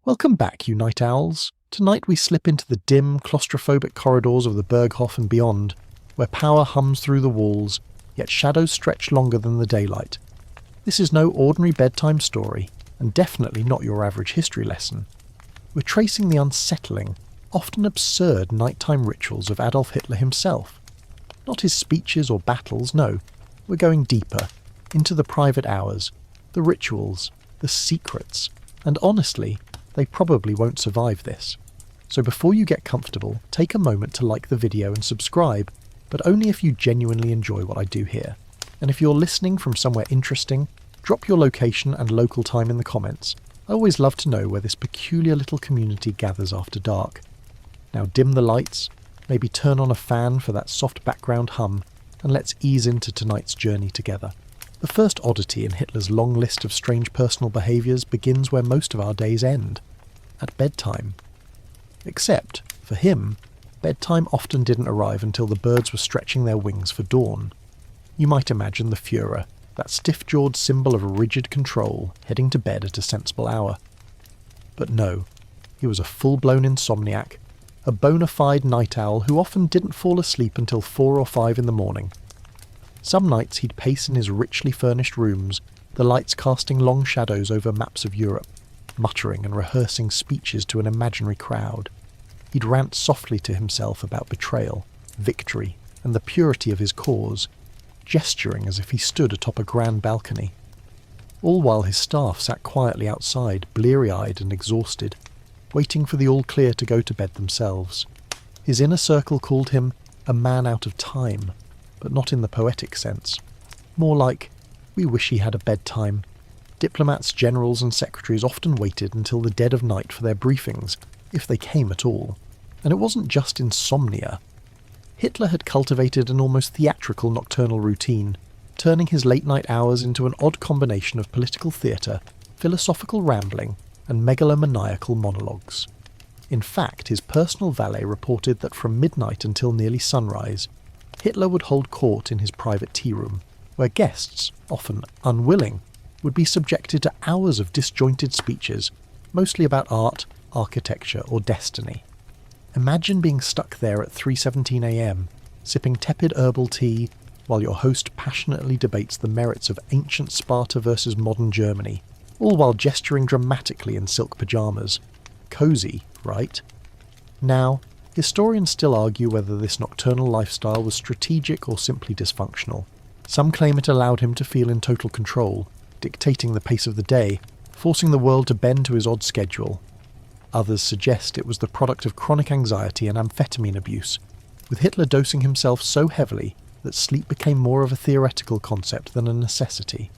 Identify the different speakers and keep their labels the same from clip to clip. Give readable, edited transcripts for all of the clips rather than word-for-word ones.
Speaker 1: Welcome back, you night owls. Tonight we slip into the dim, claustrophobic corridors of the Berghof and beyond, where power hums through the walls, yet shadows stretch longer than the daylight. This is no ordinary bedtime story, and definitely not your average history lesson. We're tracing the unsettling, often absurd nighttime rituals of Adolf Hitler himself. Not his speeches or battles, no. We're going deeper, into the private hours, the rituals, the secrets, and honestly, they probably won't survive this. So before you get comfortable, take a moment to like the video and subscribe, but only if you genuinely enjoy what I do here. And if you're listening from somewhere interesting, drop your location and local time in the comments. I always love to know where this peculiar little community gathers after dark. Now dim the lights, maybe turn on a fan for that soft background hum, and let's ease into tonight's journey together. The first oddity in Hitler's long list of strange personal behaviours begins where most of our days end, at bedtime. Except, for him, bedtime often didn't arrive until the birds were stretching their wings for dawn. You might imagine the Führer, that stiff-jawed symbol of rigid control, heading to bed at a sensible hour. But no, he was a full-blown insomniac, a bona fide night owl who often didn't fall asleep until 4 or 5 in the morning. Some nights he'd pace in his richly furnished rooms, the lights casting long shadows over maps of Europe, muttering and rehearsing speeches to an imaginary crowd. He'd rant softly to himself about betrayal, victory, and the purity of his cause, gesturing as if he stood atop a grand balcony. All while his staff sat quietly outside, bleary-eyed and exhausted, waiting for the all-clear to go to bed themselves. His inner circle called him a man out of time, but not in the poetic sense. More like, we wish he had a bedtime. Diplomats, generals and secretaries often waited until the dead of night for their briefings, if they came at all. And it wasn't just insomnia. Hitler had cultivated an almost theatrical nocturnal routine, turning his late-night hours into an odd combination of political theatre, philosophical rambling, and megalomaniacal monologues. In fact, his personal valet reported that from midnight until nearly sunrise, Hitler would hold court in his private tea room, where guests, often unwilling, would be subjected to hours of disjointed speeches, mostly about art, architecture, or destiny. Imagine being stuck there at 3:17 a.m, sipping tepid herbal tea, while your host passionately debates the merits of ancient Sparta versus modern Germany, all while gesturing dramatically in silk pyjamas. Cozy, right? Now, historians still argue whether this nocturnal lifestyle was strategic or simply dysfunctional. Some claim it allowed him to feel in total control, dictating the pace of the day, forcing the world to bend to his odd schedule. Others suggest it was the product of chronic anxiety and amphetamine abuse, with Hitler dosing himself so heavily that sleep became more of a theoretical concept than a necessity.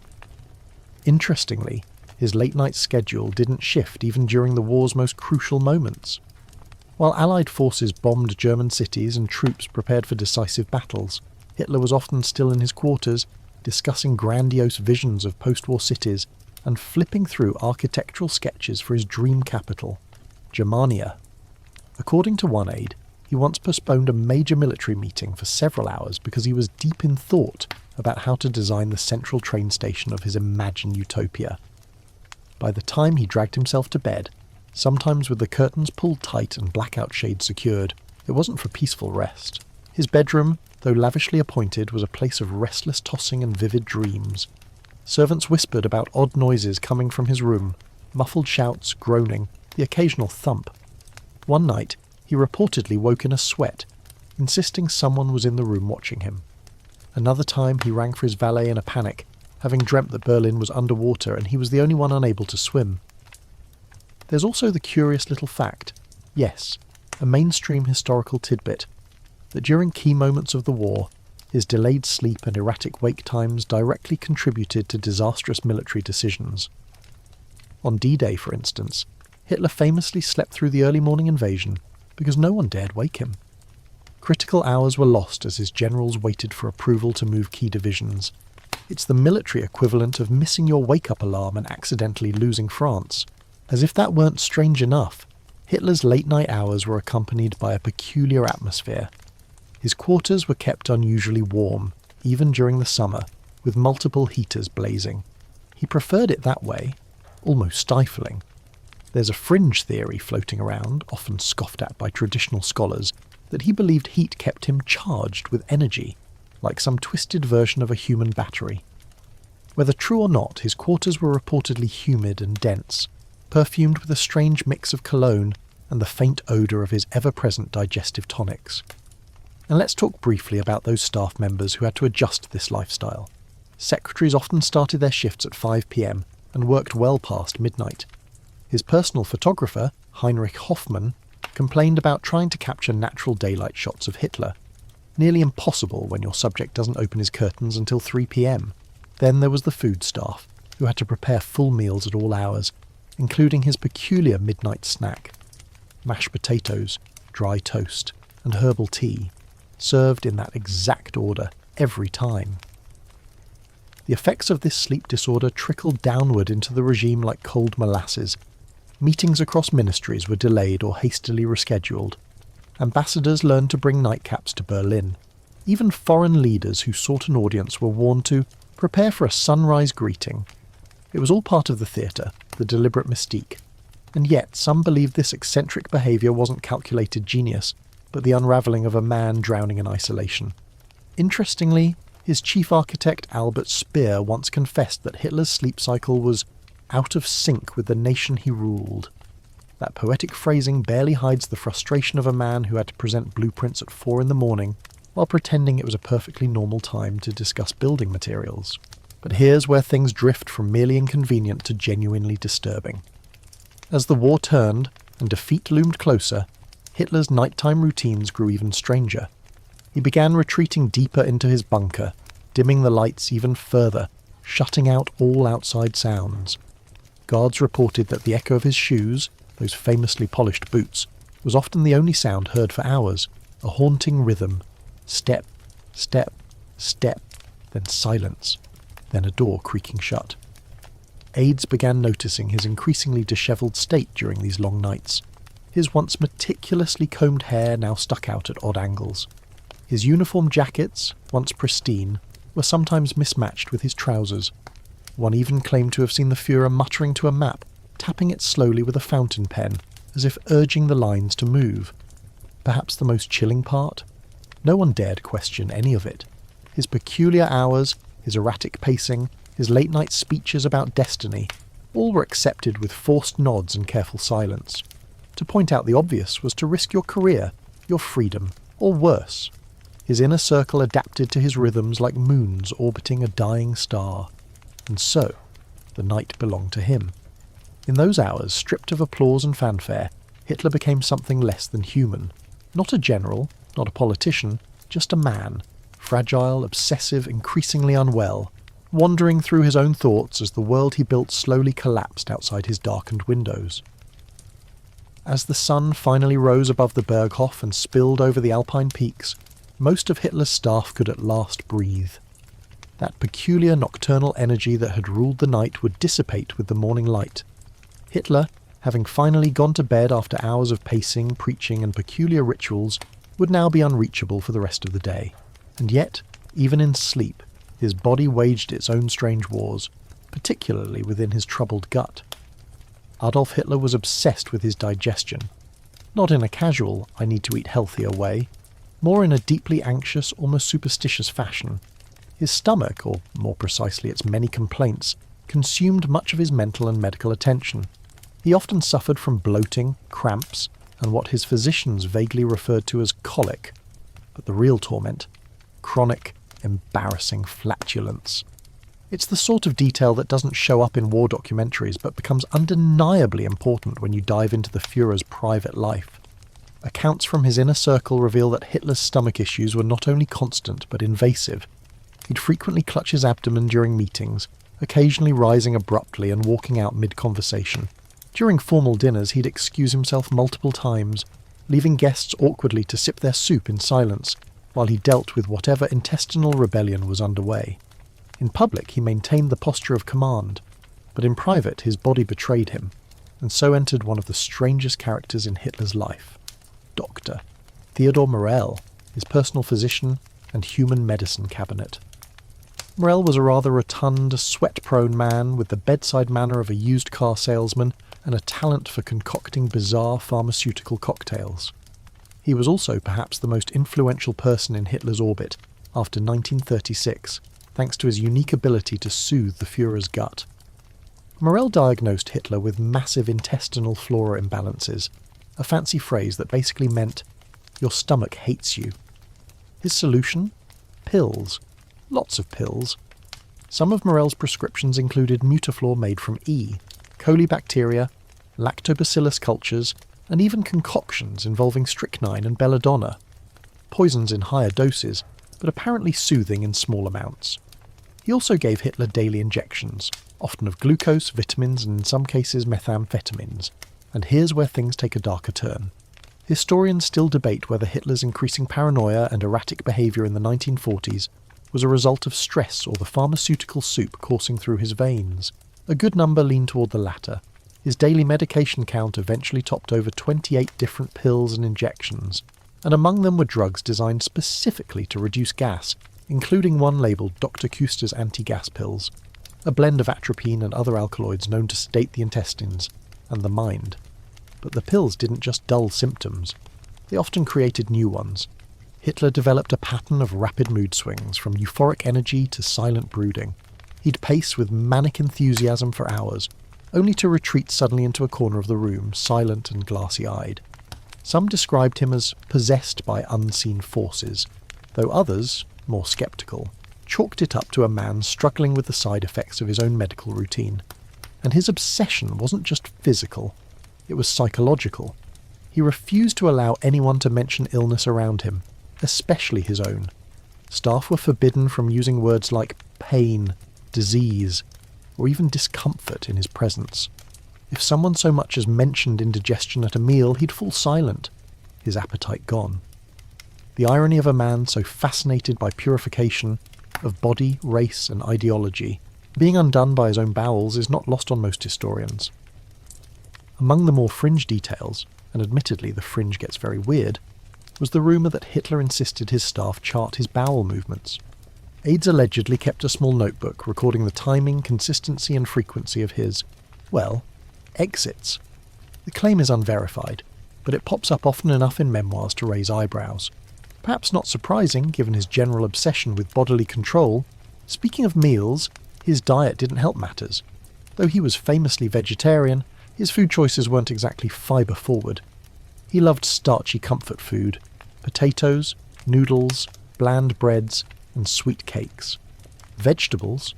Speaker 1: Interestingly, his late-night schedule didn't shift even during the war's most crucial moments. While Allied forces bombed German cities and troops prepared for decisive battles, Hitler was often still in his quarters, discussing grandiose visions of post-war cities and flipping through architectural sketches for his dream capital, Germania. According to one aide, he once postponed a major military meeting for several hours because he was deep in thought about how to design the central train station of his imagined utopia. By the time he dragged himself to bed, sometimes with the curtains pulled tight and blackout shades secured, it wasn't for peaceful rest. His bedroom, though lavishly appointed, was a place of restless tossing and vivid dreams. Servants whispered about odd noises coming from his room, muffled shouts, groaning, the occasional thump. One night, he reportedly woke in a sweat, insisting someone was in the room watching him. Another time he rang for his valet in a panic, having dreamt that Berlin was underwater and he was the only one unable to swim. There's also the curious little fact, yes, a mainstream historical tidbit, that during key moments of the war, his delayed sleep and erratic wake times directly contributed to disastrous military decisions. On D-Day, for instance, Hitler famously slept through the early morning invasion because no one dared wake him. Critical hours were lost as his generals waited for approval to move key divisions. It's the military equivalent of missing your wake-up alarm and accidentally losing France. As if that weren't strange enough, Hitler's late-night hours were accompanied by a peculiar atmosphere. His quarters were kept unusually warm, even during the summer, with multiple heaters blazing. He preferred it that way, almost stifling. There's a fringe theory floating around, often scoffed at by traditional scholars, that he believed heat kept him charged with energy, like some twisted version of a human battery. Whether true or not, his quarters were reportedly humid and dense, perfumed with a strange mix of cologne and the faint odour of his ever-present digestive tonics. And let's talk briefly about those staff members who had to adjust to this lifestyle. Secretaries often started their shifts at 5 p.m. and worked well past midnight. His personal photographer, Heinrich Hoffmann, complained about trying to capture natural daylight shots of Hitler. Nearly impossible when your subject doesn't open his curtains until 3 p.m. Then there was the food staff, who had to prepare full meals at all hours, including his peculiar midnight snack. Mashed potatoes, dry toast, and herbal tea, served in that exact order every time. The effects of this sleep disorder trickled downward into the regime like cold molasses. Meetings across ministries were delayed or hastily rescheduled. Ambassadors learned to bring nightcaps to Berlin. Even foreign leaders who sought an audience were warned to prepare for a sunrise greeting. It was all part of the theatre, the deliberate mystique. And yet some believed this eccentric behaviour wasn't calculated genius, but the unravelling of a man drowning in isolation. Interestingly, his chief architect Albert Speer once confessed that Hitler's sleep cycle was out of sync with the nation he ruled. That poetic phrasing barely hides the frustration of a man who had to present blueprints at 4 a.m. while pretending it was a perfectly normal time to discuss building materials. But here's where things drift from merely inconvenient to genuinely disturbing. As the war turned and defeat loomed closer, Hitler's nighttime routines grew even stranger. He began retreating deeper into his bunker, dimming the lights even further, shutting out all outside sounds. Guards reported that the echo of his shoes, those famously polished boots, was often the only sound heard for hours, a haunting rhythm. Step, step, step, then silence, then a door creaking shut. Aides began noticing his increasingly dishevelled state during these long nights. His once meticulously combed hair now stuck out at odd angles. His uniform jackets, once pristine, were sometimes mismatched with his trousers. One even claimed to have seen the Führer muttering to a map, tapping it slowly with a fountain pen, as if urging the lines to move. Perhaps the most chilling part? No one dared question any of it. His peculiar hours, his erratic pacing, his late-night speeches about destiny, all were accepted with forced nods and careful silence. To point out the obvious was to risk your career, your freedom, or worse. His inner circle adapted to his rhythms like moons orbiting a dying star. And so, the night belonged to him. In those hours, stripped of applause and fanfare, Hitler became something less than human. Not a general, not a politician, just a man, fragile, obsessive, increasingly unwell, wandering through his own thoughts as the world he built slowly collapsed outside his darkened windows. As the sun finally rose above the Berghof and spilled over the Alpine peaks, most of Hitler's staff could at last breathe. That peculiar nocturnal energy that had ruled the night would dissipate with the morning light. Hitler, having finally gone to bed after hours of pacing, preaching and peculiar rituals, would now be unreachable for the rest of the day. And yet, even in sleep, his body waged its own strange wars, particularly within his troubled gut. Adolf Hitler was obsessed with his digestion, not in a casual, I need to eat healthier way, more in a deeply anxious, almost superstitious fashion. His stomach, or more precisely its many complaints, consumed much of his mental and medical attention. He often suffered from bloating, cramps, and what his physicians vaguely referred to as colic. But the real torment, chronic, embarrassing flatulence. It's the sort of detail that doesn't show up in war documentaries but becomes undeniably important when you dive into the Führer's private life. Accounts from his inner circle reveal that Hitler's stomach issues were not only constant but invasive. He'd frequently clutch his abdomen during meetings, occasionally rising abruptly and walking out mid-conversation. During formal dinners he'd excuse himself multiple times, leaving guests awkwardly to sip their soup in silence, while he dealt with whatever intestinal rebellion was underway. In public he maintained the posture of command, but in private his body betrayed him, and so entered one of the strangest characters in Hitler's life, Dr. Theodor Morell, his personal physician and human medicine cabinet. Morell was a rather rotund, sweat-prone man with the bedside manner of a used car salesman and a talent for concocting bizarre pharmaceutical cocktails. He was also perhaps the most influential person in Hitler's orbit after 1936, thanks to his unique ability to soothe the Führer's gut. Morell diagnosed Hitler with massive intestinal flora imbalances, a fancy phrase that basically meant, your stomach hates you. His solution? Pills. Lots of pills. Some of Morell's prescriptions included Mutaflor made from E, colibacteria, lactobacillus cultures, and even concoctions involving strychnine and belladonna. Poisons in higher doses, but apparently soothing in small amounts. He also gave Hitler daily injections, often of glucose, vitamins, and in some cases methamphetamines. And here's where things take a darker turn. Historians still debate whether Hitler's increasing paranoia and erratic behaviour in the 1940s was a result of stress or the pharmaceutical soup coursing through his veins. A good number lean toward the latter. His daily medication count eventually topped over 28 different pills and injections, and among them were drugs designed specifically to reduce gas, including one labelled Dr. Kuster's anti-gas pills, a blend of atropine and other alkaloids known to sedate the intestines and the mind. But the pills didn't just dull symptoms, they often created new ones. Hitler developed a pattern of rapid mood swings, from euphoric energy to silent brooding. He'd pace with manic enthusiasm for hours, only to retreat suddenly into a corner of the room, silent and glassy-eyed. Some described him as possessed by unseen forces, though others, more sceptical, chalked it up to a man struggling with the side effects of his own medical routine. And his obsession wasn't just physical, it was psychological. He refused to allow anyone to mention illness around him, especially his own. Staff were forbidden from using words like pain, disease, or even discomfort in his presence. If someone so much as mentioned indigestion at a meal, he'd fall silent, his appetite gone. The irony of a man so fascinated by purification, of body, race, and ideology, being undone by his own bowels is not lost on most historians. Among the more fringe details, and admittedly the fringe gets very weird, was the rumour that Hitler insisted his staff chart his bowel movements. Aides allegedly kept a small notebook recording the timing, consistency and frequency of his, well, exits. The claim is unverified, but it pops up often enough in memoirs to raise eyebrows. Perhaps not surprising given his general obsession with bodily control. Speaking of meals, his diet didn't help matters. Though he was famously vegetarian, his food choices weren't exactly fibre-forward. He loved starchy comfort food, potatoes, noodles, bland breads, and sweet cakes. Vegetables,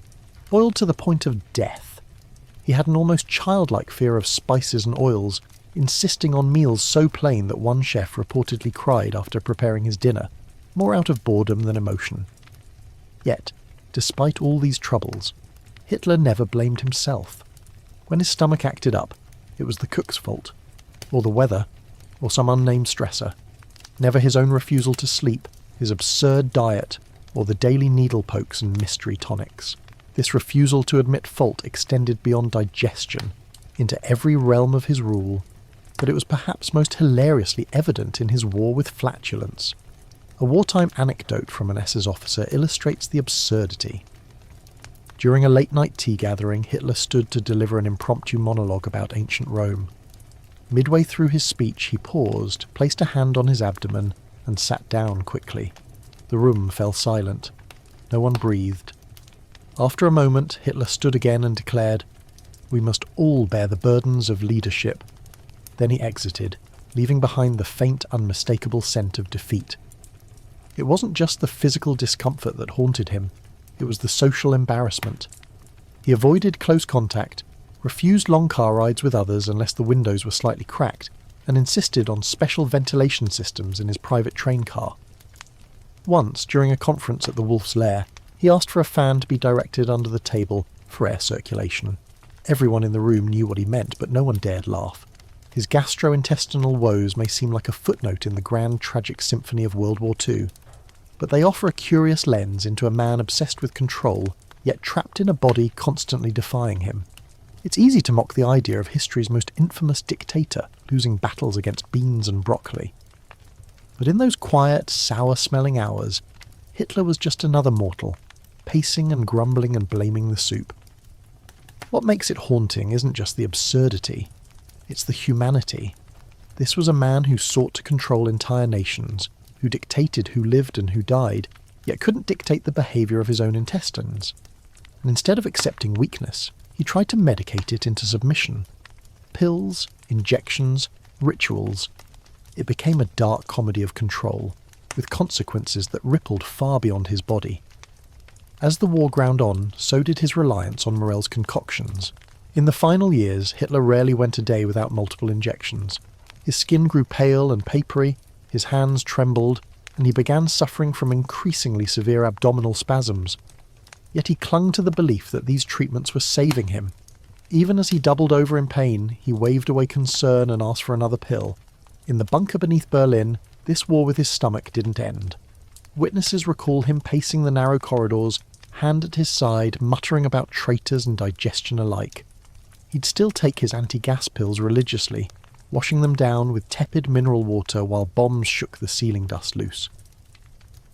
Speaker 1: boiled to the point of death. He had an almost childlike fear of spices and oils, insisting on meals so plain that one chef reportedly cried after preparing his dinner, more out of boredom than emotion. Yet, despite all these troubles, Hitler never blamed himself. When his stomach acted up, it was the cook's fault, or the weather, or some unnamed stressor. Never his own refusal to sleep, his absurd diet, or the daily needle pokes and mystery tonics. This refusal to admit fault extended beyond digestion, into every realm of his rule, but it was perhaps most hilariously evident in his war with flatulence. A wartime anecdote from an SS officer illustrates the absurdity. During a late-night tea gathering, Hitler stood to deliver an impromptu monologue about ancient Rome. Midway through his speech, he paused, placed a hand on his abdomen, and sat down quickly. The room fell silent. No one breathed. After a moment, Hitler stood again and declared, "We must all bear the burdens of leadership." Then he exited, leaving behind the faint, unmistakable scent of defeat. It wasn't just the physical discomfort that haunted him, it was the social embarrassment. He avoided close contact, refused long car rides with others unless the windows were slightly cracked, and insisted on special ventilation systems in his private train car. Once, during a conference at the Wolf's Lair, he asked for a fan to be directed under the table for air circulation. Everyone in the room knew what he meant, but no one dared laugh. His gastrointestinal woes may seem like a footnote in the grand tragic symphony of World War II, but they offer a curious lens into a man obsessed with control, yet trapped in a body constantly defying him. It's easy to mock the idea of history's most infamous dictator losing battles against beans and broccoli. But in those quiet, sour-smelling hours, Hitler was just another mortal, pacing and grumbling and blaming the soup. What makes it haunting isn't just the absurdity, It's the humanity. This was a man who sought to control entire nations, who dictated who lived and who died, yet couldn't dictate the behaviour of his own intestines. And instead of accepting weakness, he tried to medicate it into submission. Pills, injections, rituals. It became a dark comedy of control, with consequences that rippled far beyond his body. As the war ground on, so did his reliance on Morell's concoctions. In the final years, Hitler rarely went a day without multiple injections. His skin grew pale and papery, his hands trembled, and he began suffering from increasingly severe abdominal spasms. Yet he clung to the belief that these treatments were saving him. Even as he doubled over in pain, he waved away concern and asked for another pill. In the bunker beneath Berlin, this war with his stomach didn't end. Witnesses recall him pacing the narrow corridors, hand at his side, muttering about traitors and digestion alike. He'd still take his anti-gas pills religiously, washing them down with tepid mineral water while bombs shook the ceiling dust loose.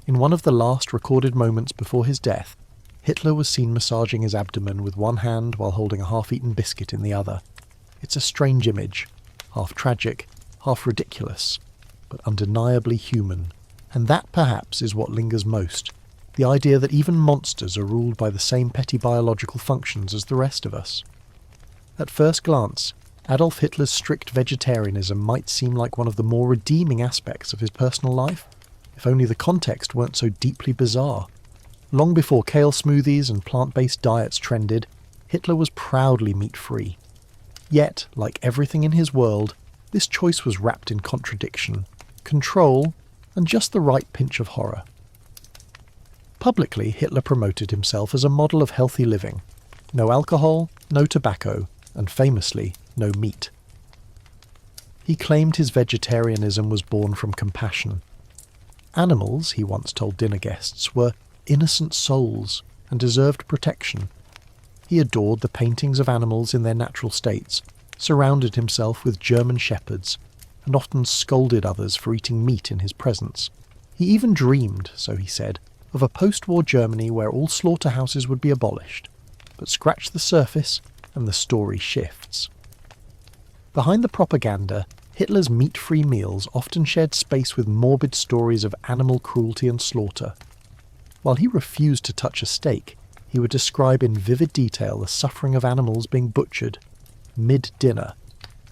Speaker 1: In one of the last recorded moments before his death, Hitler was seen massaging his abdomen with one hand while holding a half-eaten biscuit in the other. It's a strange image, half tragic, half ridiculous, but undeniably human. And that perhaps is what lingers most, the idea that even monsters are ruled by the same petty biological functions as the rest of us. At first glance, Adolf Hitler's strict vegetarianism might seem like one of the more redeeming aspects of his personal life, if only the context weren't so deeply bizarre. Long before kale smoothies and plant-based diets trended, Hitler was proudly meat-free. Yet, like everything in his world, this choice was wrapped in contradiction, control, and just the right pinch of horror. Publicly, Hitler promoted himself as a model of healthy living. No alcohol, no tobacco, and famously, no meat. He claimed his vegetarianism was born from compassion. Animals, he once told dinner guests, were innocent souls and deserved protection. He adored the paintings of animals in their natural states, surrounded himself with German shepherds, and often scolded others for eating meat in his presence. He even dreamed, so he said, of a post-war Germany where all slaughterhouses would be abolished. But scratch the surface, and the story shifts. Behind the propaganda, Hitler's meat-free meals often shared space with morbid stories of animal cruelty and slaughter. While he refused to touch a steak, he would describe in vivid detail the suffering of animals being butchered, mid-dinner,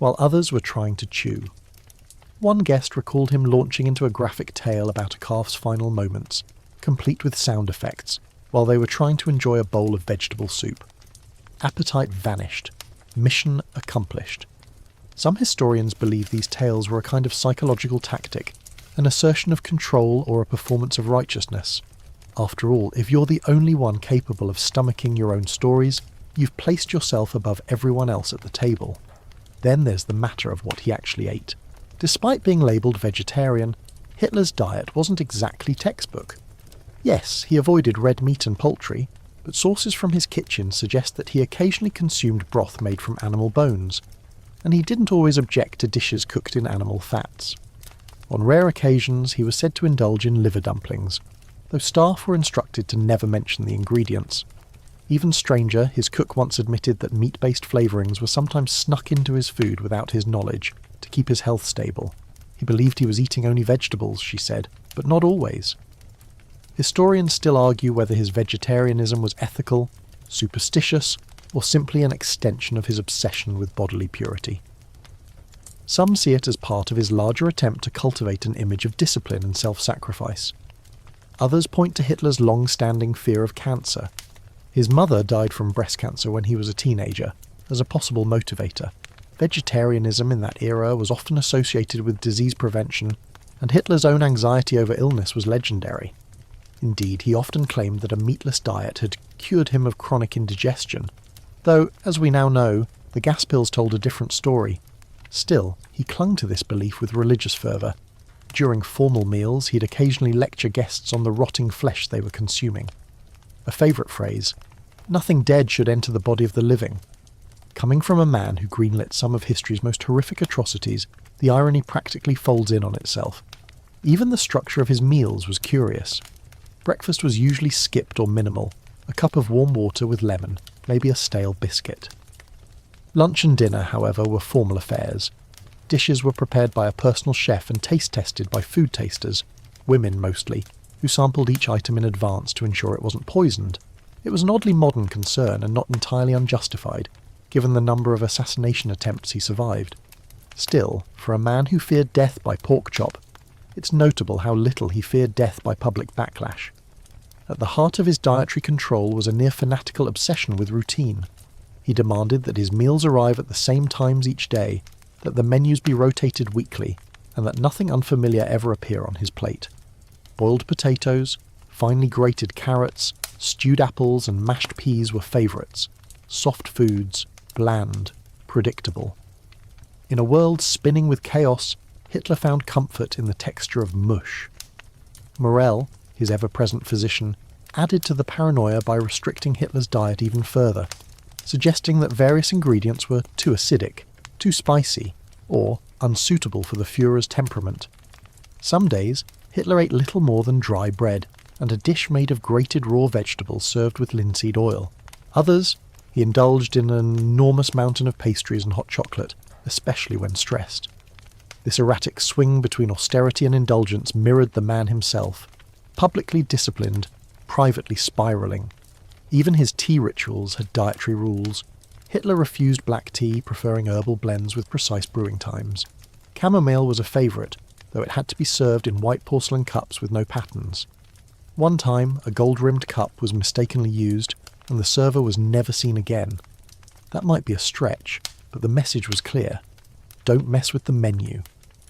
Speaker 1: while others were trying to chew. One guest recalled him launching into a graphic tale about a calf's final moments, complete with sound effects, while they were trying to enjoy a bowl of vegetable soup. Appetite vanished. Mission accomplished. Some historians believe these tales were a kind of psychological tactic, an assertion of control or a performance of righteousness. After all, if you're the only one capable of stomaching your own stories, you've placed yourself above everyone else at the table. Then there's the matter of what he actually ate. Despite being labelled vegetarian, Hitler's diet wasn't exactly textbook. Yes, he avoided red meat and poultry, but sources from his kitchen suggest that he occasionally consumed broth made from animal bones, and he didn't always object to dishes cooked in animal fats. On rare occasions, he was said to indulge in liver dumplings, though staff were instructed to never mention the ingredients. Even stranger, his cook once admitted that meat-based flavourings were sometimes snuck into his food without his knowledge, to keep his health stable. He believed he was eating only vegetables, she said, but not always. Historians still argue whether his vegetarianism was ethical, superstitious, or simply an extension of his obsession with bodily purity. Some see it as part of his larger attempt to cultivate an image of discipline and self-sacrifice. Others point to Hitler's long-standing fear of cancer. His mother died from breast cancer when he was a teenager, as a possible motivator. Vegetarianism in that era was often associated with disease prevention, and Hitler's own anxiety over illness was legendary. Indeed, he often claimed that a meatless diet had cured him of chronic indigestion, though, as we now know, the gas pills told a different story. Still, he clung to this belief with religious fervour. During formal meals, he'd occasionally lecture guests on the rotting flesh they were consuming. A favourite phrase, "Nothing dead should enter the body of the living." Coming from a man who greenlit some of history's most horrific atrocities, the irony practically folds in on itself. Even the structure of his meals was curious. Breakfast was usually skipped or minimal, a cup of warm water with lemon, maybe a stale biscuit. Lunch and dinner, however, were formal affairs. Dishes were prepared by a personal chef and taste-tested by food tasters, women mostly, who sampled each item in advance to ensure it wasn't poisoned. It was an oddly modern concern and not entirely unjustified, given the number of assassination attempts he survived. Still, for a man who feared death by pork chop, it's notable how little he feared death by public backlash. At the heart of his dietary control was a near-fanatical obsession with routine. He demanded that his meals arrive at the same times each day, that the menus be rotated weekly, and that nothing unfamiliar ever appear on his plate. Boiled potatoes, finely grated carrots, stewed apples and mashed peas were favourites. Soft foods, bland, predictable. In a world spinning with chaos, Hitler found comfort in the texture of mush. Morel, his ever-present physician, added to the paranoia by restricting Hitler's diet even further, suggesting that various ingredients were too acidic, too spicy, or unsuitable for the Führer's temperament. Some days, Hitler ate little more than dry bread, and a dish made of grated raw vegetables served with linseed oil. Others, he indulged in an enormous mountain of pastries and hot chocolate, especially when stressed. This erratic swing between austerity and indulgence mirrored the man himself, publicly disciplined, privately spiralling. Even his tea rituals had dietary rules. Hitler refused black tea, preferring herbal blends with precise brewing times. Chamomile was a favourite, though it had to be served in white porcelain cups with no patterns. One time, a gold-rimmed cup was mistakenly used, and the server was never seen again. That might be a stretch, but the message was clear. Don't mess with the menu.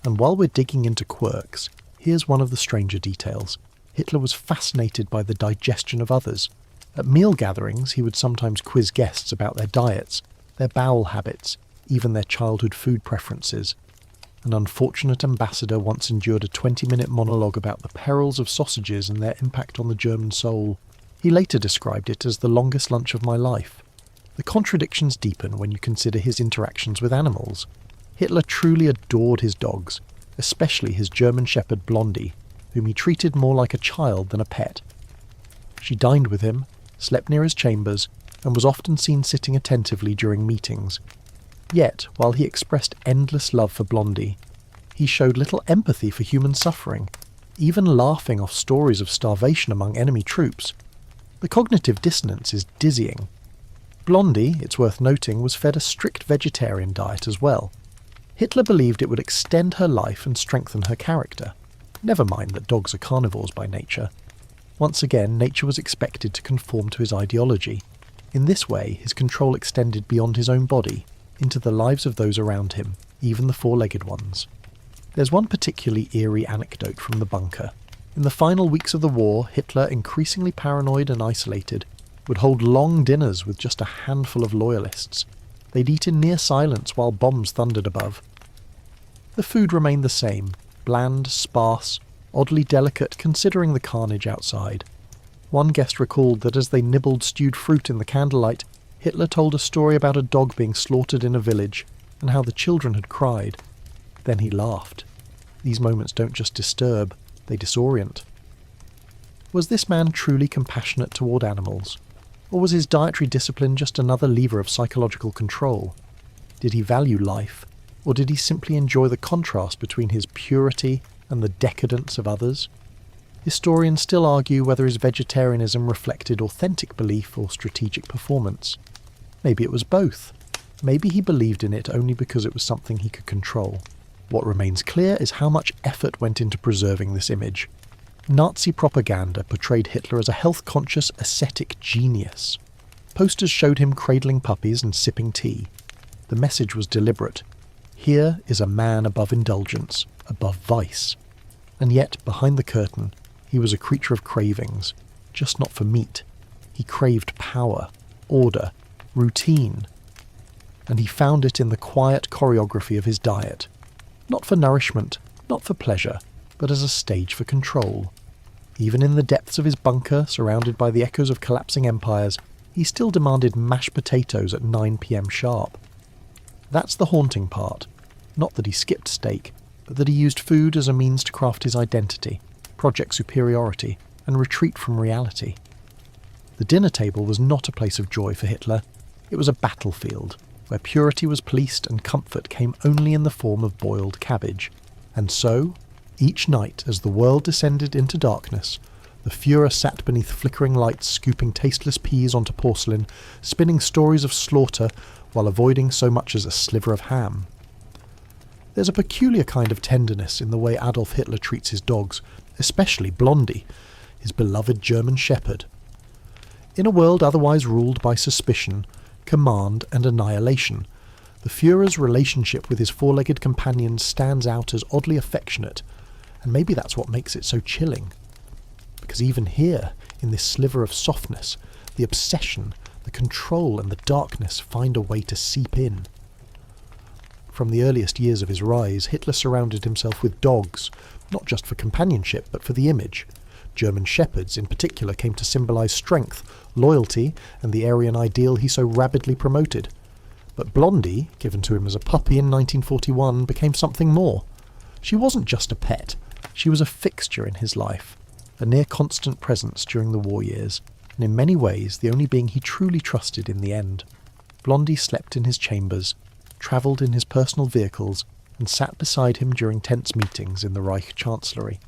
Speaker 1: And while we're digging into quirks, here's one of the stranger details. Hitler was fascinated by the digestion of others. At meal gatherings, he would sometimes quiz guests about their diets, their bowel habits, even their childhood food preferences. An unfortunate ambassador once endured a 20-minute monologue about the perils of sausages and their impact on the German soul. He later described it as the longest lunch of my life. The contradictions deepen when you consider his interactions with animals. Hitler truly adored his dogs, especially his German shepherd Blondie, whom he treated more like a child than a pet. She dined with him, slept near his chambers, and was often seen sitting attentively during meetings. Yet, while he expressed endless love for Blondie, he showed little empathy for human suffering, even laughing off stories of starvation among enemy troops. The cognitive dissonance is dizzying. Blondie, it's worth noting, was fed a strict vegetarian diet as well. Hitler believed it would extend her life and strengthen her character. Never mind that dogs are carnivores by nature. Once again, nature was expected to conform to his ideology. In this way, his control extended beyond his own body, into the lives of those around him, even the four-legged ones. There's one particularly eerie anecdote from the bunker. In the final weeks of the war, Hitler, increasingly paranoid and isolated, would hold long dinners with just a handful of loyalists. They'd eat in near silence while bombs thundered above. The food remained the same, bland, sparse, oddly delicate considering the carnage outside. One guest recalled that as they nibbled stewed fruit in the candlelight, Hitler told a story about a dog being slaughtered in a village and how the children had cried. Then he laughed. These moments don't just disturb, they disorient. Was this man truly compassionate toward animals? Or was his dietary discipline just another lever of psychological control? Did he value life, or did he simply enjoy the contrast between his purity and the decadence of others? Historians still argue whether his vegetarianism reflected authentic belief or strategic performance. Maybe it was both. Maybe he believed in it only because it was something he could control. What remains clear is how much effort went into preserving this image. Nazi propaganda portrayed Hitler as a health-conscious, ascetic genius. Posters showed him cradling puppies and sipping tea. The message was deliberate. Here is a man above indulgence, above vice. And yet, behind the curtain, he was a creature of cravings, just not for meat. He craved power, order, routine. And he found it in the quiet choreography of his diet. Not for nourishment, not for pleasure, but as a stage for control. Even in the depths of his bunker, surrounded by the echoes of collapsing empires, he still demanded mashed potatoes at 9 p.m. sharp. That's the haunting part. Not that he skipped steak, but that he used food as a means to craft his identity, project superiority, and retreat from reality. The dinner table was not a place of joy for Hitler. It was a battlefield, where purity was policed and comfort came only in the form of boiled cabbage. And so, each night as the world descended into darkness, the Führer sat beneath flickering lights scooping tasteless peas onto porcelain, spinning stories of slaughter while avoiding so much as a sliver of ham. There's a peculiar kind of tenderness in the way Adolf Hitler treats his dogs, especially Blondie, his beloved German shepherd. In a world otherwise ruled by suspicion, command and annihilation, the Führer's relationship with his four-legged companion stands out as oddly affectionate, and maybe that's what makes it so chilling. Because even here, in this sliver of softness, the obsession, the control and the darkness find a way to seep in. From the earliest years of his rise, Hitler surrounded himself with dogs, not just for companionship, but for the image. German shepherds, in particular, came to symbolise strength, loyalty, and the Aryan ideal he so rabidly promoted. But Blondie, given to him as a puppy in 1941, became something more. She wasn't just a pet, she was a fixture in his life, a near-constant presence during the war years, and in many ways the only being he truly trusted in the end. Blondie slept in his chambers, travelled in his personal vehicles, and sat beside him during tense meetings in the Reich Chancellery.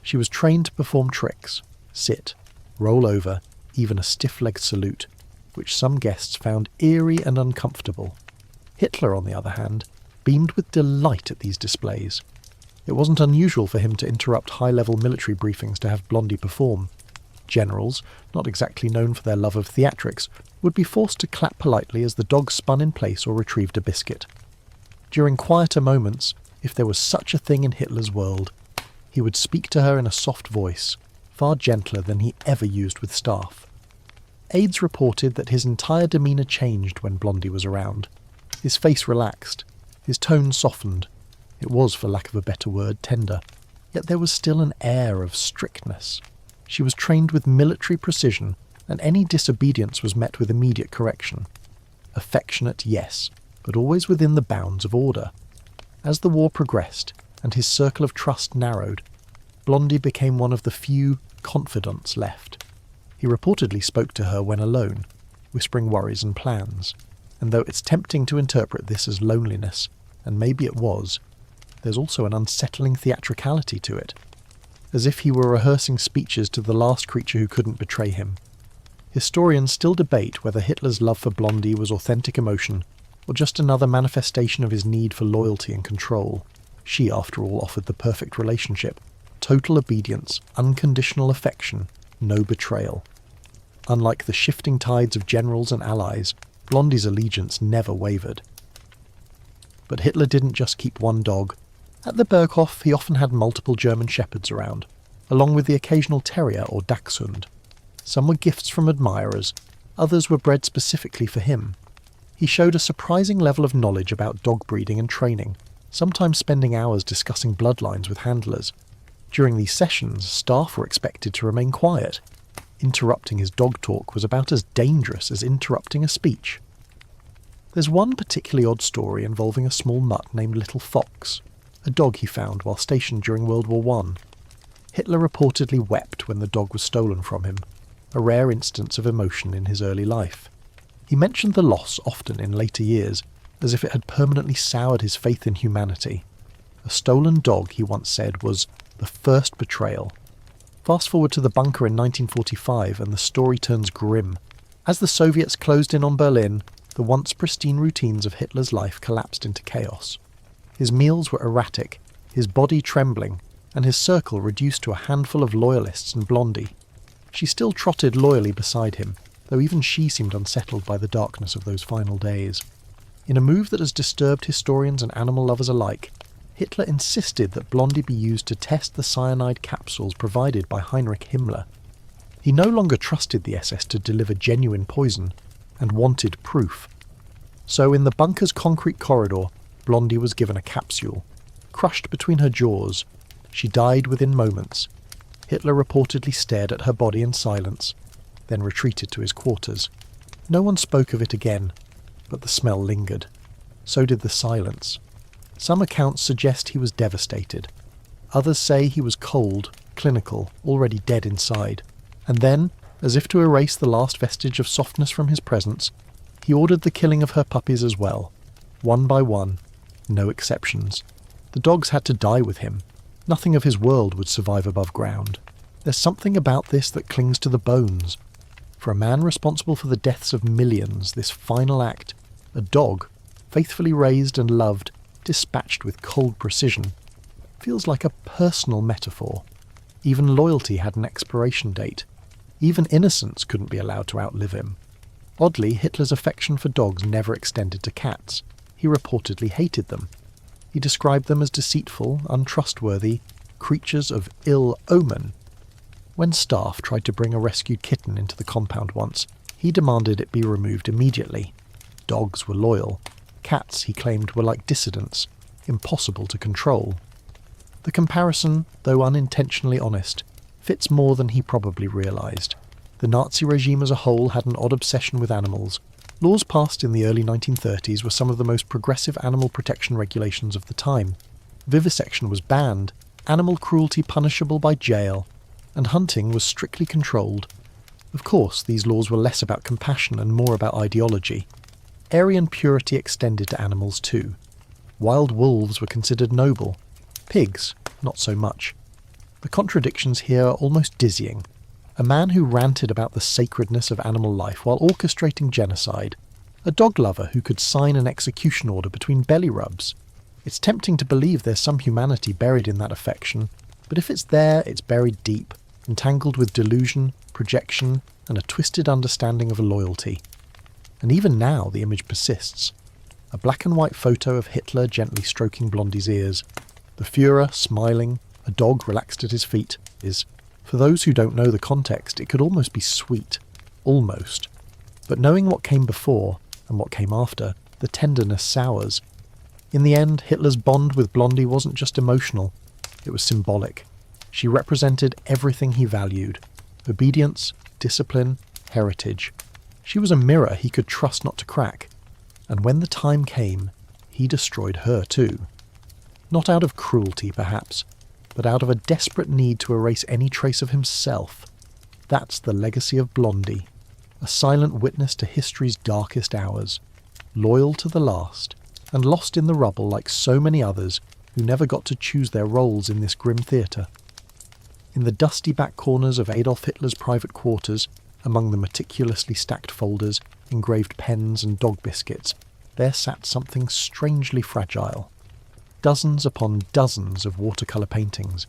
Speaker 1: She was trained to perform tricks, sit, roll over, even a stiff-legged salute, which some guests found eerie and uncomfortable. Hitler, on the other hand, beamed with delight at these displays. It wasn't unusual for him to interrupt high-level military briefings to have Blondie perform. Generals, not exactly known for their love of theatrics, would be forced to clap politely as the dog spun in place or retrieved a biscuit. During quieter moments, if there was such a thing in Hitler's world, he would speak to her in a soft voice, far gentler than he ever used with staff. Aides reported that his entire demeanour changed when Blondie was around. His face relaxed, his tone softened. It was, for lack of a better word, tender. Yet there was still an air of strictness. She was trained with military precision, and any disobedience was met with immediate correction. Affectionate, yes, but always within the bounds of order. As the war progressed, and his circle of trust narrowed, Blondie became one of the few confidants left. He reportedly spoke to her when alone, whispering worries and plans, and though it's tempting to interpret this as loneliness, and maybe it was, there's also an unsettling theatricality to it, as if he were rehearsing speeches to the last creature who couldn't betray him. Historians still debate whether Hitler's love for Blondie was authentic emotion, or just another manifestation of his need for loyalty and control. She, after all, offered the perfect relationship. Total obedience, unconditional affection, no betrayal. Unlike the shifting tides of generals and allies, Blondie's allegiance never wavered. But Hitler didn't just keep one dog. At the Berghof, he often had multiple German shepherds around, along with the occasional terrier or dachshund. Some were gifts from admirers, others were bred specifically for him. He showed a surprising level of knowledge about dog breeding and training, sometimes spending hours discussing bloodlines with handlers. During these sessions, staff were expected to remain quiet. Interrupting his dog talk was about as dangerous as interrupting a speech. There's one particularly odd story involving a small mutt named Little Fox, a dog he found while stationed during World War I. Hitler reportedly wept when the dog was stolen from him, a rare instance of emotion in his early life. He mentioned the loss often in later years, as if it had permanently soured his faith in humanity. A stolen dog, he once said, was the first betrayal. Fast forward to the bunker in 1945 and the story turns grim. As the Soviets closed in on Berlin, the once pristine routines of Hitler's life collapsed into chaos. His meals were erratic, his body trembling, and his circle reduced to a handful of loyalists and Blondie. She still trotted loyally beside him, though even she seemed unsettled by the darkness of those final days. In a move that has disturbed historians and animal lovers alike, Hitler insisted that Blondie be used to test the cyanide capsules provided by Heinrich Himmler. He no longer trusted the SS to deliver genuine poison, and wanted proof. So in the bunker's concrete corridor, Blondie was given a capsule. Crushed between her jaws, she died within moments. Hitler reportedly stared at her body in silence, then retreated to his quarters. No one spoke of it again, but the smell lingered. So did the silence. Some accounts suggest he was devastated. Others say he was cold, clinical, already dead inside. And then, as if to erase the last vestige of softness from his presence, He ordered the killing of her puppies as well, one by one, no exceptions. The dogs had to die with him. Nothing of his world would survive above ground. There's something about this that clings to the bones. For a man responsible for the deaths of millions, this final act, a dog, faithfully raised and loved, dispatched with cold precision, feels like a personal metaphor. Even loyalty had an expiration date. Even innocence couldn't be allowed to outlive him. Oddly, Hitler's affection for dogs never extended to cats. He reportedly hated them. He described them as deceitful, untrustworthy, creatures of ill omen. When staff tried to bring a rescued kitten into the compound once, he demanded it be removed immediately. Dogs were loyal. Cats, he claimed, were like dissidents, impossible to control. The comparison, though unintentionally honest, fits more than he probably realised. The Nazi regime as a whole had an odd obsession with animals. Laws passed in the early 1930s were some of the most progressive animal protection regulations of the time. Vivisection was banned, animal cruelty punishable by jail, and hunting was strictly controlled. Of course, these laws were less about compassion and more about ideology. Aryan purity extended to animals too. Wild wolves were considered noble. Pigs, not so much. The contradictions here are almost dizzying. A man who ranted about the sacredness of animal life while orchestrating genocide. A dog lover who could sign an execution order between belly rubs. It's tempting to believe there's some humanity buried in that affection, but if it's there, it's buried deep, entangled with delusion, projection, and a twisted understanding of loyalty. And even now the image persists. A black and white photo of Hitler gently stroking Blondie's ears. The Führer smiling, a dog relaxed at his feet, is, for those who don't know the context, it could almost be sweet. Almost. But knowing what came before, and what came after, the tenderness sours. In the end, Hitler's bond with Blondie wasn't just emotional, it was symbolic. She represented everything he valued. Obedience, discipline, heritage. She was a mirror he could trust not to crack. And when the time came, he destroyed her too. Not out of cruelty, perhaps, but out of a desperate need to erase any trace of himself. That's the legacy of Blondie. A silent witness to history's darkest hours. Loyal to the last, and lost in the rubble like so many others who never got to choose their roles in this grim theatre. In the dusty back corners of Adolf Hitler's private quarters, among the meticulously stacked folders, engraved pens and dog biscuits, there sat something strangely fragile. Dozens upon dozens of watercolour paintings.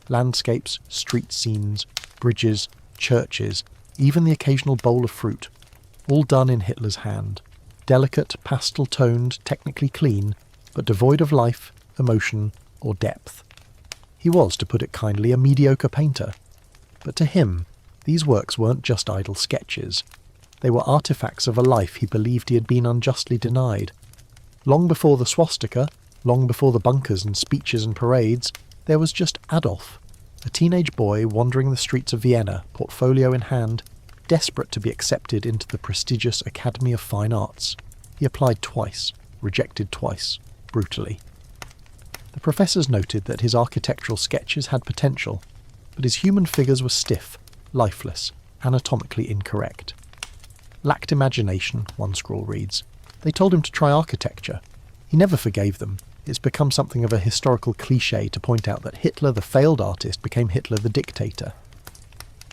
Speaker 1: Landscapes, street scenes, bridges, churches, even the occasional bowl of fruit, all done in Hitler's hand. Delicate, pastel-toned, technically clean, but devoid of life, emotion, or depth. He was, to put it kindly, a mediocre painter. But to him, these works weren't just idle sketches. They were artefacts of a life he believed he had been unjustly denied. Long before the swastika, long before the bunkers and speeches and parades, there was just Adolf, a teenage boy wandering the streets of Vienna, portfolio in hand, desperate to be accepted into the prestigious Academy of Fine Arts. He applied twice, rejected twice, brutally. The professors noted that his architectural sketches had potential, but his human figures were stiff, lifeless, anatomically incorrect. Lacked imagination, one scrawl reads. They told him to try architecture. He never forgave them. It's become something of a historical cliché to point out that Hitler the failed artist became Hitler the dictator.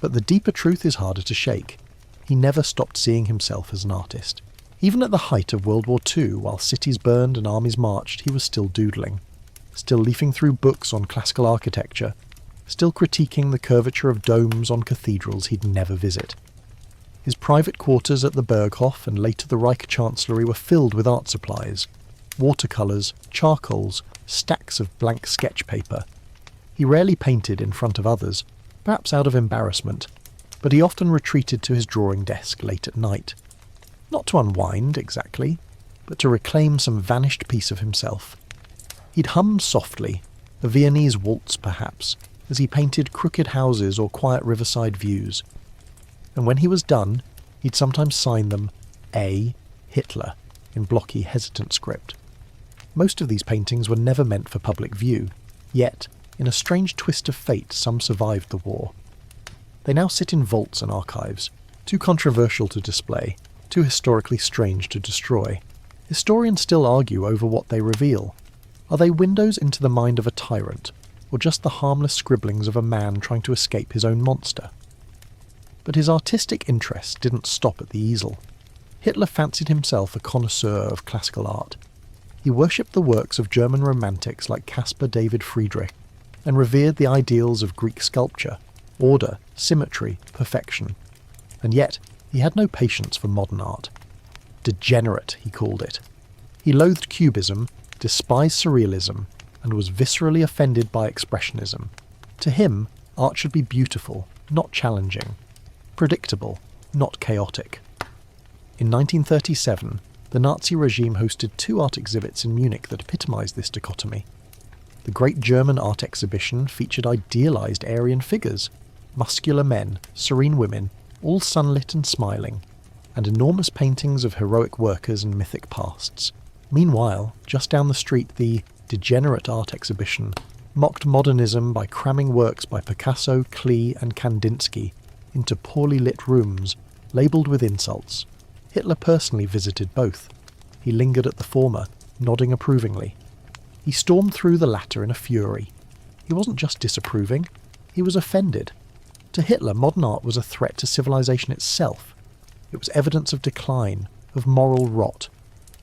Speaker 1: But the deeper truth is harder to shake. He never stopped seeing himself as an artist. Even at the height of World War II, while cities burned and armies marched, he was still doodling. Still leafing through books on classical architecture. Still critiquing the curvature of domes on cathedrals he'd never visit. His private quarters at the Berghof and later the Reich Chancellery were filled with art supplies. Watercolours, charcoals, stacks of blank sketch paper. He rarely painted in front of others, perhaps out of embarrassment, but he often retreated to his drawing desk late at night. Not to unwind, exactly, but to reclaim some vanished piece of himself. He'd hum softly, a Viennese waltz perhaps, as he painted crooked houses or quiet riverside views. And when he was done, he'd sometimes sign them A. Hitler in blocky, hesitant script. Most of these paintings were never meant for public view, yet, in a strange twist of fate, some survived the war. They now sit in vaults and archives, too controversial to display, too historically strange to destroy. Historians still argue over what they reveal. Are they windows into the mind of a tyrant, or just the harmless scribblings of a man trying to escape his own monster? But his artistic interest didn't stop at the easel. Hitler fancied himself a connoisseur of classical art. He worshipped the works of German romantics like Caspar David Friedrich, and revered the ideals of Greek sculpture, order, symmetry, perfection. And yet, he had no patience for modern art. Degenerate, he called it. He loathed cubism, despised surrealism, and was viscerally offended by expressionism. To him, art should be beautiful, not challenging, predictable, not chaotic. In 1937, the Nazi regime hosted 2 art exhibits in Munich that epitomised this dichotomy. The Great German Art Exhibition featured idealised Aryan figures, muscular men, serene women, all sunlit and smiling, and enormous paintings of heroic workers and mythic pasts. Meanwhile, just down the street, the Degenerate Art Exhibition mocked modernism by cramming works by Picasso, Klee and Kandinsky into poorly lit rooms, labelled with insults. Hitler personally visited both. He lingered at the former, nodding approvingly. He stormed through the latter in a fury. He wasn't just disapproving, he was offended. To Hitler, modern art was a threat to civilization itself. It was evidence of decline, of moral rot.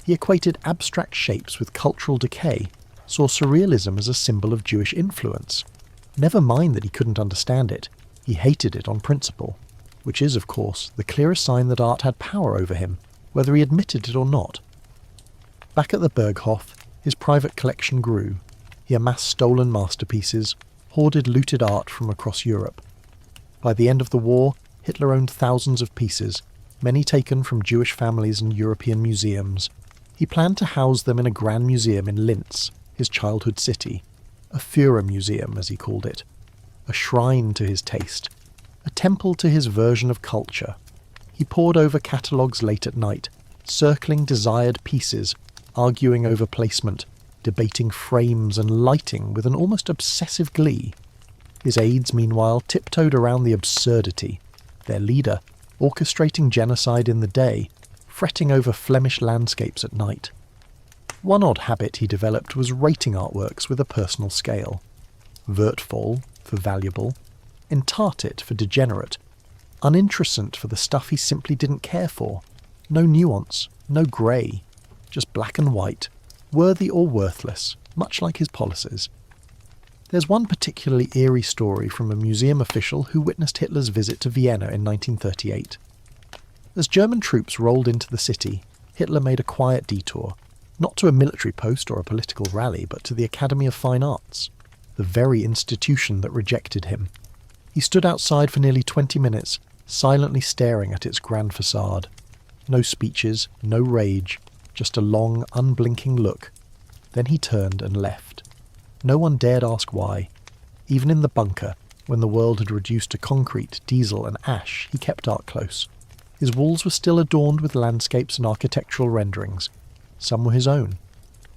Speaker 1: He equated abstract shapes with cultural decay, saw surrealism as a symbol of Jewish influence. Never mind that he couldn't understand it, he hated it on principle, which is, of course, the clearest sign that art had power over him, whether he admitted it or not. Back at the Berghof, his private collection grew. He amassed stolen masterpieces, hoarded looted art from across Europe. By the end of the war, Hitler owned thousands of pieces, many taken from Jewish families and European museums. He planned to house them in a grand museum in Linz, his childhood city, a Führer museum as he called it, a shrine to his taste, a temple to his version of culture. He pored over catalogues late at night, circling desired pieces, arguing over placement, debating frames and lighting with an almost obsessive glee. His aides, meanwhile, tiptoed around the absurdity, their leader, orchestrating genocide in the day, fretting over Flemish landscapes at night. One odd habit he developed was rating artworks with a personal scale. Wertvoll for valuable, entartet for degenerate, uninteressant for the stuff he simply didn't care for. No nuance, no grey, just black and white, worthy or worthless, much like his policies. There's one particularly eerie story from a museum official who witnessed Hitler's visit to Vienna in 1938. As German troops rolled into the city, Hitler made a quiet detour, not to a military post or a political rally, but to the Academy of Fine Arts, the very institution that rejected him. He stood outside for nearly 20 minutes, silently staring at its grand facade. No speeches, no rage, just a long, unblinking look. Then he turned and left. No one dared ask why. Even in the bunker, when the world had reduced to concrete, diesel and ash, he kept art close. His walls were still adorned with landscapes and architectural renderings. Some were his own.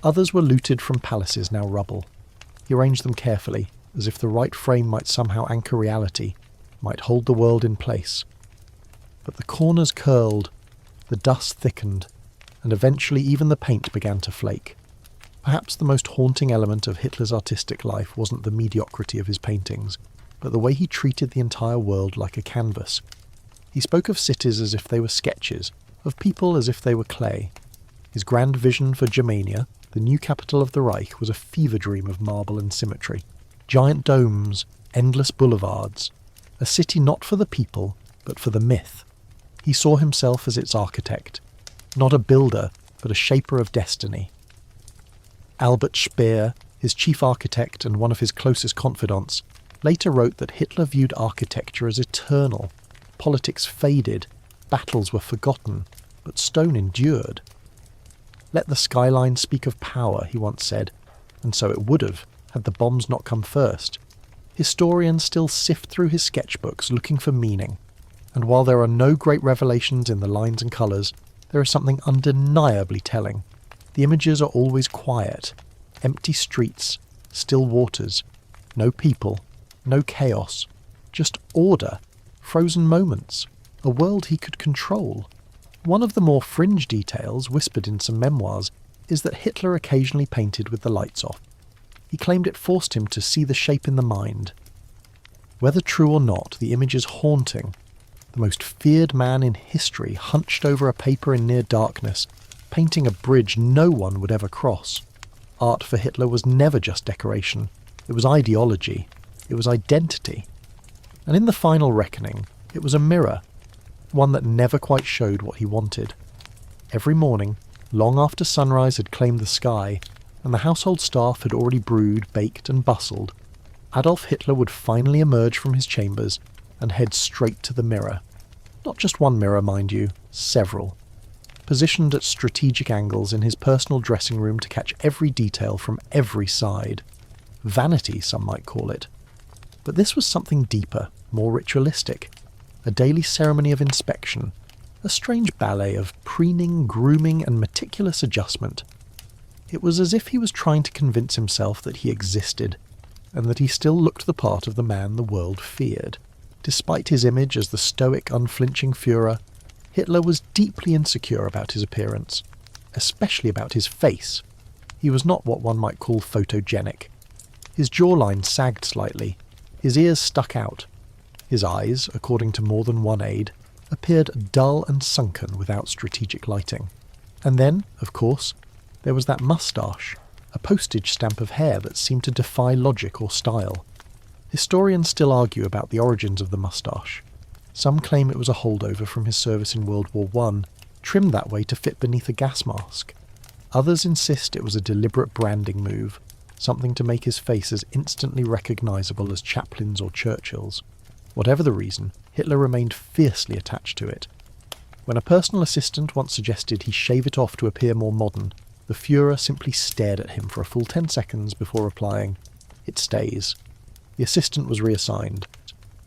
Speaker 1: Others were looted from palaces now rubble. He arranged them carefully, as if the right frame might somehow anchor reality, might hold the world in place. But the corners curled, the dust thickened, and eventually even the paint began to flake. Perhaps the most haunting element of Hitler's artistic life wasn't the mediocrity of his paintings, but the way he treated the entire world like a canvas. He spoke of cities as if they were sketches, of people as if they were clay. His grand vision for Germania, the new capital of the Reich, was a fever dream of marble and symmetry. Giant domes, endless boulevards. A city not for the people, but for the myth. He saw himself as its architect. Not a builder, but a shaper of destiny. Albert Speer, his chief architect and one of his closest confidants, later wrote that Hitler viewed architecture as eternal. Politics faded, battles were forgotten, but stone endured. Let the skyline speak of power, he once said, and so it would have, had the bombs not come first. Historians still sift through his sketchbooks looking for meaning, and while there are no great revelations in the lines and colours, there is something undeniably telling. The images are always quiet, empty streets, still waters, no people, no chaos, just order, frozen moments, a world he could control. One of the more fringe details, whispered in some memoirs, is that Hitler occasionally painted with the lights off. He claimed it forced him to see the shape in the mind. Whether true or not, the image is haunting. The most feared man in history hunched over a paper in near darkness, painting a bridge no one would ever cross. Art for Hitler was never just decoration. It was ideology. It was identity. And in the final reckoning, it was a mirror, one that never quite showed what he wanted. Every morning, long after sunrise had claimed the sky, and the household staff had already brewed, baked and bustled, Adolf Hitler would finally emerge from his chambers and head straight to the mirror. Not just one mirror, mind you, several. Positioned at strategic angles in his personal dressing room to catch every detail from every side. Vanity, some might call it. But this was something deeper, more ritualistic. A daily ceremony of inspection. A strange ballet of preening, grooming and meticulous adjustment. It was as if he was trying to convince himself that he existed, and that he still looked the part of the man the world feared. Despite his image as the stoic, unflinching Führer, Hitler was deeply insecure about his appearance, especially about his face. He was not what one might call photogenic. His jawline sagged slightly, his ears stuck out. His eyes, according to more than one aide, appeared dull and sunken without strategic lighting. And then, of course, there was that moustache, a postage stamp of hair that seemed to defy logic or style. Historians still argue about the origins of the moustache. Some claim it was a holdover from his service in World War I, trimmed that way to fit beneath a gas mask. Others insist it was a deliberate branding move, something to make his face as instantly recognisable as Chaplin's or Churchill's. Whatever the reason, Hitler remained fiercely attached to it. When a personal assistant once suggested he shave it off to appear more modern, the Führer simply stared at him for a full 10 seconds before replying, "It stays." The assistant was reassigned.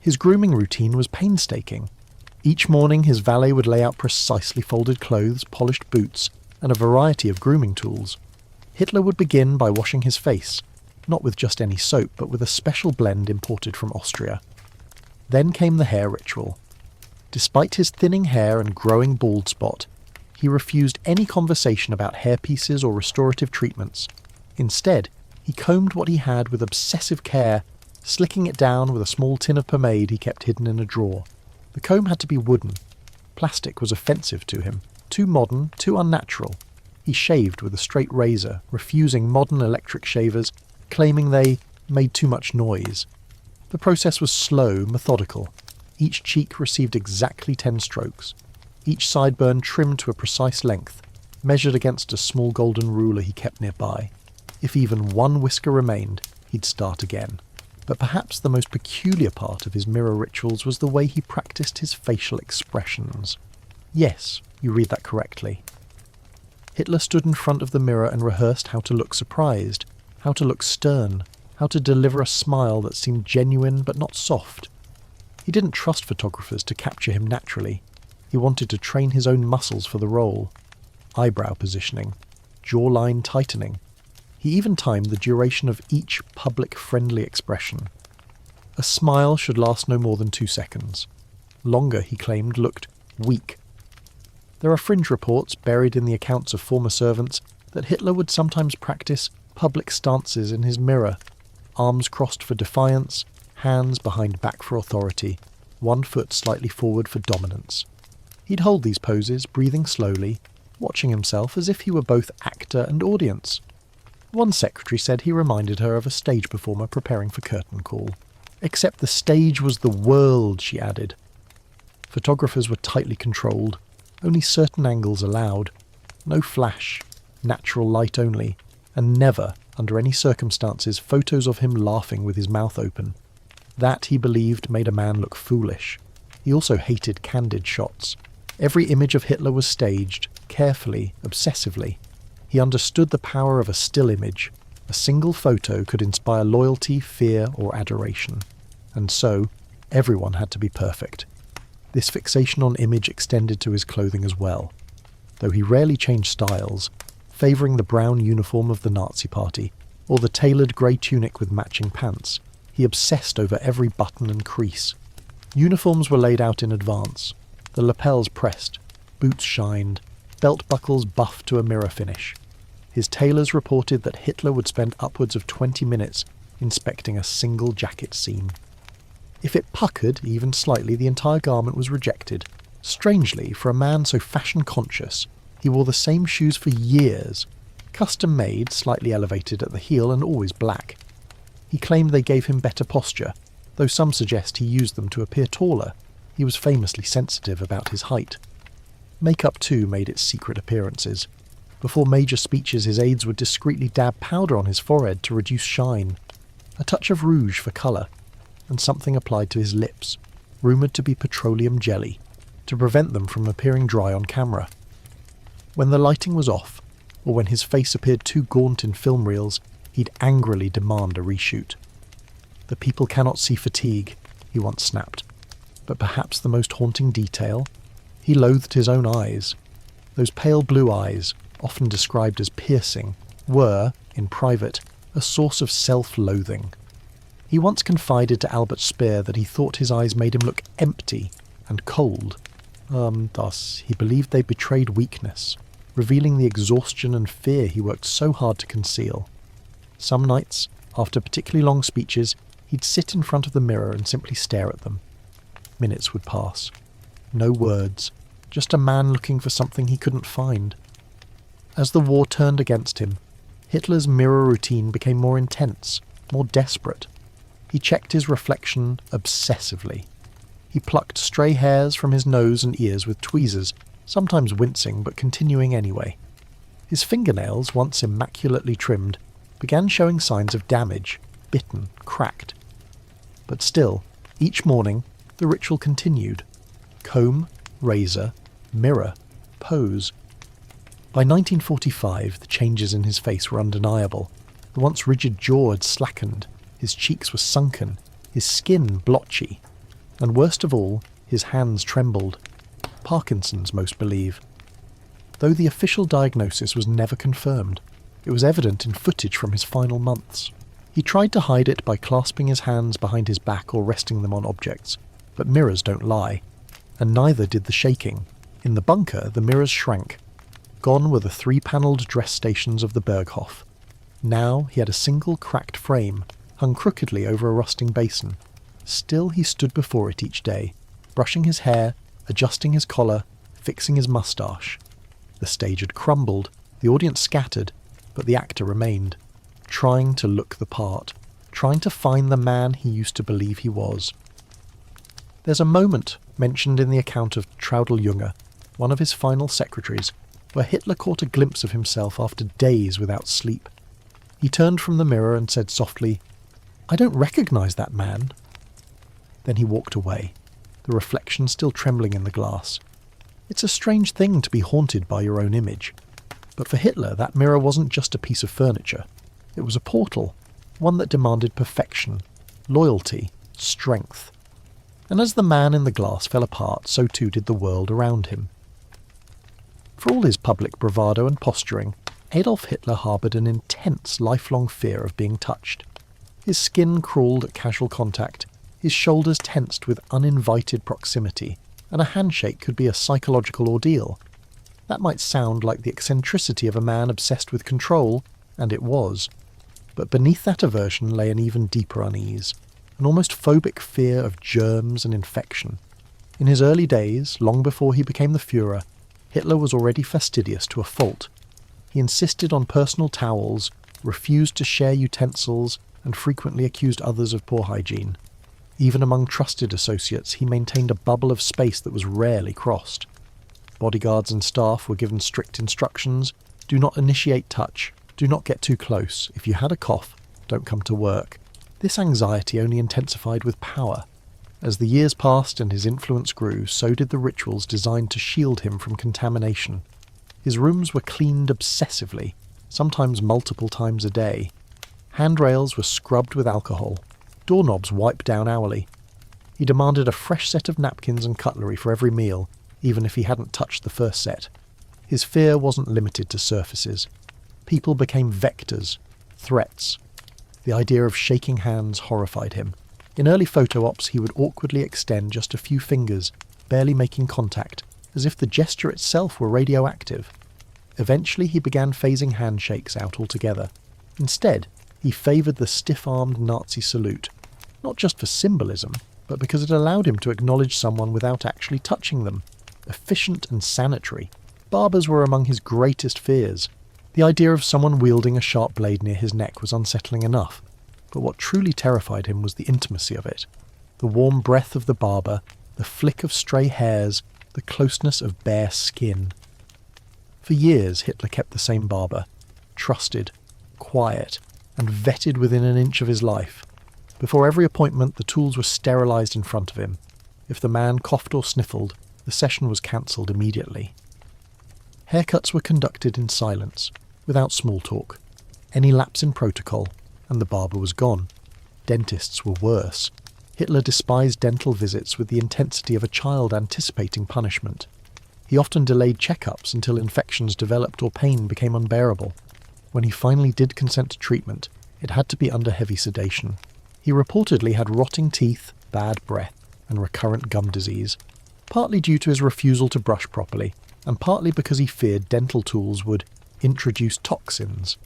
Speaker 1: His grooming routine was painstaking. Each morning his valet would lay out precisely folded clothes, polished boots, and a variety of grooming tools. Hitler would begin by washing his face, not with just any soap, but with a special blend imported from Austria. Then came the hair ritual. Despite his thinning hair and growing bald spot, he refused any conversation about hairpieces or restorative treatments. Instead, he combed what he had with obsessive care, slicking it down with a small tin of pomade he kept hidden in a drawer. The comb had to be wooden. Plastic was offensive to him, too modern, too unnatural. He shaved with a straight razor, refusing modern electric shavers, claiming they made too much noise. The process was slow, methodical. Each cheek received exactly 10 strokes. Each sideburn trimmed to a precise length, measured against a small golden ruler he kept nearby. If even one whisker remained, he'd start again. But perhaps the most peculiar part of his mirror rituals was the way he practiced his facial expressions. Yes, you read that correctly. Hitler stood in front of the mirror and rehearsed how to look surprised, how to look stern, how to deliver a smile that seemed genuine but not soft. He didn't trust photographers to capture him naturally. He wanted to train his own muscles for the role. Eyebrow positioning, jawline tightening. He even timed the duration of each public-friendly expression. A smile should last no more than 2 seconds. Longer, he claimed, looked weak. There are fringe reports buried in the accounts of former servants that Hitler would sometimes practice public stances in his mirror, arms crossed for defiance, hands behind back for authority, one foot slightly forward for dominance. He'd hold these poses, breathing slowly, watching himself as if he were both actor and audience. One secretary said he reminded her of a stage performer preparing for curtain call. Except the stage was the world, she added. Photographers were tightly controlled, only certain angles allowed. No flash, natural light only, and never, under any circumstances, photos of him laughing with his mouth open. That, he believed, made a man look foolish. He also hated candid shots. Every image of Hitler was staged, carefully, obsessively. He understood the power of a still image. A single photo could inspire loyalty, fear, or adoration. And so, everyone had to be perfect. This fixation on image extended to his clothing as well. Though he rarely changed styles, favouring the brown uniform of the Nazi Party, or the tailored grey tunic with matching pants, he obsessed over every button and crease. Uniforms were laid out in advance, the lapels pressed, boots shined, belt buckles buffed to a mirror finish. His tailors reported that Hitler would spend upwards of 20 minutes inspecting a single jacket seam. If it puckered even slightly, the entire garment was rejected. Strangely, for a man so fashion-conscious, he wore the same shoes for years, custom-made, slightly elevated at the heel and always black. He claimed they gave him better posture, though some suggest he used them to appear taller. He was famously sensitive about his height. Makeup too made its secret appearances. Before major speeches, his aides would discreetly dab powder on his forehead to reduce shine, a touch of rouge for colour, and something applied to his lips, rumoured to be petroleum jelly, to prevent them from appearing dry on camera. When the lighting was off, or when his face appeared too gaunt in film reels, he'd angrily demand a reshoot. "The people cannot see fatigue," he once snapped. But perhaps the most haunting detail? He loathed his own eyes. Those pale blue eyes, often described as piercing, were, in private, a source of self-loathing. He once confided to Albert Speer that he thought his eyes made him look empty and cold. Thus, he believed they betrayed weakness, revealing the exhaustion and fear he worked so hard to conceal. Some nights, after particularly long speeches, he'd sit in front of the mirror and simply stare at them. Minutes would pass. No words, just a man looking for something he couldn't find. As the war turned against him, Hitler's mirror routine became more intense, more desperate. He checked his reflection obsessively. He plucked stray hairs from his nose and ears with tweezers, sometimes wincing but continuing anyway. His fingernails, once immaculately trimmed, began showing signs of damage, bitten, cracked. But still, each morning, the ritual continued. Comb, razor, mirror, pose. By 1945, the changes in his face were undeniable. The once rigid jaw had slackened, his cheeks were sunken, his skin blotchy, and worst of all, his hands trembled. Parkinson's, most believe. Though the official diagnosis was never confirmed, it was evident in footage from his final months. He tried to hide it by clasping his hands behind his back or resting them on objects, but mirrors don't lie, and neither did the shaking. In the bunker, the mirrors shrank. Gone were the 3-panelled dress stations of the Berghof. Now he had a single cracked frame, hung crookedly over a rusting basin. Still he stood before it each day, brushing his hair, adjusting his collar, fixing his moustache. The stage had crumbled, the audience scattered, but the actor remained, trying to look the part, trying to find the man he used to believe he was. There's a moment mentioned in the account of Traudl-Junge, one of his final secretaries, where Hitler caught a glimpse of himself after days without sleep. He turned from the mirror and said softly, "I don't recognise that man." Then he walked away, the reflection still trembling in the glass. It's a strange thing to be haunted by your own image. But for Hitler, that mirror wasn't just a piece of furniture. It was a portal, one that demanded perfection, loyalty, strength. And as the man in the glass fell apart, so too did the world around him. For all his public bravado and posturing, Adolf Hitler harboured an intense, lifelong fear of being touched. His skin crawled at casual contact, his shoulders tensed with uninvited proximity, and a handshake could be a psychological ordeal. That might sound like the eccentricity of a man obsessed with control, and it was. But beneath that aversion lay an even deeper unease, an almost phobic fear of germs and infection. In his early days, long before he became the Führer, Hitler was already fastidious to a fault. He insisted on personal towels, refused to share utensils, and frequently accused others of poor hygiene. Even among trusted associates, he maintained a bubble of space that was rarely crossed. Bodyguards and staff were given strict instructions: do not initiate touch, do not get too close, if you had a cough, don't come to work. This anxiety only intensified with power. As the years passed and his influence grew, so did the rituals designed to shield him from contamination. His rooms were cleaned obsessively, sometimes multiple times a day. Handrails were scrubbed with alcohol, doorknobs wiped down hourly. He demanded a fresh set of napkins and cutlery for every meal, even if he hadn't touched the first set. His fear wasn't limited to surfaces. People became vectors, threats. The idea of shaking hands horrified him. In early photo ops, he would awkwardly extend just a few fingers, barely making contact, as if the gesture itself were radioactive. Eventually he began phasing handshakes out altogether. Instead, he favoured the stiff-armed Nazi salute, not just for symbolism, but because it allowed him to acknowledge someone without actually touching them. Efficient and sanitary. Barbers were among his greatest fears. The idea of someone wielding a sharp blade near his neck was unsettling enough, but what truly terrified him was the intimacy of it. The warm breath of the barber, the flick of stray hairs, the closeness of bare skin. For years Hitler kept the same barber, trusted, quiet, and vetted within an inch of his life. Before every appointment, the tools were sterilised in front of him. If the man coughed or sniffled, the session was cancelled immediately. Haircuts were conducted in silence, without small talk. Any lapse in protocol, and the barber was gone. Dentists were worse. Hitler despised dental visits with the intensity of a child anticipating punishment. He often delayed checkups until infections developed or pain became unbearable. When he finally did consent to treatment, it had to be under heavy sedation. He reportedly had rotting teeth, bad breath, and recurrent gum disease, partly due to his refusal to brush properly, and partly because he feared dental tools would introduce toxins.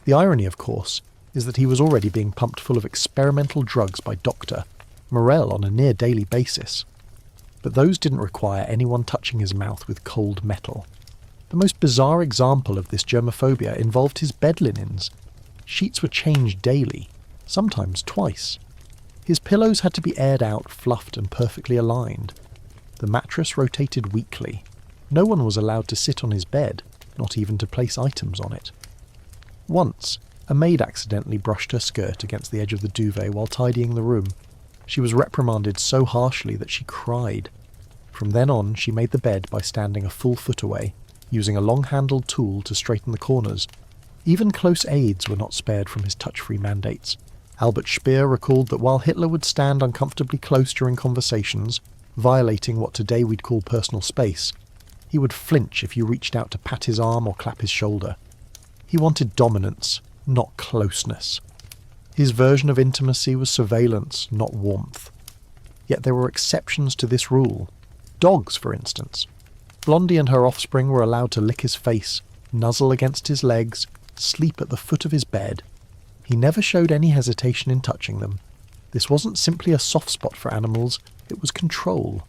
Speaker 1: The irony, of course, is that he was already being pumped full of experimental drugs by Dr. Morell on a near-daily basis. But those didn't require anyone touching his mouth with cold metal. The most bizarre example of this germophobia involved his bed linens. Sheets were changed daily, sometimes twice. His pillows had to be aired out, fluffed, and perfectly aligned. The mattress rotated weekly. No one was allowed to sit on his bed, not even to place items on it. Once, a maid accidentally brushed her skirt against the edge of the duvet while tidying the room. She was reprimanded so harshly that she cried. From then on, she made the bed by standing a full foot away, using a long-handled tool to straighten the corners. Even close aides were not spared from his touch-free mandates. Albert Speer recalled that while Hitler would stand uncomfortably close during conversations, violating what today we'd call personal space, he would flinch if you reached out to pat his arm or clap his shoulder. He wanted dominance, not closeness. His version of intimacy was surveillance, not warmth. Yet there were exceptions to this rule. Dogs, for instance. Blondie and her offspring were allowed to lick his face, nuzzle against his legs, sleep at the foot of his bed. He never showed any hesitation in touching them. This wasn't simply a soft spot for animals, it was control.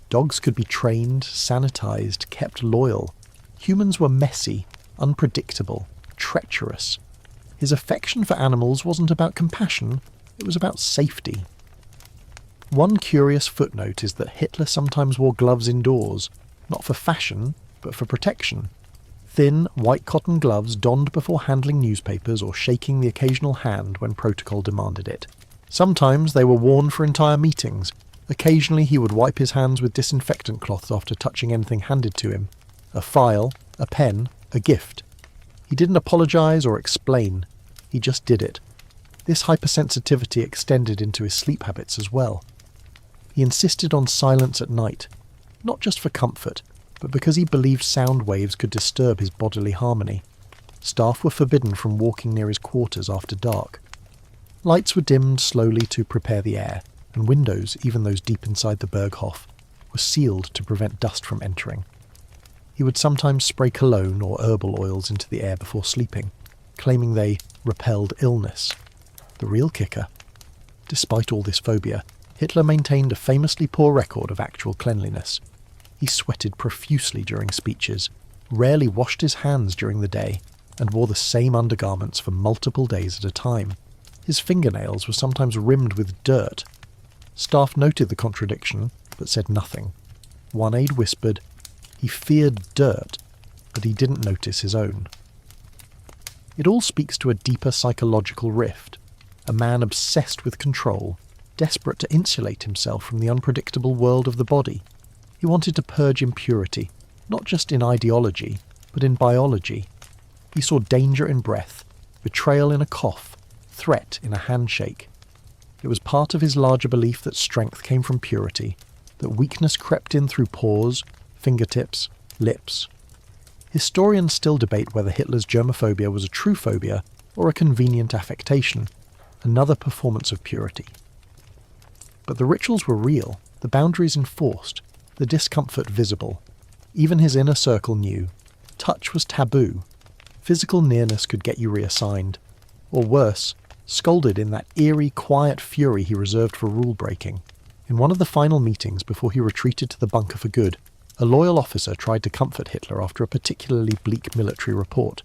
Speaker 1: Dogs could be trained, sanitized, kept loyal. Humans were messy, unpredictable, treacherous. His affection for animals wasn't about compassion, it was about safety. One curious footnote is that Hitler sometimes wore gloves indoors, not for fashion, but for protection. Thin, white cotton gloves donned before handling newspapers or shaking the occasional hand when protocol demanded it. Sometimes they were worn for entire meetings. Occasionally he would wipe his hands with disinfectant cloths after touching anything handed to him. A file, a pen, a gift. He didn't apologise or explain. He just did it. This hypersensitivity extended into his sleep habits as well. He insisted on silence at night, not just for comfort, but because he believed sound waves could disturb his bodily harmony. Staff were forbidden from walking near his quarters after dark. Lights were dimmed slowly to prepare the air, and windows, even those deep inside the Berghof, were sealed to prevent dust from entering. He would sometimes spray cologne or herbal oils into the air before sleeping, claiming they repelled illness. The real kicker. Despite all this phobia, Hitler maintained a famously poor record of actual cleanliness. He sweated profusely during speeches, rarely washed his hands during the day, and wore the same undergarments for multiple days at a time. His fingernails were sometimes rimmed with dirt. Staff noted the contradiction, but said nothing. One aide whispered, he feared dirt, but he didn't notice his own. It all speaks to a deeper psychological rift. A man obsessed with control, desperate to insulate himself from the unpredictable world of the body. He wanted to purge impurity, not just in ideology, but in biology. He saw danger in breath, betrayal in a cough, threat in a handshake. It was part of his larger belief that strength came from purity, that weakness crept in through pores, fingertips, lips. Historians still debate whether Hitler's germophobia was a true phobia or a convenient affectation, another performance of purity. But the rituals were real, the boundaries enforced, the discomfort visible. Even his inner circle knew. Touch was taboo. Physical nearness could get you reassigned. Or worse, scolded in that eerie, quiet fury he reserved for rule-breaking. In one of the final meetings before he retreated to the bunker for good, a loyal officer tried to comfort Hitler after a particularly bleak military report.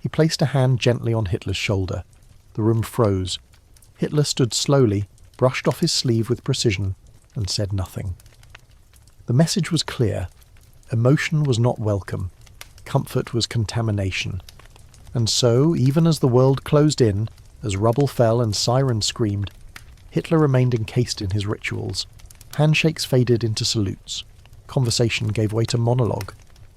Speaker 1: He placed a hand gently on Hitler's shoulder. The room froze. Hitler stood slowly, brushed off his sleeve with precision, and said nothing. The message was clear. Emotion was not welcome. Comfort was contamination. And so, even as the world closed in, as rubble fell and sirens screamed, Hitler remained encased in his rituals. Handshakes faded into salutes. Conversation gave way to monologue.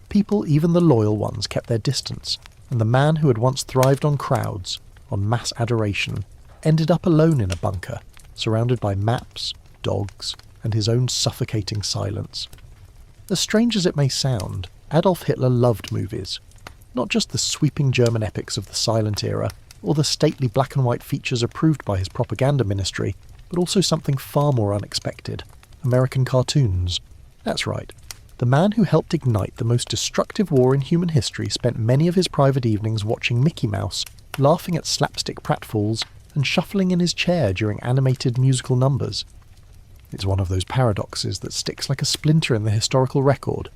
Speaker 1: People, even the loyal ones, kept their distance, and the man who had once thrived on crowds, on mass adoration, ended up alone in a bunker, surrounded by maps, dogs, and his own suffocating silence. As strange as it may sound, Adolf Hitler loved movies. Not just the sweeping German epics of the silent era, or the stately black and white features approved by his propaganda ministry, but also something far more unexpected: American cartoons. That's right. The man who helped ignite the most destructive war in human history spent many of his private evenings watching Mickey Mouse, laughing at slapstick pratfalls, and shuffling in his chair during animated musical numbers. It's one of those paradoxes that sticks like a splinter in the historical record.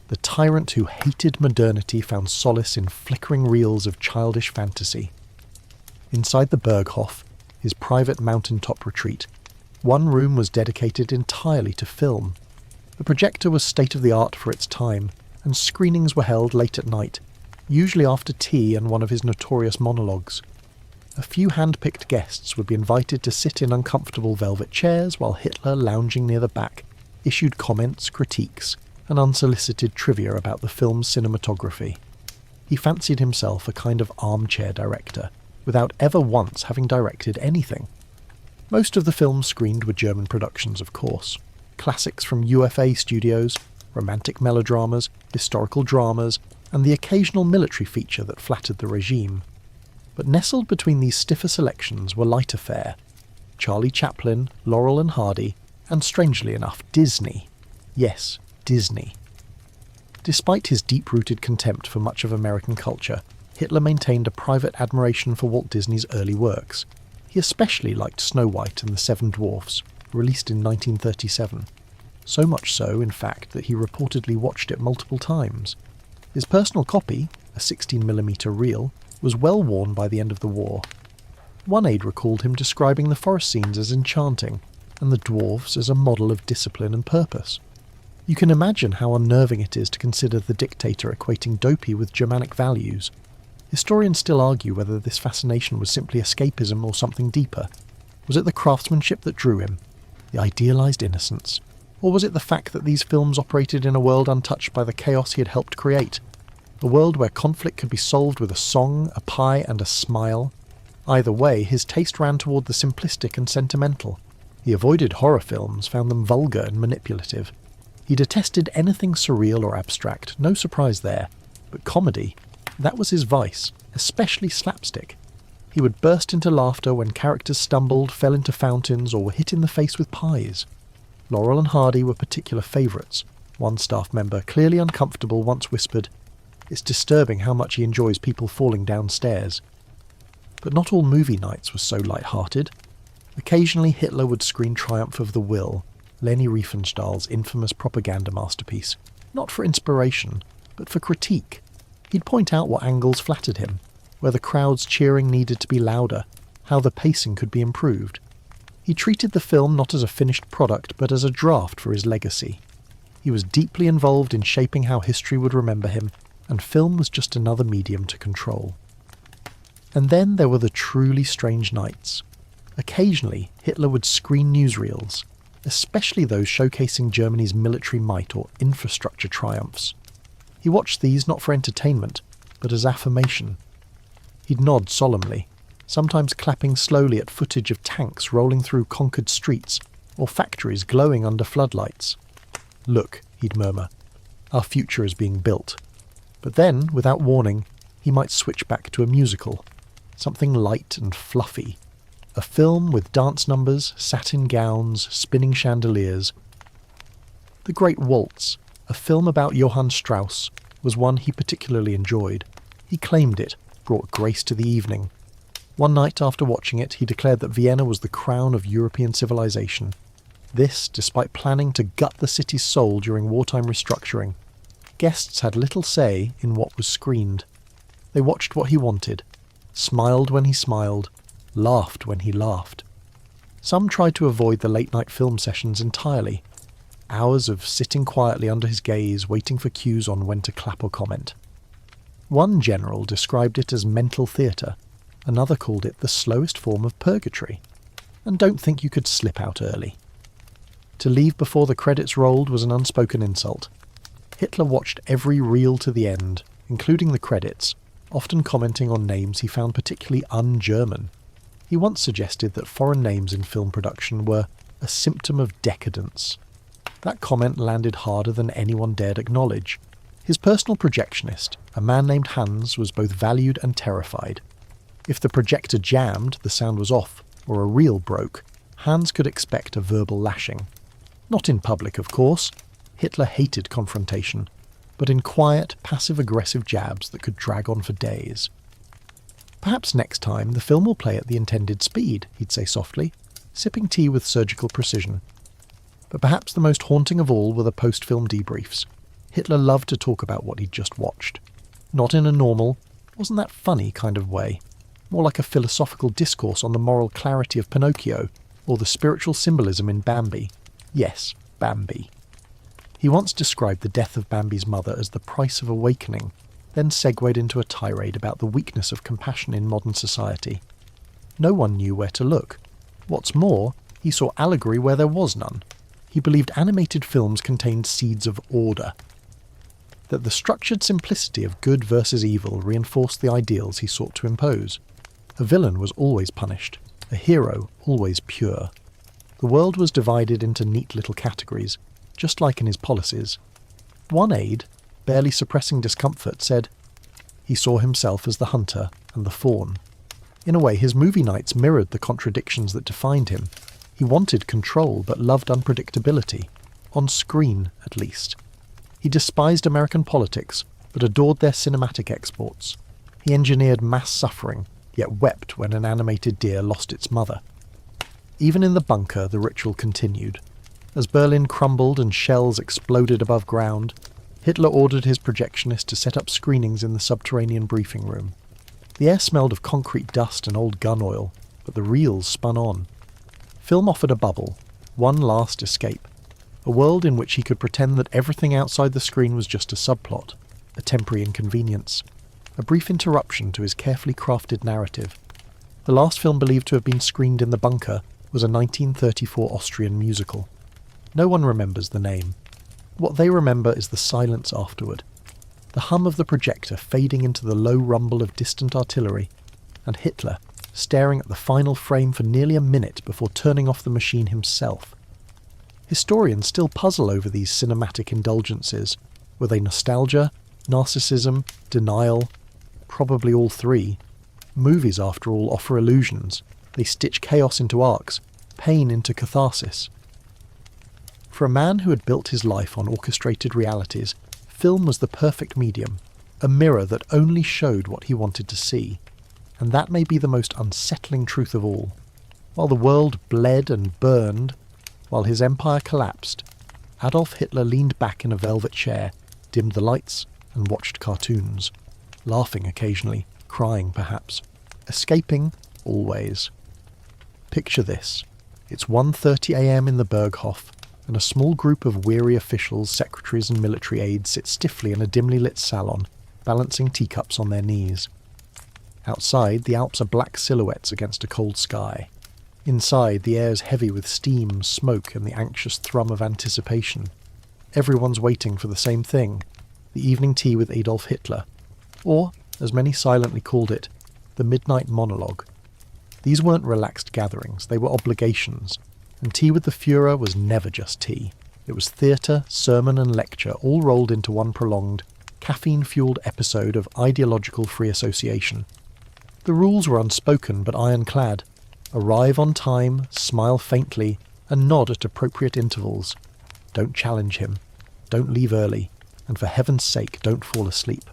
Speaker 1: The tyrant who hated modernity found solace in flickering reels of childish fantasy. Inside the Berghof, his private mountaintop retreat, one room was dedicated entirely to film. The projector was state-of-the-art for its time, and screenings were held late at night, usually after tea and one of his notorious monologues. A few hand-picked guests would be invited to sit in uncomfortable velvet chairs while Hitler, lounging near the back, issued comments, critiques, and unsolicited trivia about the film's cinematography. He fancied himself a kind of armchair director, without ever once having directed anything. Most of the films screened were German productions, of course. Classics from UFA studios, romantic melodramas, historical dramas, and the occasional military feature that flattered the regime. But nestled between these stiffer selections were lighter fare: Charlie Chaplin, Laurel and Hardy, and strangely enough, Disney. Yes, Disney. Despite his deep-rooted contempt for much of American culture, Hitler maintained a private admiration for Walt Disney's early works. He especially liked Snow White and the Seven Dwarfs, released in 1937. So much so, in fact, that he reportedly watched it multiple times. His personal copy, a 16mm reel, was well worn by the end of the war. One aide recalled him describing the forest scenes as enchanting, and the dwarves as a model of discipline and purpose. You can imagine how unnerving it is to consider the dictator equating Dopey with Germanic values. Historians still argue whether this fascination was simply escapism or something deeper. Was it the craftsmanship that drew him? The idealised innocence? Or was it the fact that these films operated in a world untouched by the chaos he had helped create? A world where conflict could be solved with a song, a pie, and a smile? Either way, his taste ran toward the simplistic and sentimental. He avoided horror films, found them vulgar and manipulative. He detested anything surreal or abstract, no surprise there. But comedy, that was his vice, especially slapstick. He would burst into laughter when characters stumbled, fell into fountains, or were hit in the face with pies. Laurel and Hardy were particular favourites. One staff member, clearly uncomfortable, once whispered, "It's disturbing how much he enjoys people falling downstairs." But not all movie nights were so light-hearted. Occasionally Hitler would screen Triumph of the Will, Leni Riefenstahl's infamous propaganda masterpiece, not for inspiration, but for critique. He'd point out what angles flattered him, where the crowd's cheering needed to be louder, how the pacing could be improved. He treated the film not as a finished product, but as a draft for his legacy. He was deeply involved in shaping how history would remember him, and film was just another medium to control. And then there were the truly strange nights. Occasionally, Hitler would screen newsreels, especially those showcasing Germany's military might or infrastructure triumphs. He watched these not for entertainment, but as affirmation. He'd nod solemnly, sometimes clapping slowly at footage of tanks rolling through conquered streets, or factories glowing under floodlights. "Look," he'd murmur, "our future is being built." But then, without warning, he might switch back to a musical, something light and fluffy. A film with dance numbers, satin gowns, spinning chandeliers. The Great Waltz, a film about Johann Strauss, was one he particularly enjoyed. He claimed it brought grace to the evening. One night after watching it, he declared that Vienna was the crown of European civilization. This, despite planning to gut the city's soul during wartime restructuring. Guests had little say in what was screened. They watched what he wanted, smiled when he smiled, laughed when he laughed. Some tried to avoid the late-night film sessions entirely. Hours of sitting quietly under his gaze, waiting for cues on when to clap or comment. One general described it as mental theatre. Another called it the slowest form of purgatory. And don't think you could slip out early. To leave before the credits rolled was an unspoken insult. Hitler watched every reel to the end, including the credits, often commenting on names he found particularly un-German. He once suggested that foreign names in film production were a symptom of decadence. That comment landed harder than anyone dared acknowledge. His personal projectionist, a man named Hans, was both valued and terrified. If the projector jammed, the sound was off, or a reel broke, Hans could expect a verbal lashing. Not in public, of course. Hitler hated confrontation, but in quiet, passive-aggressive jabs that could drag on for days. Perhaps next time the film will play at the intended speed, he'd say softly, sipping tea with surgical precision. But perhaps the most haunting of all were the post-film debriefs. Hitler loved to talk about what he'd just watched. Not in a normal, wasn't that funny kind of way. More like a philosophical discourse on the moral clarity of Pinocchio, or the spiritual symbolism in Bambi. Yes, Bambi. He once described the death of Bambi's mother as the price of awakening, then segued into a tirade about the weakness of compassion in modern society. No one knew where to look. What's more, he saw allegory where there was none. He believed animated films contained seeds of order. That the structured simplicity of good versus evil reinforced the ideals he sought to impose. A villain was always punished, a hero always pure. The world was divided into neat little categories, just like in his policies. One aide, barely suppressing discomfort, said he saw himself as the hunter and the fawn. In a way, his movie nights mirrored the contradictions that defined him. He wanted control but loved unpredictability, on screen at least. He despised American politics but adored their cinematic exports. He engineered mass suffering, yet wept when an animated deer lost its mother. Even in the bunker, the ritual continued. As Berlin crumbled and shells exploded above ground, Hitler ordered his projectionist to set up screenings in the subterranean briefing room. The air smelled of concrete dust and old gun oil, but the reels spun on. Film offered a bubble, one last escape, a world in which he could pretend that everything outside the screen was just a subplot, a temporary inconvenience, a brief interruption to his carefully crafted narrative. The last film believed to have been screened in the bunker was a 1934 Austrian musical. No one remembers the name. What they remember is the silence afterward, the hum of the projector fading into the low rumble of distant artillery, and Hitler staring at the final frame for nearly a minute before turning off the machine himself. Historians still puzzle over these cinematic indulgences. Were they nostalgia, narcissism, denial? Probably all three. Movies, after all, offer illusions. They stitch chaos into arcs, pain into catharsis. For a man who had built his life on orchestrated realities, film was the perfect medium, a mirror that only showed what he wanted to see. And that may be the most unsettling truth of all. While the world bled and burned, while his empire collapsed, Adolf Hitler leaned back in a velvet chair, dimmed the lights, and watched cartoons, laughing occasionally, crying perhaps, escaping always. Picture this. It's 1:30 a.m. in the Berghof, and a small group of weary officials, secretaries and military aides sit stiffly in a dimly lit salon, balancing teacups on their knees. Outside, the Alps are black silhouettes against a cold sky. Inside, the air is heavy with steam, smoke, and the anxious thrum of anticipation. Everyone's waiting for the same thing, the evening tea with Adolf Hitler, or, as many silently called it, the midnight monologue. These weren't relaxed gatherings, they were obligations, and tea with the Führer was never just tea. It was theatre, sermon and lecture all rolled into one prolonged, caffeine-fueled episode of ideological free association. The rules were unspoken but ironclad. Arrive on time, smile faintly, and nod at appropriate intervals. Don't challenge him. don't leave early, and for heaven's sake, don't fall asleep.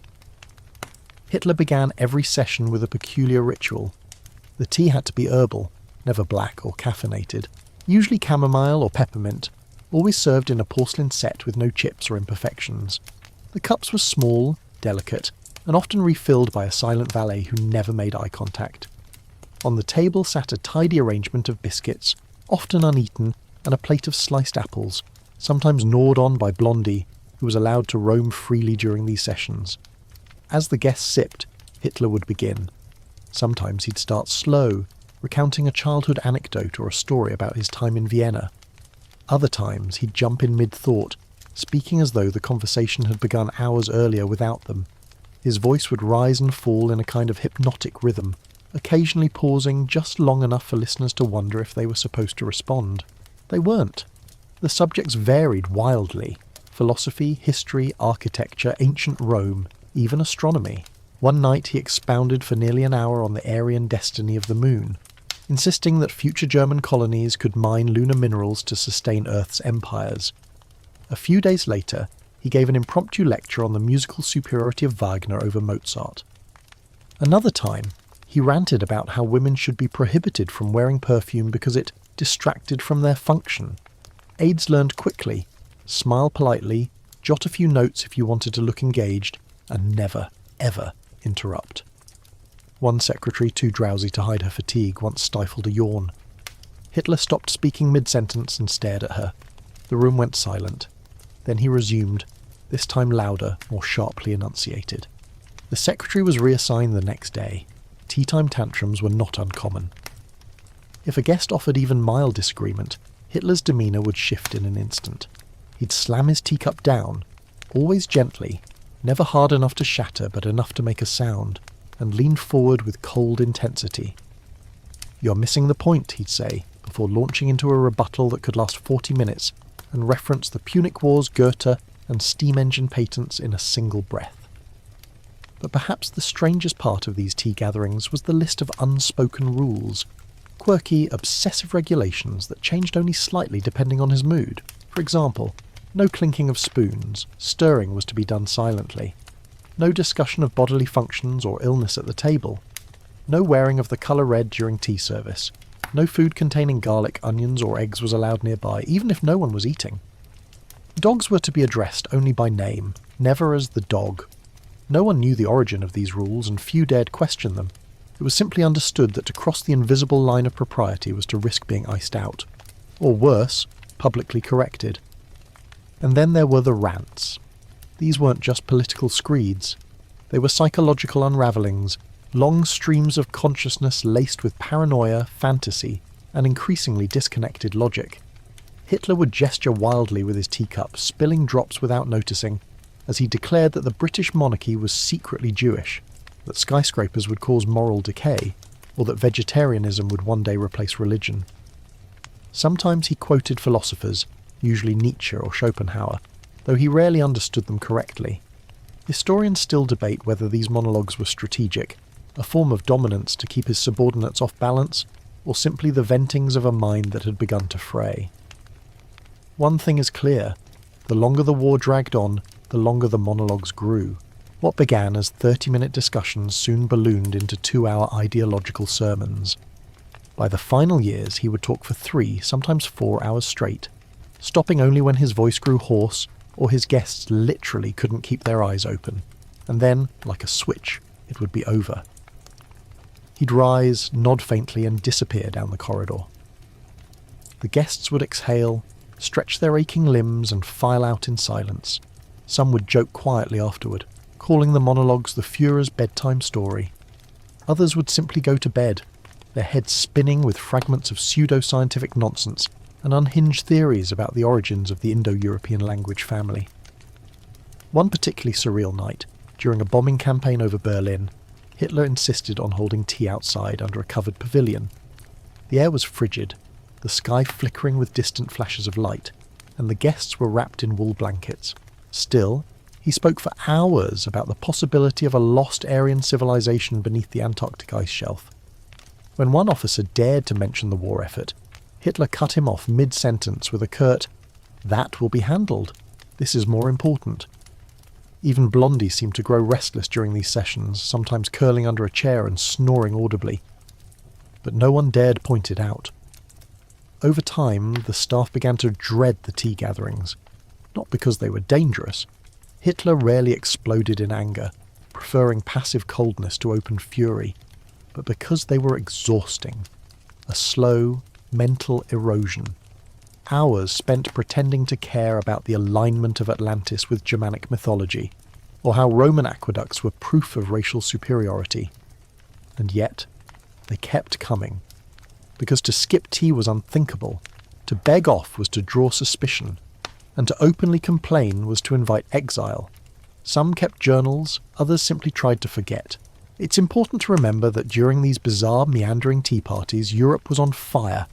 Speaker 1: Hitler began every session with a peculiar ritual. The tea had to be herbal, never black or caffeinated, usually chamomile or peppermint, always served in a porcelain set with no chips or imperfections. The cups were small, delicate, and often refilled by a silent valet who never made eye contact. On the table sat a tidy arrangement of biscuits, often uneaten, and a plate of sliced apples, sometimes gnawed on by Blondie, who was allowed to roam freely during these sessions. As the guests sipped, Hitler would begin. Sometimes he'd start slow, recounting a childhood anecdote or a story about his time in Vienna. Other times he'd jump in mid-thought, speaking as though the conversation had begun hours earlier without them. His voice would rise and fall in a kind of hypnotic rhythm, occasionally pausing just long enough for listeners to wonder if they were supposed to respond. They weren't. The subjects varied wildly. Philosophy, history, architecture, ancient Rome, even astronomy. One night he expounded for nearly an hour on the Aryan destiny of the moon, insisting that future German colonies could mine lunar minerals to sustain Earth's empires. A few days later, he gave an impromptu lecture on the musical superiority of Wagner over Mozart. Another time, he ranted about how women should be prohibited from wearing perfume because it distracted from their function. Aides learned quickly: smile politely, jot a few notes if you wanted to look engaged, and never, ever interrupt. One secretary, too drowsy to hide her fatigue, once stifled a yawn. Hitler stopped speaking mid-sentence and stared at her. The room went silent. Then he resumed, this time louder, more sharply enunciated. The secretary was reassigned the next day. Tea-time tantrums were not uncommon. If a guest offered even mild disagreement, Hitler's demeanour would shift in an instant. He'd slam his teacup down, always gently, never hard enough to shatter but enough to make a sound, and leaned forward with cold intensity. "You're missing the point," he'd say, before launching into a rebuttal that could last 40 minutes and reference the Punic Wars, Goethe, and steam engine patents in a single breath. But perhaps the strangest part of these tea gatherings was the list of unspoken rules, quirky, obsessive regulations that changed only slightly depending on his mood. For example, no clinking of spoons, stirring was to be done silently. No discussion of bodily functions or illness at the table. No wearing of the colour red during tea service. No food containing garlic, onions or eggs was allowed nearby, even if no one was eating. Dogs were to be addressed only by name, never as the dog. No one knew the origin of these rules and few dared question them. It was simply understood that to cross the invisible line of propriety was to risk being iced out. Or worse, publicly corrected. And then there were the rants. These weren't just political screeds. They were psychological unravellings, long streams of consciousness laced with paranoia, fantasy, and increasingly disconnected logic. Hitler would gesture wildly with his teacup, spilling drops without noticing, as he declared that the British monarchy was secretly Jewish, that skyscrapers would cause moral decay, or that vegetarianism would one day replace religion. Sometimes he quoted philosophers, usually Nietzsche or Schopenhauer, though he rarely understood them correctly. Historians still debate whether these monologues were strategic, a form of dominance to keep his subordinates off balance, or simply the ventings of a mind that had begun to fray. One thing is clear: the longer the war dragged on, the longer the monologues grew. What began as 30-minute discussions soon ballooned into 2-hour ideological sermons. By the final years, he would talk for 3, sometimes 4 hours straight, stopping only when his voice grew hoarse or his guests literally couldn't keep their eyes open. And then, like a switch, it would be over. He'd rise, nod faintly, and disappear down the corridor. The guests would exhale, stretch their aching limbs, and file out in silence. Some would joke quietly afterward, calling the monologues the Führer's bedtime story. Others would simply go to bed, their heads spinning with fragments of pseudo-scientific nonsense and unhinged theories about the origins of the Indo-European language family. One particularly surreal night, during a bombing campaign over Berlin, Hitler insisted on holding tea outside under a covered pavilion. The air was frigid, the sky flickering with distant flashes of light, and the guests were wrapped in wool blankets. Still, he spoke for hours about the possibility of a lost Aryan civilization beneath the Antarctic ice shelf. When one officer dared to mention the war effort, Hitler cut him off mid-sentence with a curt, "That will be handled," This is more important. Even Blondie seemed to grow restless during these sessions, sometimes curling under a chair and snoring audibly. But no one dared point it out. Over time, the staff began to dread the tea gatherings, not because they were dangerous. Hitler rarely exploded in anger, preferring passive coldness to open fury, but because they were exhausting. A slow, mental erosion. Hours spent pretending to care about the alignment of Atlantis with Germanic mythology, or how Roman aqueducts were proof of racial superiority. And yet, they kept coming. Because to skip tea was unthinkable, to beg off was to draw suspicion, and to openly complain was to invite exile. Some kept journals, others simply tried to forget. It's important to remember that during these bizarre, meandering tea parties, Europe was on fire.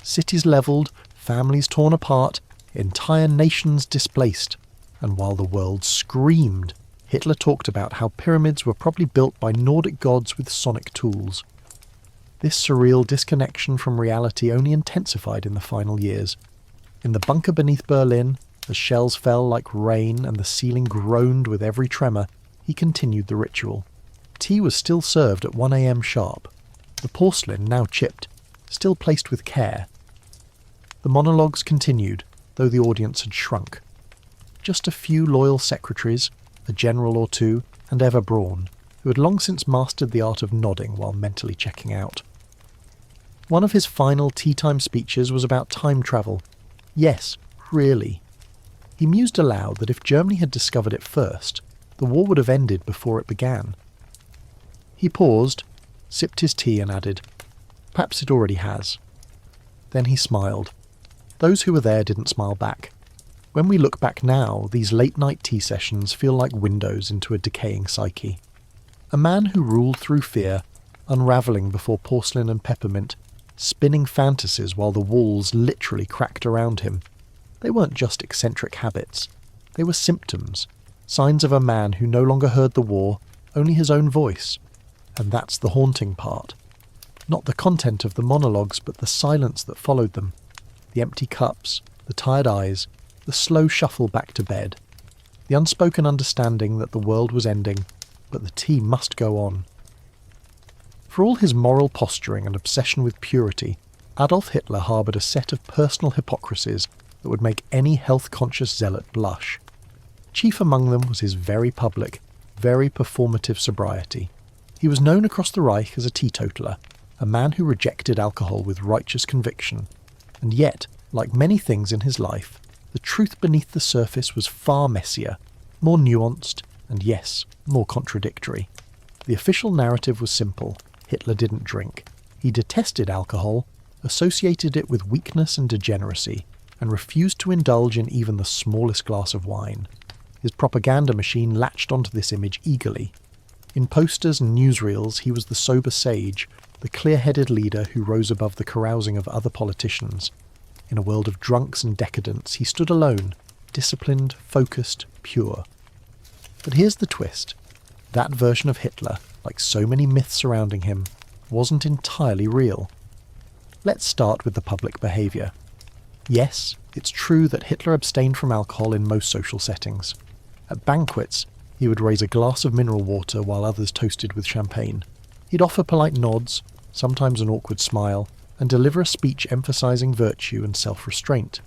Speaker 1: Cities levelled, families torn apart, entire nations displaced. And while the world screamed, Hitler talked about how pyramids were probably built by Nordic gods with sonic tools. This surreal disconnection from reality only intensified in the final years. In the bunker beneath Berlin, as shells fell like rain and the ceiling groaned with every tremor, he continued the ritual. Tea was still served at 1 a.m. sharp, the porcelain now chipped, still placed with care. The monologues continued, though the audience had shrunk. Just a few loyal secretaries, a general or two, and Eva Braun, who had long since mastered the art of nodding while mentally checking out. One of his final tea-time speeches was about time travel. Yes, really. He mused aloud that if Germany had discovered it first, the war would have ended before it began. He paused, sipped his tea and added, "Perhaps it already has." Then he smiled. Those who were there didn't smile back. When we look back now, these late-night tea sessions feel like windows into a decaying psyche. A man who ruled through fear, unravelling before porcelain and peppermint, spinning fantasies while the walls literally cracked around him. They weren't just eccentric habits. They were symptoms, signs of a man who no longer heard the war, only his own voice. And that's the haunting part. Not the content of the monologues, but the silence that followed them. The empty cups, the tired eyes, the slow shuffle back to bed. The unspoken understanding that the world was ending, but the tea must go on. For all his moral posturing and obsession with purity, Adolf Hitler harboured a set of personal hypocrisies that would make any health-conscious zealot blush. Chief among them was his very public, very performative sobriety. He was known across the Reich as a teetotaler, a man who rejected alcohol with righteous conviction. And yet, like many things in his life, the truth beneath the surface was far messier, more nuanced, and yes, more contradictory. The official narrative was simple. Hitler didn't drink. He detested alcohol, associated it with weakness and degeneracy, and refused to indulge in even the smallest glass of wine. His propaganda machine latched onto this image eagerly. In posters and newsreels, he was the sober sage, the clear-headed leader who rose above the carousing of other politicians. In a world of drunks and decadents, he stood alone, disciplined, focused, pure. But here's the twist. That version of Hitler, like so many myths surrounding him, wasn't entirely real. Let's start with the public behaviour. Yes, it's true that Hitler abstained from alcohol in most social settings. At banquets, he would raise a glass of mineral water while others toasted with champagne. He'd offer polite nods, sometimes an awkward smile, and deliver a speech emphasising virtue and self-restraint.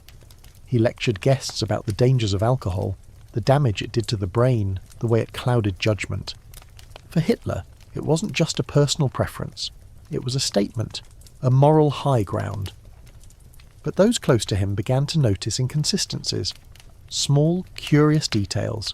Speaker 1: He lectured guests about the dangers of alcohol, the damage it did to the brain, the way it clouded judgment. For Hitler, it wasn't just a personal preference. It was a statement, a moral high ground. But those close to him began to notice inconsistencies. Small, curious details.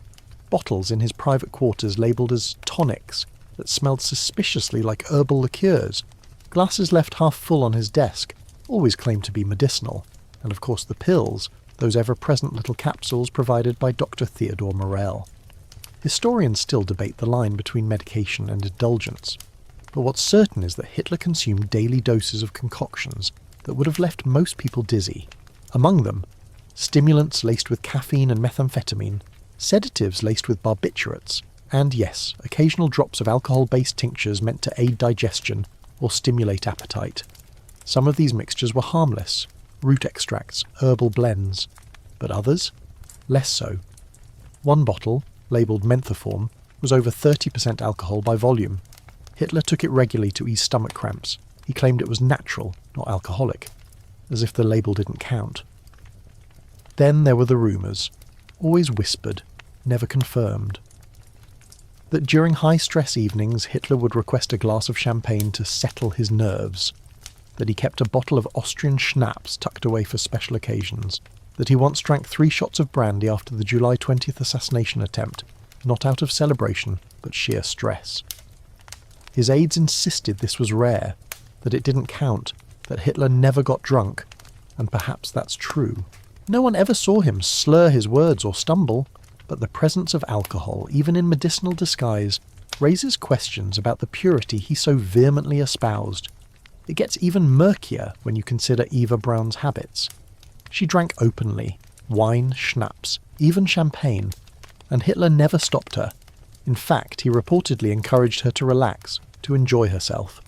Speaker 1: Bottles in his private quarters labelled as tonics that smelled suspiciously like herbal liqueurs. Glasses left half full on his desk, always claimed to be medicinal. And of course the pills, those ever-present little capsules provided by Dr. Theodore Morell. Historians still debate the line between medication and indulgence. But what's certain is that Hitler consumed daily doses of concoctions that would have left most people dizzy. Among them, stimulants laced with caffeine and methamphetamine, sedatives laced with barbiturates, and yes, occasional drops of alcohol-based tinctures meant to aid digestion or stimulate appetite. Some of these mixtures were harmless, root extracts, herbal blends, but others, less so. One bottle, labelled menthoform, was over 30% alcohol by volume. Hitler took it regularly to ease stomach cramps. He claimed it was natural, not alcoholic, as if the label didn't count. Then there were the rumours, always whispered, never confirmed, that during high-stress evenings Hitler would request a glass of champagne to settle his nerves, that he kept a bottle of Austrian schnapps tucked away for special occasions, that he once drank 3 shots of brandy after the July 20th assassination attempt, not out of celebration, but sheer stress. His aides insisted this was rare, that it didn't count, that Hitler never got drunk, and perhaps that's true. No one ever saw him slur his words or stumble, but the presence of alcohol, even in medicinal disguise, raises questions about the purity he so vehemently espoused. It gets even murkier when you consider Eva Braun's habits. She drank openly, wine, schnapps, even champagne, and Hitler never stopped her. In fact, he reportedly encouraged her to relax, to enjoy herself.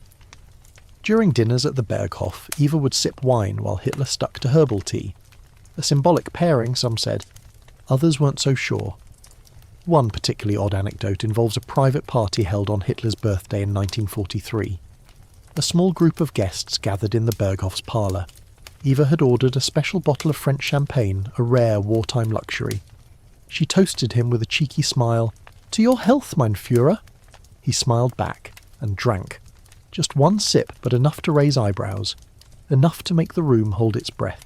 Speaker 1: During dinners at the Berghof, Eva would sip wine while Hitler stuck to herbal tea. A symbolic pairing, some said. Others weren't so sure. One particularly odd anecdote involves a private party held on Hitler's birthday in 1943. A small group of guests gathered in the Berghof's parlour. Eva had ordered a special bottle of French champagne, a rare wartime luxury. She toasted him with a cheeky smile. "To your health, mein Führer." He smiled back and drank. Just one sip, but enough to raise eyebrows. Enough to make the room hold its breath.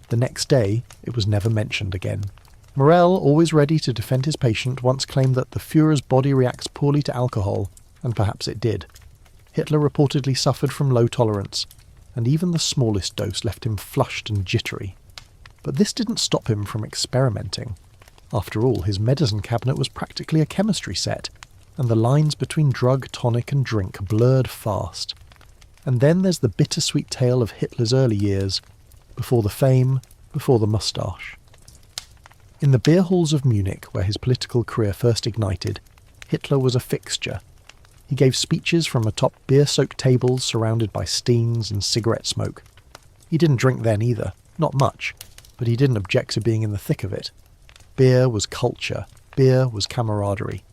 Speaker 1: The next day, it was never mentioned again. Morel, always ready to defend his patient, once claimed that the Führer's body reacts poorly to alcohol, and perhaps it did. Hitler reportedly suffered from low tolerance, and even the smallest dose left him flushed and jittery. But this didn't stop him from experimenting. After all, his medicine cabinet was practically a chemistry set, and the lines between drug, tonic and drink blurred fast. And then there's the bittersweet tale of Hitler's early years, before the fame, before the moustache. In the beer halls of Munich, where his political career first ignited, Hitler was a fixture. He gave speeches from atop beer-soaked tables surrounded by steins and cigarette smoke. He didn't drink then either, not much, but he didn't object to being in the thick of it. Beer was culture, beer was camaraderie.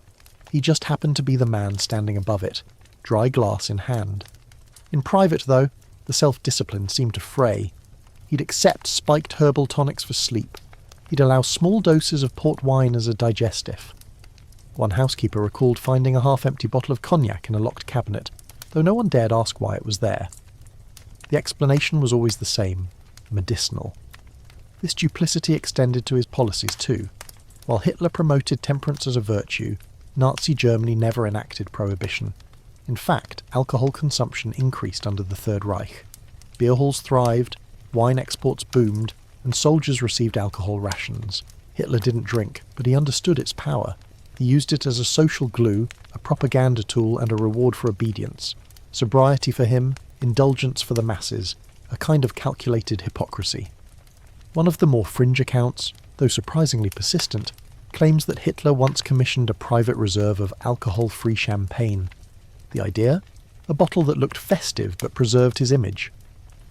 Speaker 1: He just happened to be the man standing above it, dry glass in hand. In private, though, the self-discipline seemed to fray. He'd accept spiked herbal tonics for sleep. He'd allow small doses of port wine as a digestive. One housekeeper recalled finding a half-empty bottle of cognac in a locked cabinet, though no one dared ask why it was there. The explanation was always the same: medicinal. This duplicity extended to his policies too. While Hitler promoted temperance as a virtue, Nazi Germany never enacted prohibition. In fact, alcohol consumption increased under the Third Reich. Beer halls thrived, wine exports boomed, and soldiers received alcohol rations. Hitler didn't drink, but he understood its power. He used it as a social glue, a propaganda tool, and a reward for obedience. Sobriety for him, indulgence for the masses, a kind of calculated hypocrisy. One of the more fringe accounts, though surprisingly persistent, claims that Hitler once commissioned a private reserve of alcohol-free champagne. The idea? A bottle that looked festive but preserved his image.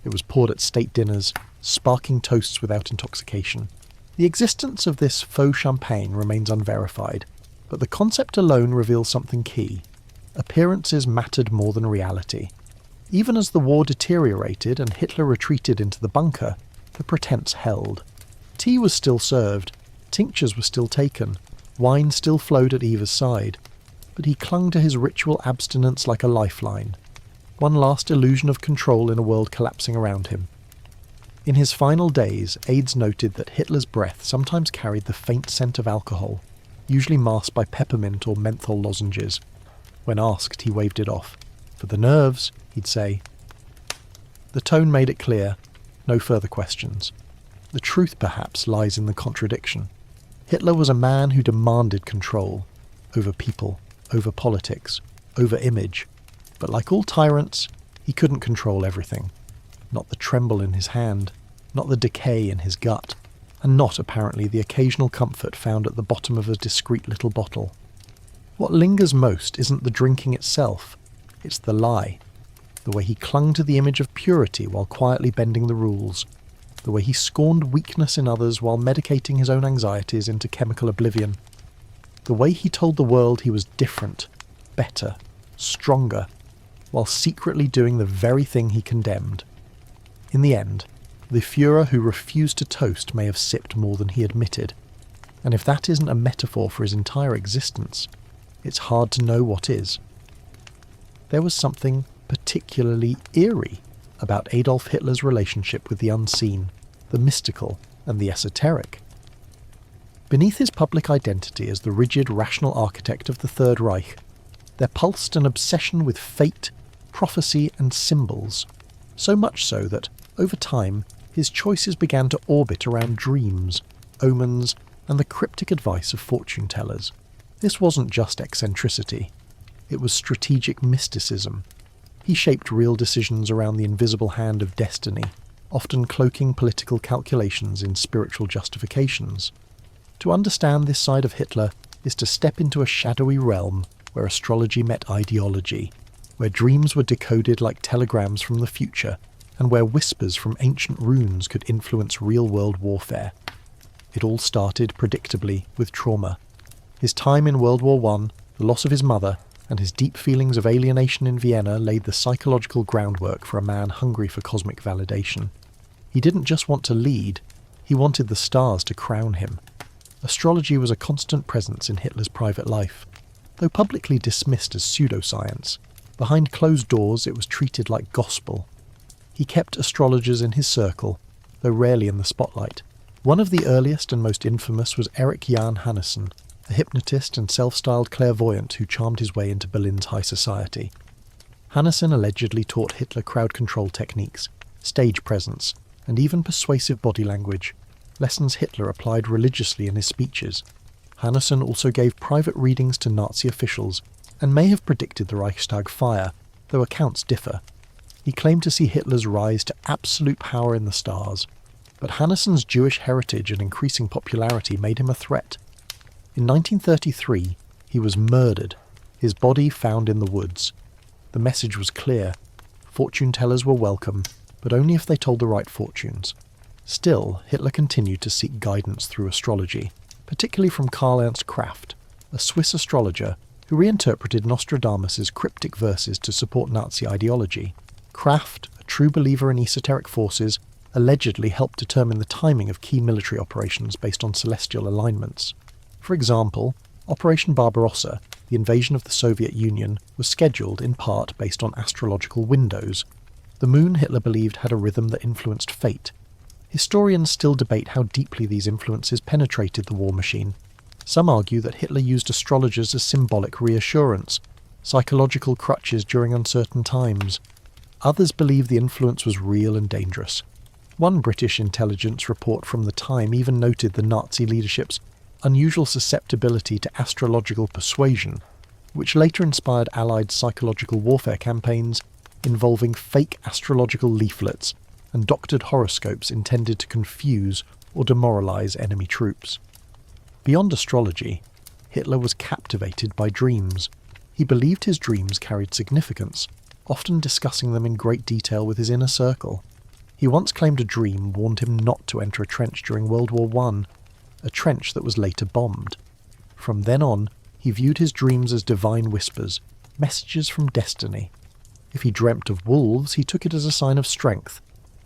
Speaker 1: It was poured at state dinners, sparking toasts without intoxication. The existence of this faux champagne remains unverified, but the concept alone reveals something key. Appearances mattered more than reality. Even as the war deteriorated and Hitler retreated into the bunker, the pretense held. Tea was still served, tinctures were still taken, wine still flowed at Eva's side, but he clung to his ritual abstinence like a lifeline. One last illusion of control in a world collapsing around him. In his final days, aides noted that Hitler's breath sometimes carried the faint scent of alcohol, usually masked by peppermint or menthol lozenges. When asked, he waved it off. "For the nerves," he'd say. The tone made it clear. No further questions. The truth, perhaps, lies in the contradiction. Hitler was a man who demanded control, over people, over politics, over image. But like all tyrants, he couldn't control everything. Not the tremble in his hand, not the decay in his gut, and not, apparently, the occasional comfort found at the bottom of a discreet little bottle. What lingers most isn't the drinking itself, it's the lie. The way he clung to the image of purity while quietly bending the rules. the way he scorned weakness in others while medicating his own anxieties into chemical oblivion, the way he told the world he was different, better, stronger, while secretly doing the very thing he condemned. In the end, the Führer who refused to toast may have sipped more than he admitted, and if that isn't a metaphor for his entire existence, it's hard to know what is. There was something particularly eerie about Adolf Hitler's relationship with the unseen, the mystical, and the esoteric. Beneath his public identity as the rigid, rational architect of the Third Reich, there pulsed an obsession with fate, prophecy, and symbols, so much so that, over time, his choices began to orbit around dreams, omens, and the cryptic advice of fortune-tellers. This wasn't just eccentricity. It was strategic mysticism. He shaped real decisions around the invisible hand of destiny, often cloaking political calculations in spiritual justifications. To understand this side of Hitler is to step into a shadowy realm where astrology met ideology, where dreams were decoded like telegrams from the future, and where whispers from ancient runes could influence real-world warfare. It all started, predictably, with trauma. His time in World War I, the loss of his mother, and his deep feelings of alienation in Vienna laid the psychological groundwork for a man hungry for cosmic validation. He didn't just want to lead, he wanted the stars to crown him. Astrology was a constant presence in Hitler's private life. Though publicly dismissed as pseudoscience, behind closed doors it was treated like gospel. He kept astrologers in his circle, though rarely in the spotlight. One of the earliest and most infamous was Erich Jan Hannessen, a hypnotist and self-styled clairvoyant who charmed his way into Berlin's high society. Hannessen allegedly taught Hitler crowd control techniques, stage presence, and even persuasive body language, lessons Hitler applied religiously in his speeches. Hannessen also gave private readings to Nazi officials, and may have predicted the Reichstag fire, though accounts differ. He claimed to see Hitler's rise to absolute power in the stars, but Hannessen's Jewish heritage and increasing popularity made him a threat. In 1933, he was murdered, his body found in the woods. The message was clear. Fortune-tellers were welcome, but only if they told the right fortunes. Still, Hitler continued to seek guidance through astrology, particularly from Karl Ernst Kraft, a Swiss astrologer who reinterpreted Nostradamus' cryptic verses to support Nazi ideology. Kraft, a true believer in esoteric forces, allegedly helped determine the timing of key military operations based on celestial alignments. For example, Operation Barbarossa, the invasion of the Soviet Union, was scheduled in part based on astrological windows. The moon, Hitler believed, had a rhythm that influenced fate. Historians still debate how deeply these influences penetrated the war machine. Some argue that Hitler used astrologers as symbolic reassurance, psychological crutches during uncertain times. Others believe the influence was real and dangerous. One British intelligence report from the time even noted the Nazi leadership's unusual susceptibility to astrological persuasion, which later inspired Allied psychological warfare campaigns involving fake astrological leaflets and doctored horoscopes intended to confuse or demoralize enemy troops. Beyond astrology, Hitler was captivated by dreams. He believed his dreams carried significance, often discussing them in great detail with his inner circle. He once claimed a dream warned him not to enter a trench during World War I, a trench that was later bombed. From then on, he viewed his dreams as divine whispers, messages from destiny. If he dreamt of wolves, he took it as a sign of strength.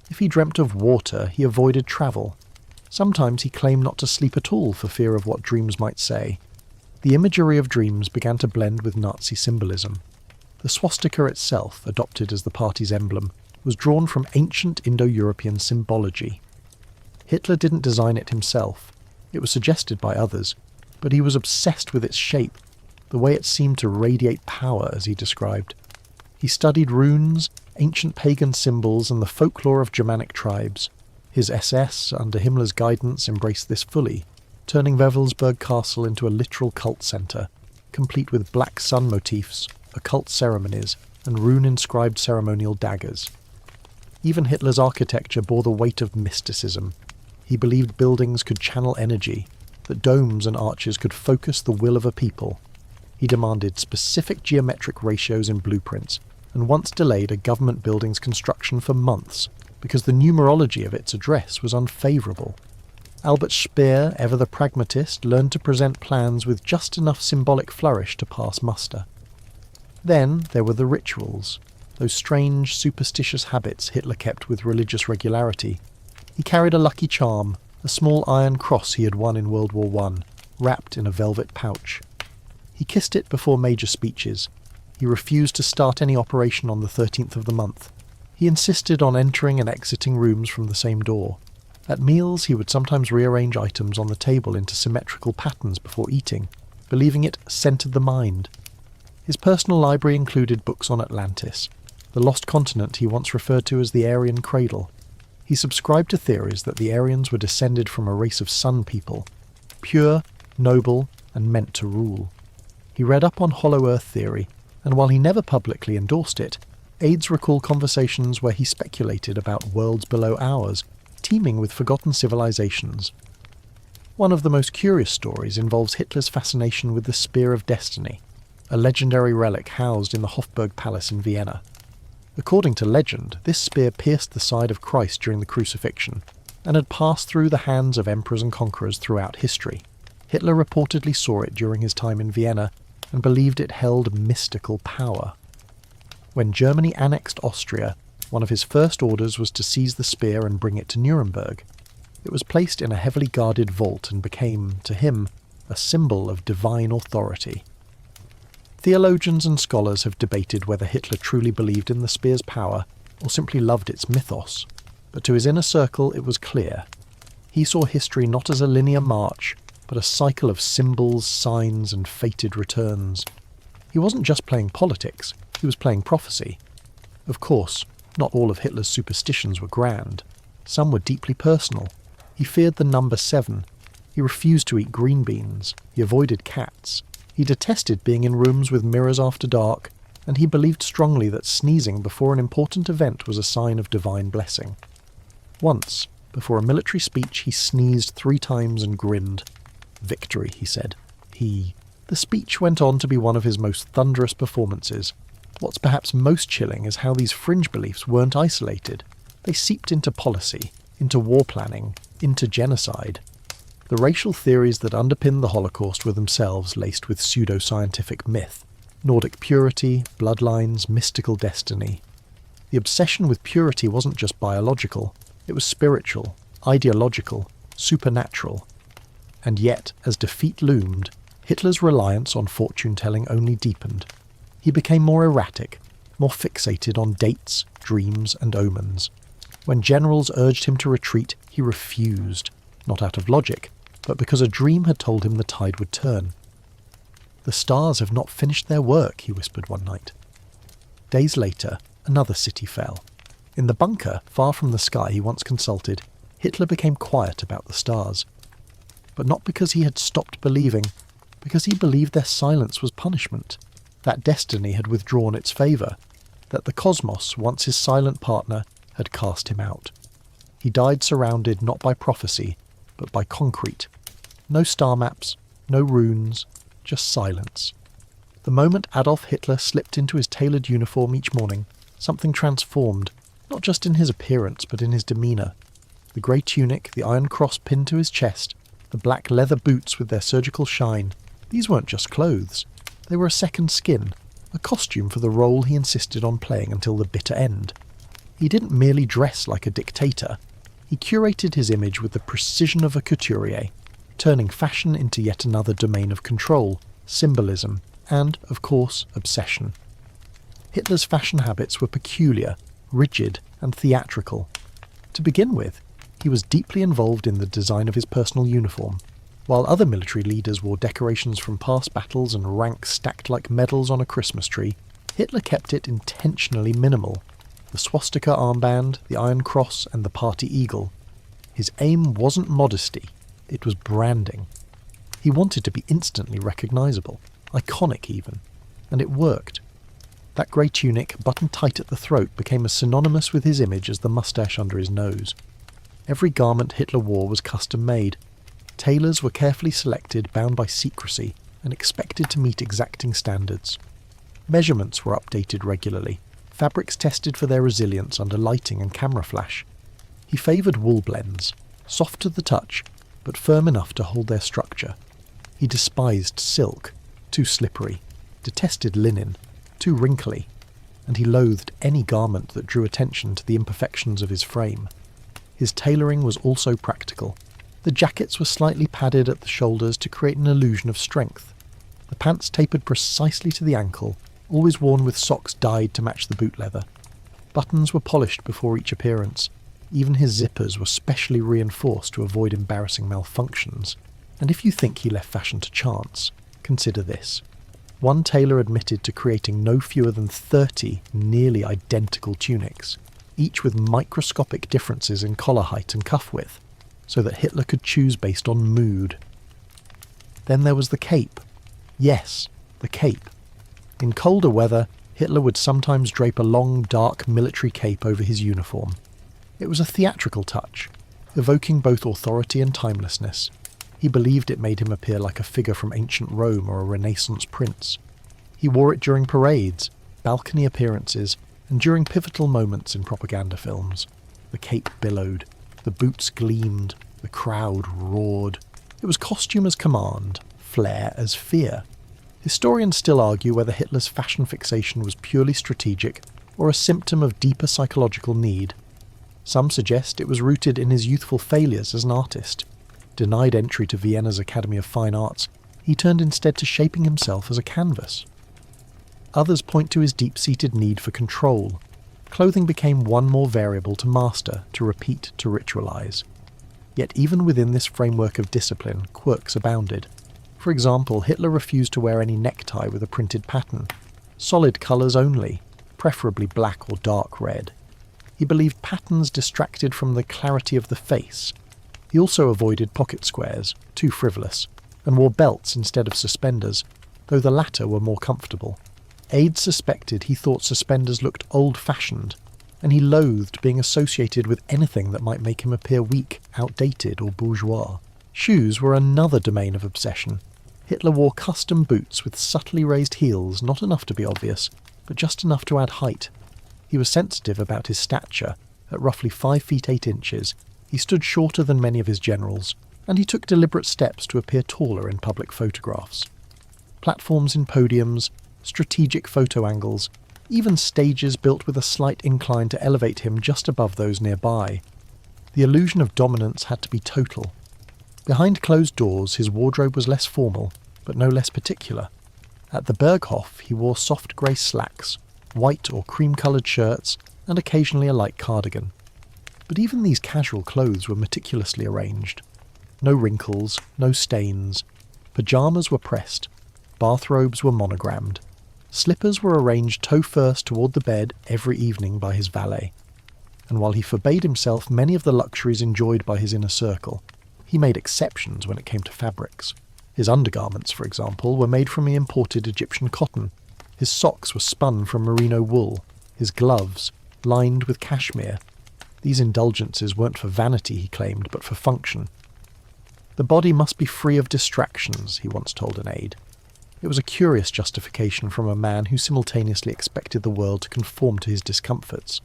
Speaker 1: If he dreamt of water, he avoided travel. Sometimes he claimed not to sleep at all for fear of what dreams might say. The imagery of dreams began to blend with Nazi symbolism. The swastika itself, adopted as the party's emblem, was drawn from ancient Indo-European symbology. Hitler didn't design it himself. It was suggested by others, but he was obsessed with its shape, the way it seemed to radiate power, as he described. He studied runes, ancient pagan symbols, and the folklore of Germanic tribes. His SS, under Himmler's guidance, embraced this fully, turning Wewelsburg Castle into a literal cult centre, complete with black sun motifs, occult ceremonies, and rune-inscribed ceremonial daggers. Even Hitler's architecture bore the weight of mysticism. He believed buildings could channel energy, that domes and arches could focus the will of a people. He demanded specific geometric ratios in blueprints, and once delayed a government building's construction for months because the numerology of its address was unfavourable. Albert Speer, ever the pragmatist, learned to present plans with just enough symbolic flourish to pass muster. Then there were the rituals, those strange, superstitious habits Hitler kept with religious regularity. He carried a lucky charm, a small iron cross he had won in World War I, wrapped in a velvet pouch. He kissed it before major speeches. He refused to start any operation on the 13th of the month. He insisted on entering and exiting rooms from the same door. At meals, he would sometimes rearrange items on the table into symmetrical patterns before eating, believing it centered the mind. His personal library included books on Atlantis, the lost continent he once referred to as the Aryan Cradle. He subscribed to theories that the Aryans were descended from a race of sun people, pure, noble, and meant to rule. He read up on Hollow Earth theory, and while he never publicly endorsed it, aides recall conversations where he speculated about worlds below ours, teeming with forgotten civilizations. One of the most curious stories involves Hitler's fascination with the Spear of Destiny, a legendary relic housed in the Hofburg Palace in Vienna. According to legend, this spear pierced the side of Christ during the crucifixion, and had passed through the hands of emperors and conquerors throughout history. Hitler reportedly saw it during his time in Vienna, and believed it held mystical power. When Germany annexed Austria, one of his first orders was to seize the spear and bring it to Nuremberg. It was placed in a heavily guarded vault and became, to him, a symbol of divine authority. Theologians and scholars have debated whether Hitler truly believed in the spear's power or simply loved its mythos, but to his inner circle it was clear. He saw history not as a linear march, but a cycle of symbols, signs, and fated returns. He wasn't just playing politics, he was playing prophecy. Of course, not all of Hitler's superstitions were grand. Some were deeply personal. He feared the number 7. He refused to eat green beans. He avoided cats. He detested being in rooms with mirrors after dark, and he believed strongly that sneezing before an important event was a sign of divine blessing. Once, before a military speech, he sneezed 3 times and grinned. "Victory," he said. The speech went on to be one of his most thunderous performances. What's perhaps most chilling is how these fringe beliefs weren't isolated. They seeped into policy, into war planning, into genocide. The racial theories that underpinned the Holocaust were themselves laced with pseudo-scientific myth. Nordic purity, bloodlines, mystical destiny. The obsession with purity wasn't just biological, it was spiritual, ideological, supernatural. And yet, as defeat loomed, Hitler's reliance on fortune-telling only deepened. He became more erratic, more fixated on dates, dreams, and omens. When generals urged him to retreat, he refused, not out of logic, but because a dream had told him the tide would turn. "The stars have not finished their work," he whispered one night. Days later, another city fell. In the bunker, far from the sky he once consulted, Hitler became quiet about the stars. But not because he had stopped believing, because he believed their silence was punishment, that destiny had withdrawn its favour, that the cosmos, once his silent partner, had cast him out. He died surrounded not by prophecy, but by concrete. No star maps, no runes, just silence. The moment Adolf Hitler slipped into his tailored uniform each morning, something transformed, not just in his appearance but in his demeanour. The grey tunic, the iron cross pinned to his chest, the black leather boots with their surgical shine, these weren't just clothes. They were a second skin, a costume for the role he insisted on playing until the bitter end. He didn't merely dress like a dictator. He curated his image with the precision of a couturier, turning fashion into yet another domain of control, symbolism, and, of course, obsession. Hitler's fashion habits were peculiar, rigid, and theatrical. To begin with, he was deeply involved in the design of his personal uniform. While other military leaders wore decorations from past battles and ranks stacked like medals on a Christmas tree, Hitler kept it intentionally minimal. The swastika armband, the Iron Cross, and the party eagle. His aim wasn't modesty, it was branding. He wanted to be instantly recognisable, iconic even, and it worked. That grey tunic, buttoned tight at the throat, became as synonymous with his image as the moustache under his nose. Every garment Hitler wore was custom-made. Tailors were carefully selected, bound by secrecy, and expected to meet exacting standards. Measurements were updated regularly, fabrics tested for their resilience under lighting and camera flash, He favoured wool blends, soft to the touch, but firm enough to hold their structure. He despised silk, too slippery, detested linen, too wrinkly, and he loathed any garment that drew attention to the imperfections of his frame. His tailoring was also practical. The jackets were slightly padded at the shoulders to create an illusion of strength. The pants tapered precisely to the ankle, always worn with socks dyed to match the boot leather. Buttons were polished before each appearance. Even his zippers were specially reinforced to avoid embarrassing malfunctions. And if you think he left fashion to chance, consider this. One tailor admitted to creating no fewer than 30 nearly identical tunics, each with microscopic differences in collar height and cuff width, so that Hitler could choose based on mood. Then there was the cape. Yes, the cape. In colder weather, Hitler would sometimes drape a long, dark military cape over his uniform. It was a theatrical touch, evoking both authority and timelessness. He believed it made him appear like a figure from ancient Rome or a Renaissance prince. He wore it during parades, balcony appearances, and during pivotal moments in propaganda films. The cape billowed, the boots gleamed, the crowd roared. It was costume as command, flair as fear. Historians still argue whether Hitler's fashion fixation was purely strategic or a symptom of deeper psychological need. Some suggest it was rooted in his youthful failures as an artist. Denied entry to Vienna's Academy of Fine Arts, he turned instead to shaping himself as a canvas. Others point to his deep-seated need for control. Clothing became one more variable to master, to repeat, to ritualize. Yet even within this framework of discipline, quirks abounded. For example, Hitler refused to wear any necktie with a printed pattern. Solid colours only, preferably black or dark red. He believed patterns distracted from the clarity of the face. He also avoided pocket squares, too frivolous, and wore belts instead of suspenders, though the latter were more comfortable. Aides suspected he thought suspenders looked old-fashioned, and he loathed being associated with anything that might make him appear weak, outdated, or bourgeois. Shoes were another domain of obsession. Hitler wore custom boots with subtly raised heels, not enough to be obvious, but just enough to add height. He was sensitive about his stature. At roughly 5 feet 8 inches, he stood shorter than many of his generals, and he took deliberate steps to appear taller in public photographs. Platforms in podiums, strategic photo angles, even stages built with a slight incline to elevate him just above those nearby. The illusion of dominance had to be total. Behind closed doors, his wardrobe was less formal, but no less particular. At the Berghof, he wore soft grey slacks, white or cream-coloured shirts, and occasionally a light cardigan. But even these casual clothes were meticulously arranged. No wrinkles, no stains. Pyjamas were pressed. Bathrobes were monogrammed. Slippers were arranged toe first toward the bed every evening by his valet. And while he forbade himself many of the luxuries enjoyed by his inner circle, he made exceptions when it came to fabrics. His undergarments, for example, were made from the imported Egyptian cotton. His socks were spun from merino wool. His gloves, lined with cashmere. These indulgences weren't for vanity, he claimed, but for function. The body must be free of distractions, he once told an aide. It was a curious justification from a man who simultaneously expected the world to conform to his discomforts.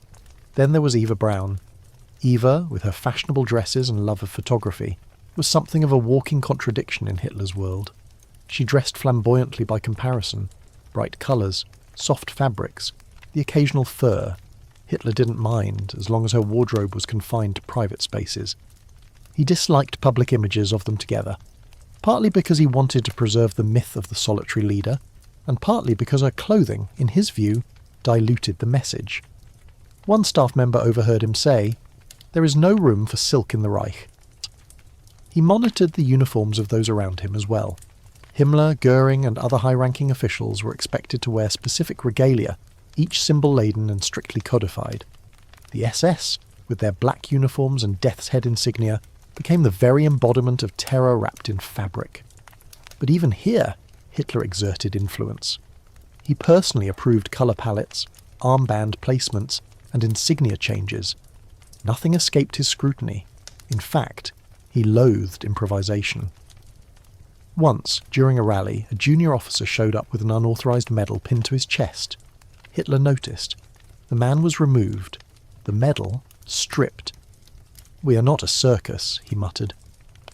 Speaker 1: Then there was Eva Braun. Eva, with her fashionable dresses and love of photography, was something of a walking contradiction in Hitler's world. She dressed flamboyantly by comparison, bright colours, soft fabrics, the occasional fur. Hitler didn't mind, as long as her wardrobe was confined to private spaces. He disliked public images of them together, partly because he wanted to preserve the myth of the solitary leader, and partly because her clothing, in his view, diluted the message. One staff member overheard him say, "There is no room for silk in the Reich." He monitored the uniforms of those around him as well. Himmler, Goering, and other high-ranking officials were expected to wear specific regalia, each symbol-laden and strictly codified. The SS, with their black uniforms and death's head insignia, became the very embodiment of terror wrapped in fabric. But even here, Hitler exerted influence. He personally approved colour palettes, armband placements, and insignia changes. Nothing escaped his scrutiny. In fact, he loathed improvisation. Once, during a rally, a junior officer showed up with an unauthorised medal pinned to his chest. Hitler noticed. The man was removed, the medal stripped. "We are not a circus," he muttered.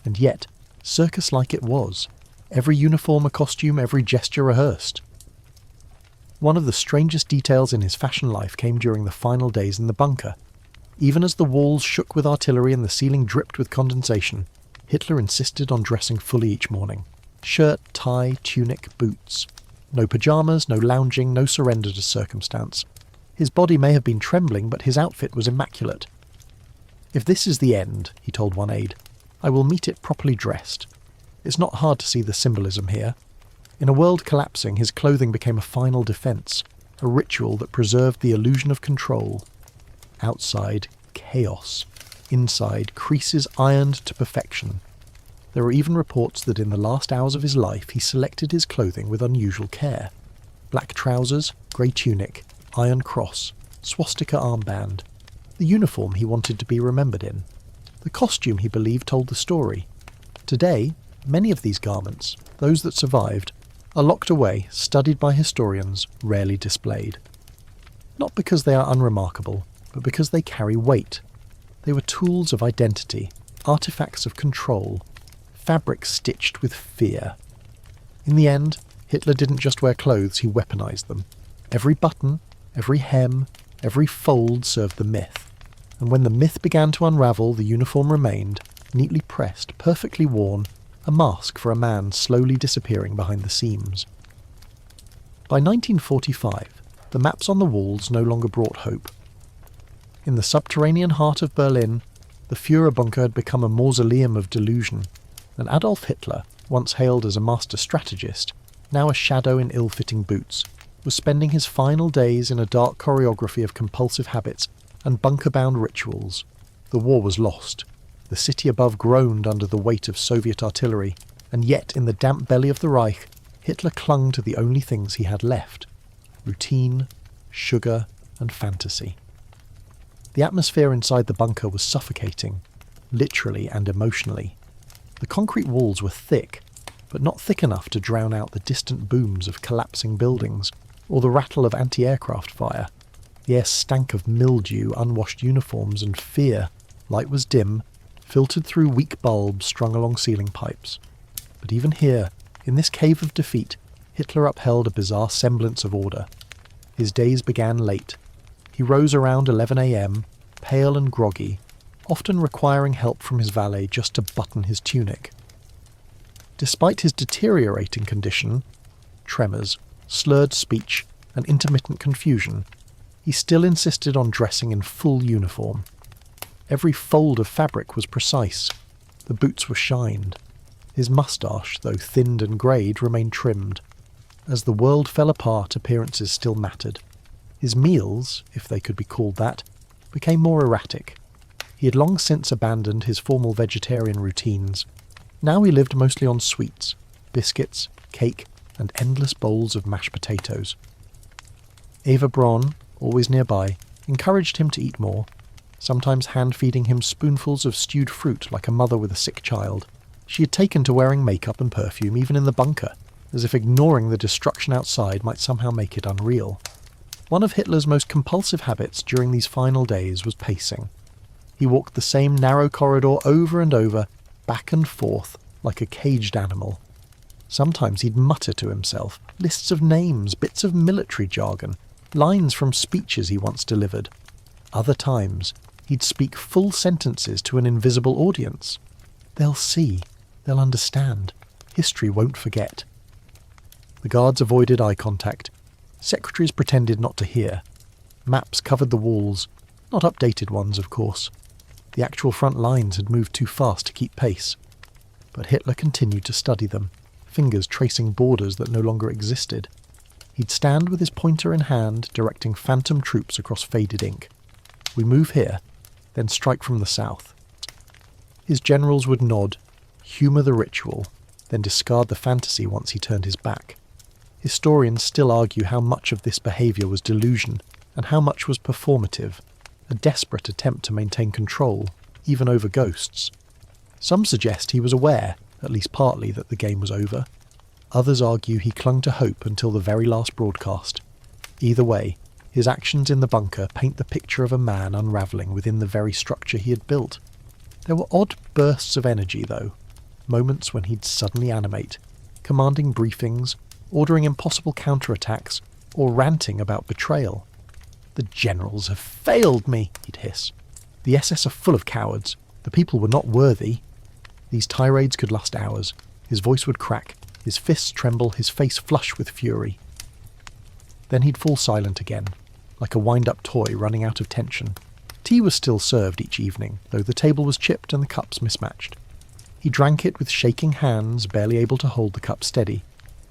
Speaker 1: And yet, circus-like it was. Every uniform a costume, every gesture rehearsed. One of the strangest details in his fashion life came during the final days in the bunker. Even as the walls shook with artillery and the ceiling dripped with condensation, Hitler insisted on dressing fully each morning. Shirt, tie, tunic, boots. No pyjamas, no lounging, no surrender to circumstance. His body may have been trembling, but his outfit was immaculate. "If this is the end," he told one aide, "I will meet it properly dressed." It's not hard to see the symbolism here. In a world collapsing, his clothing became a final defence, a ritual that preserved the illusion of control. Outside, chaos. Inside, creases ironed to perfection. There are even reports that in the last hours of his life he selected his clothing with unusual care. Black trousers, grey tunic, iron cross, swastika armband. The uniform he wanted to be remembered in. The costume he believed told the story. Today, many of these garments, those that survived, are locked away, studied by historians, rarely displayed. Not because they are unremarkable, but because they carry weight. They were tools of identity, artifacts of control, fabric stitched with fear. In the end, Hitler didn't just wear clothes, he weaponized them. Every button, every hem, every fold served the myth. And when the myth began to unravel, the uniform remained, neatly pressed, perfectly worn, a mask for a man slowly disappearing behind the seams. By 1945, the maps on the walls no longer brought hope. In the subterranean heart of Berlin, the Führerbunker had become a mausoleum of delusion, and Adolf Hitler, once hailed as a master strategist, now a shadow in ill-fitting boots, was spending his final days in a dark choreography of compulsive habits and bunker-bound rituals. The war was lost. The city above groaned under the weight of Soviet artillery, and yet in the damp belly of the Reich, Hitler clung to the only things he had left: routine, sugar, and fantasy. The atmosphere inside the bunker was suffocating, literally and emotionally. The concrete walls were thick, but not thick enough to drown out the distant booms of collapsing buildings, or the rattle of anti-aircraft fire. The air stank of mildew, unwashed uniforms, and fear. Light was dim, filtered through weak bulbs strung along ceiling pipes. But even here, in this cave of defeat, Hitler upheld a bizarre semblance of order. His days began late. He rose around 11 a.m., pale and groggy, often requiring help from his valet just to button his tunic. Despite his deteriorating condition, tremors, slurred speech, and intermittent confusion, he still insisted on dressing in full uniform. Every fold of fabric was precise. The boots were shined. His moustache, though thinned and greyed, remained trimmed. As the world fell apart, appearances still mattered. His meals, if they could be called that, became more erratic. He had long since abandoned his formal vegetarian routines. Now he lived mostly on sweets, biscuits, cake, and endless bowls of mashed potatoes. Eva Braun, always nearby, encouraged him to eat more, sometimes hand-feeding him spoonfuls of stewed fruit like a mother with a sick child. She had taken to wearing makeup and perfume even in the bunker, as if ignoring the destruction outside might somehow make it unreal. One of Hitler's most compulsive habits during these final days was pacing. He walked the same narrow corridor over and over, back and forth, like a caged animal. Sometimes he'd mutter to himself, lists of names, bits of military jargon, lines from speeches he once delivered. Other times, he'd speak full sentences to an invisible audience. They'll see, they'll understand, history won't forget. The guards avoided eye contact. Secretaries pretended not to hear. Maps covered the walls, not updated ones, of course. The actual front lines had moved too fast to keep pace. But Hitler continued to study them, fingers tracing borders that no longer existed. He'd stand with his pointer in hand, directing phantom troops across faded ink. We move here, then strike from the south. His generals would nod, humour the ritual, then discard the fantasy once he turned his back. Historians still argue how much of this behaviour was delusion, and how much was performative, a desperate attempt to maintain control, even over ghosts. Some suggest he was aware, at least partly, that the game was over. Others argue he clung to hope until the very last broadcast. Either way, his actions in the bunker paint the picture of a man unravelling within the very structure he had built. There were odd bursts of energy, though, moments when he'd suddenly animate, commanding briefings, ordering impossible counterattacks, or ranting about betrayal. "The generals have failed me," he'd hiss. "The SS are full of cowards. The people were not worthy." These tirades could last hours. His voice would crack, his fists tremble, his face flush with fury. Then he'd fall silent again, like a wind-up toy running out of tension. Tea was still served each evening, though the table was chipped and the cups mismatched. He drank it with shaking hands, barely able to hold the cup steady.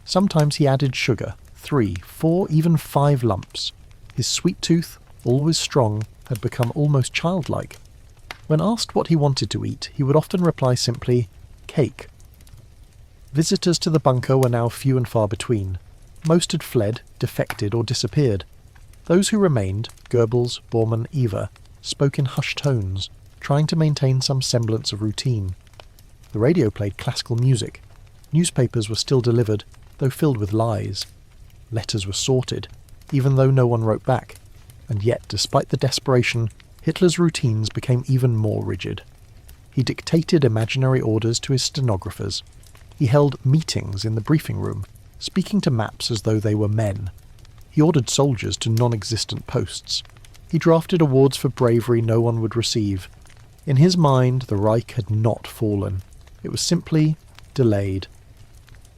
Speaker 1: Sometimes he added sugar, 3, 4, even 5 lumps. His sweet tooth, always strong, had become almost childlike. When asked what he wanted to eat, he would often reply simply, "Cake." Visitors to the bunker were now few and far between. Most had fled, defected, or disappeared. Those who remained, Goebbels, Bormann, Eva, spoke in hushed tones, trying to maintain some semblance of routine. The radio played classical music. Newspapers were still delivered, though filled with lies. Letters were sorted, even though no one wrote back. And yet, despite the desperation, Hitler's routines became even more rigid. He dictated imaginary orders to his stenographers. He held meetings in the briefing room, speaking to maps as though they were men. He ordered soldiers to non-existent posts. He drafted awards for bravery no one would receive. In his mind, the Reich had not fallen. It was simply delayed.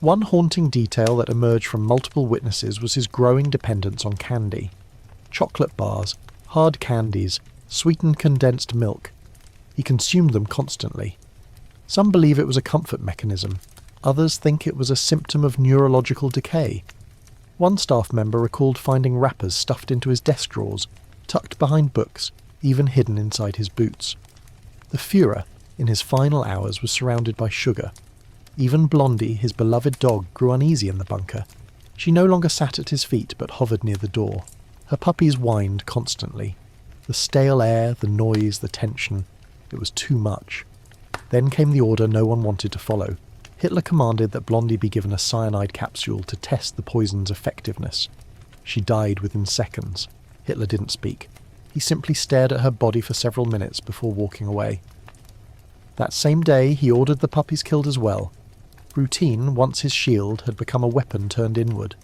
Speaker 1: One haunting detail that emerged from multiple witnesses was his growing dependence on candy. Chocolate bars, hard candies, sweetened condensed milk. He consumed them constantly. Some believe it was a comfort mechanism. Others think it was a symptom of neurological decay. One staff member recalled finding wrappers stuffed into his desk drawers, tucked behind books, even hidden inside his boots. The Führer, in his final hours, was surrounded by sugar. Even Blondie, his beloved dog, grew uneasy in the bunker. She no longer sat at his feet, but hovered near the door. Her puppies whined constantly. The stale air, the noise, the tension. It was too much. Then came the order no one wanted to follow. Hitler commanded that Blondie be given a cyanide capsule to test the poison's effectiveness. She died within seconds. Hitler didn't speak. He simply stared at her body for several minutes before walking away. That same day, he ordered the puppies killed as well. Routine, once his shield, had become a weapon turned inward.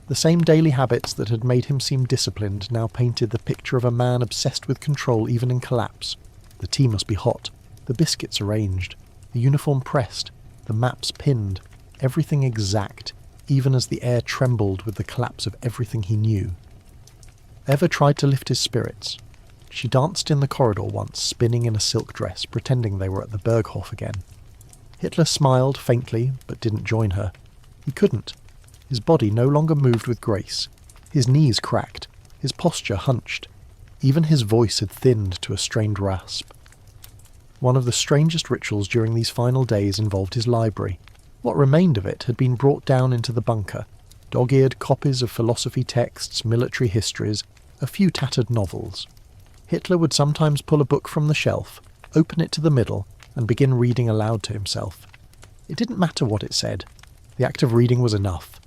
Speaker 1: The same daily habits that had made him seem disciplined now painted the picture of a man obsessed with control even in collapse. The tea must be hot, the biscuits arranged, the uniform pressed, the maps pinned, everything exact, even as the air trembled with the collapse of everything he knew. Eva tried to lift his spirits. She danced in the corridor once, spinning in a silk dress, pretending they were at the Berghof again. Hitler smiled faintly, but didn't join her. He couldn't. His body no longer moved with grace. His knees cracked, his posture hunched. Even his voice had thinned to a strained rasp. One of the strangest rituals during these final days involved his library. What remained of it had been brought down into the bunker. Dog-eared copies of philosophy texts, military histories, a few tattered novels. Hitler would sometimes pull a book from the shelf, open it to the middle, and begin reading aloud to himself. It didn't matter what it said. The act of reading was enough.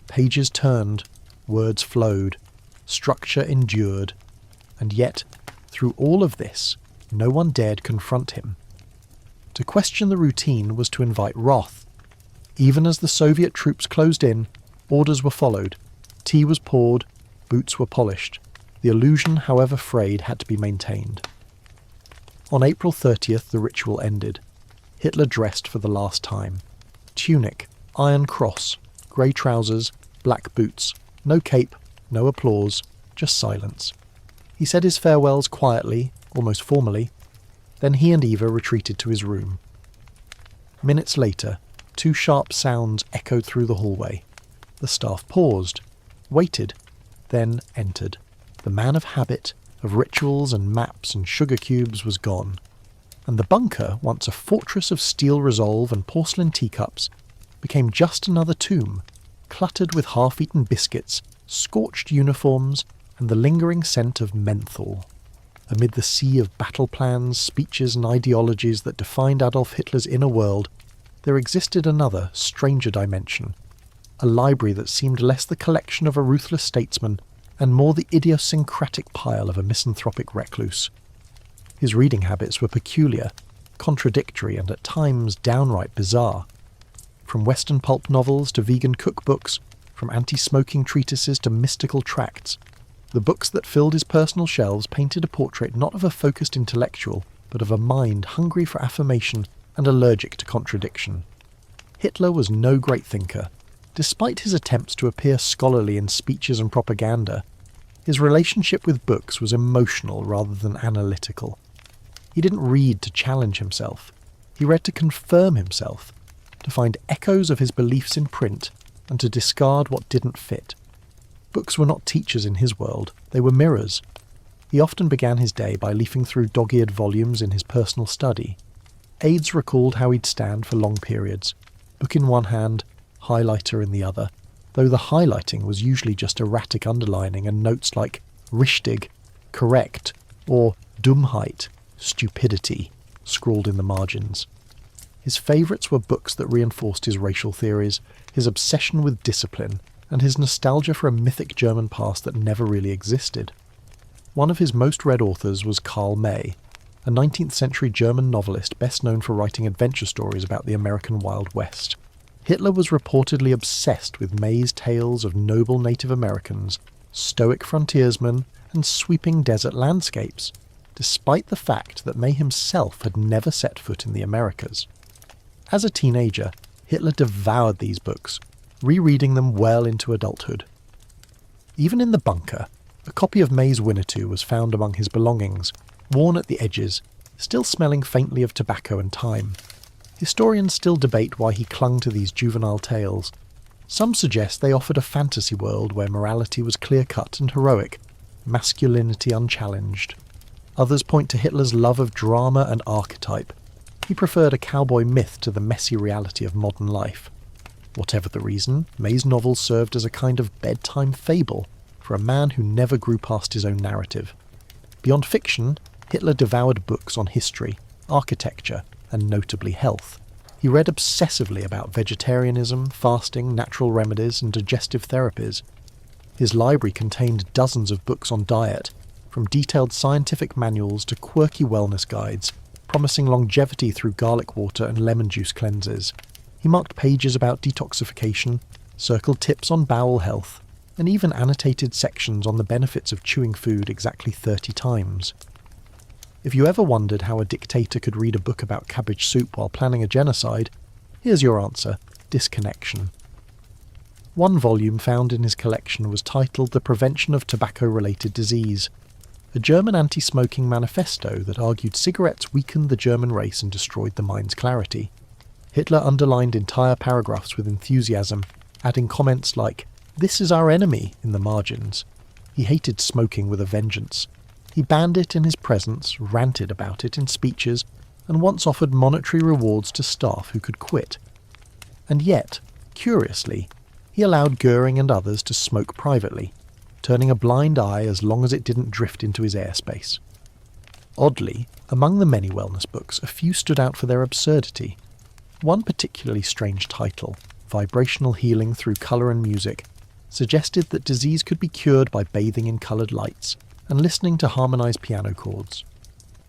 Speaker 1: Pages turned, words flowed, structure endured, and yet, through all of this, no one dared confront him. To question the routine was to invite wrath. Even as the Soviet troops closed in, orders were followed, tea was poured, boots were polished. The illusion, however frayed, had to be maintained. On April 30th, the ritual ended. Hitler dressed for the last time. Tunic, iron cross, grey trousers, black boots. No cape, no applause, just silence. He said his farewells quietly, almost formally. Then he and Eva retreated to his room. Minutes later, 2 sharp sounds echoed through the hallway. The staff paused, waited, then entered. The man of habit, of rituals and maps and sugar cubes, was gone. And the bunker, once a fortress of steel resolve and porcelain teacups, became just another tomb, cluttered with half-eaten biscuits, scorched uniforms, and the lingering scent of menthol. Amid the sea of battle plans, speeches and ideologies that defined Adolf Hitler's inner world, there existed another, stranger dimension, a library that seemed less the collection of a ruthless statesman and more the idiosyncratic pile of a misanthropic recluse. His reading habits were peculiar. contradictory and at times downright bizarre. From Western pulp novels to vegan cookbooks, from anti-smoking treatises to mystical tracts, the books that filled his personal shelves painted a portrait not of a focused intellectual, but of a mind hungry for affirmation and allergic to contradiction. Hitler was no great thinker. Despite his attempts to appear scholarly in speeches and propaganda, his relationship with books was emotional rather than analytical. He didn't read to challenge himself. He read to confirm himself, to find echoes of his beliefs in print, and to discard what didn't fit. Books were not teachers in his world, they were mirrors. He often began his day by leafing through dog-eared volumes in his personal study. Aides recalled how he'd stand for long periods, book in one hand, highlighter in the other, though the highlighting was usually just erratic underlining and notes like richtig, correct, or Dummheit, stupidity, scrawled in the margins. His favourites were books that reinforced his racial theories, his obsession with discipline, and his nostalgia for a mythic German past that never really existed. One of his most read authors was Karl May, a 19th century German novelist best known for writing adventure stories about the American Wild West. Hitler was reportedly obsessed with May's tales of noble Native Americans, stoic frontiersmen, and sweeping desert landscapes, despite the fact that May himself had never set foot in the Americas. As a teenager, Hitler devoured these books, rereading them well into adulthood. Even in the bunker, a copy of May's Winnetou was found among his belongings, worn at the edges, still smelling faintly of tobacco and thyme. Historians still debate why he clung to these juvenile tales. Some suggest they offered a fantasy world where morality was clear-cut and heroic, masculinity unchallenged. Others point to Hitler's love of drama and archetype. He preferred a cowboy myth to the messy reality of modern life. Whatever the reason, May's novels served as a kind of bedtime fable for a man who never grew past his own narrative. Beyond fiction, Hitler devoured books on history, architecture, and notably health. He read obsessively about vegetarianism, fasting, natural remedies, and digestive therapies. His library contained dozens of books on diet, from detailed scientific manuals to quirky wellness guides, promising longevity through garlic water and lemon juice cleanses. He marked pages about detoxification, circled tips on bowel health, and even annotated sections on the benefits of chewing food exactly 30 times. If you ever wondered how a dictator could read a book about cabbage soup while planning a genocide, here's your answer: disconnection. One volume found in his collection was titled The Prevention of Tobacco-Related Disease, a German anti-smoking manifesto that argued cigarettes weakened the German race and destroyed the mind's clarity. Hitler underlined entire paragraphs with enthusiasm, adding comments like, "This is our enemy," in the margins. He hated smoking with a vengeance. He banned it in his presence, ranted about it in speeches, and once offered monetary rewards to staff who could quit. And yet, curiously, he allowed Goering and others to smoke privately, turning a blind eye as long as it didn't drift into his airspace. Oddly, among the many wellness books, a few stood out for their absurdity. One particularly strange title, Vibrational Healing Through Colour and Music, suggested that disease could be cured by bathing in coloured lights and listening to harmonised piano chords.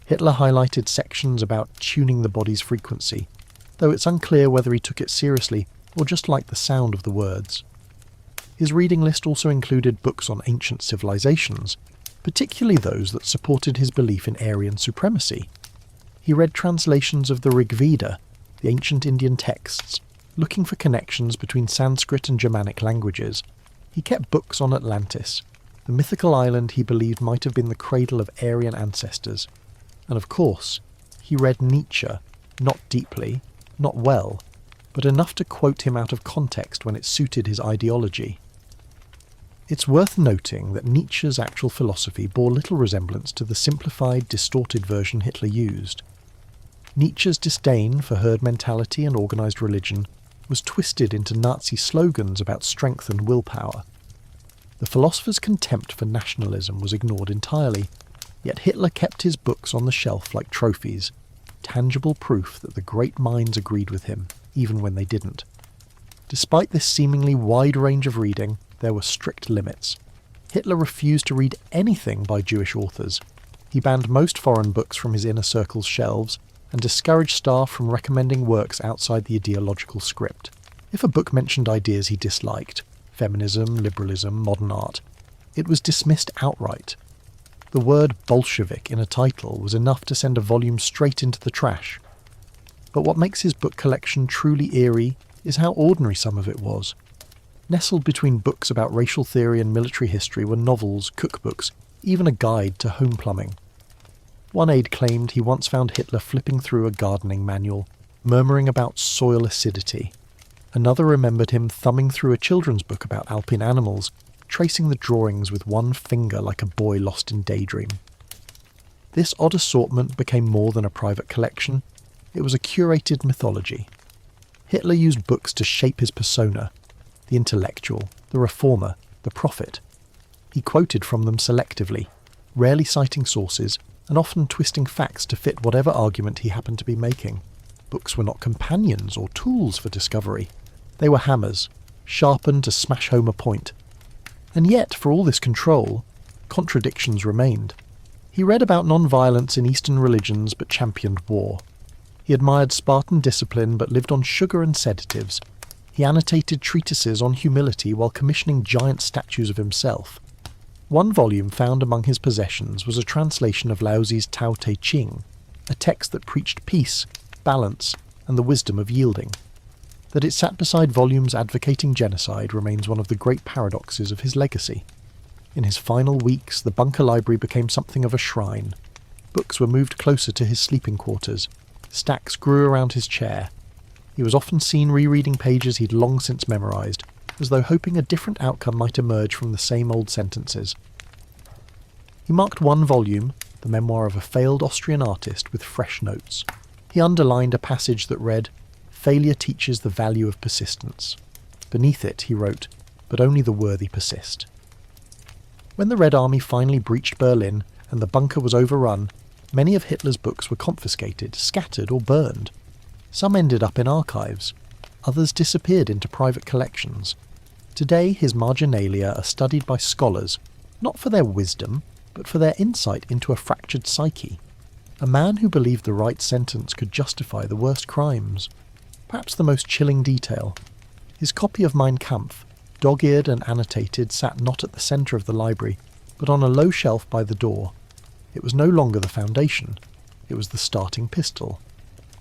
Speaker 1: Hitler highlighted sections about tuning the body's frequency, though it's unclear whether he took it seriously or just liked the sound of the words. His reading list also included books on ancient civilizations, particularly those that supported his belief in Aryan supremacy. He read translations of the Rig Veda, the ancient Indian texts, looking for connections between Sanskrit and Germanic languages. He kept books on Atlantis, the mythical island he believed might have been the cradle of Aryan ancestors. And of course, he read Nietzsche, not deeply, not well, but enough to quote him out of context when it suited his ideology. It's worth noting that Nietzsche's actual philosophy bore little resemblance to the simplified, distorted version Hitler used. Nietzsche's disdain for herd mentality and organised religion was twisted into Nazi slogans about strength and willpower. The philosopher's contempt for nationalism was ignored entirely, yet Hitler kept his books on the shelf like trophies, tangible proof that the great minds agreed with him, even when they didn't. Despite this seemingly wide range of reading, there were strict limits. Hitler refused to read anything by Jewish authors. He banned most foreign books from his inner circle's shelves, and discouraged staff from recommending works outside the ideological script. If a book mentioned ideas he disliked, feminism, liberalism, modern art, it was dismissed outright. The word Bolshevik in a title was enough to send a volume straight into the trash. But what makes his book collection truly eerie is how ordinary some of it was. Nestled between books about racial theory and military history were novels, cookbooks, even a guide to home plumbing. One aide claimed he once found Hitler flipping through a gardening manual, murmuring about soil acidity. Another remembered him thumbing through a children's book about alpine animals, tracing the drawings with one finger like a boy lost in daydream. This odd assortment became more than a private collection. It was a curated mythology. Hitler used books to shape his persona, the intellectual, the reformer, the prophet. He quoted from them selectively, rarely citing sources, and often twisting facts to fit whatever argument he happened to be making. Books were not companions or tools for discovery. They were hammers, sharpened to smash home a point. And yet, for all this control, contradictions remained. He read about non-violence in Eastern religions but championed war. He admired Spartan discipline but lived on sugar and sedatives. He annotated treatises on humility while commissioning giant statues of himself. One volume found among his possessions was a translation of Laozi's Tao Te Ching, a text that preached peace, balance, and the wisdom of yielding. That it sat beside volumes advocating genocide remains one of the great paradoxes of his legacy. In his final weeks, the bunker library became something of a shrine. Books were moved closer to his sleeping quarters. Stacks grew around his chair. He was often seen rereading pages he'd long since memorised, as though hoping a different outcome might emerge from the same old sentences. He marked one volume, the memoir of a failed Austrian artist, with fresh notes. He underlined a passage that read, "Failure teaches the value of persistence." Beneath it, he wrote, "But only the worthy persist." When the Red Army finally breached Berlin and the bunker was overrun, many of Hitler's books were confiscated, scattered, or burned. Some ended up in archives. Others disappeared into private collections. Today, his marginalia are studied by scholars, not for their wisdom, but for their insight into a fractured psyche. A man who believed the right sentence could justify the worst crimes. Perhaps the most chilling detail. His copy of Mein Kampf, dog-eared and annotated, sat not at the centre of the library, but on a low shelf by the door. It was no longer the foundation. It was the starting pistol.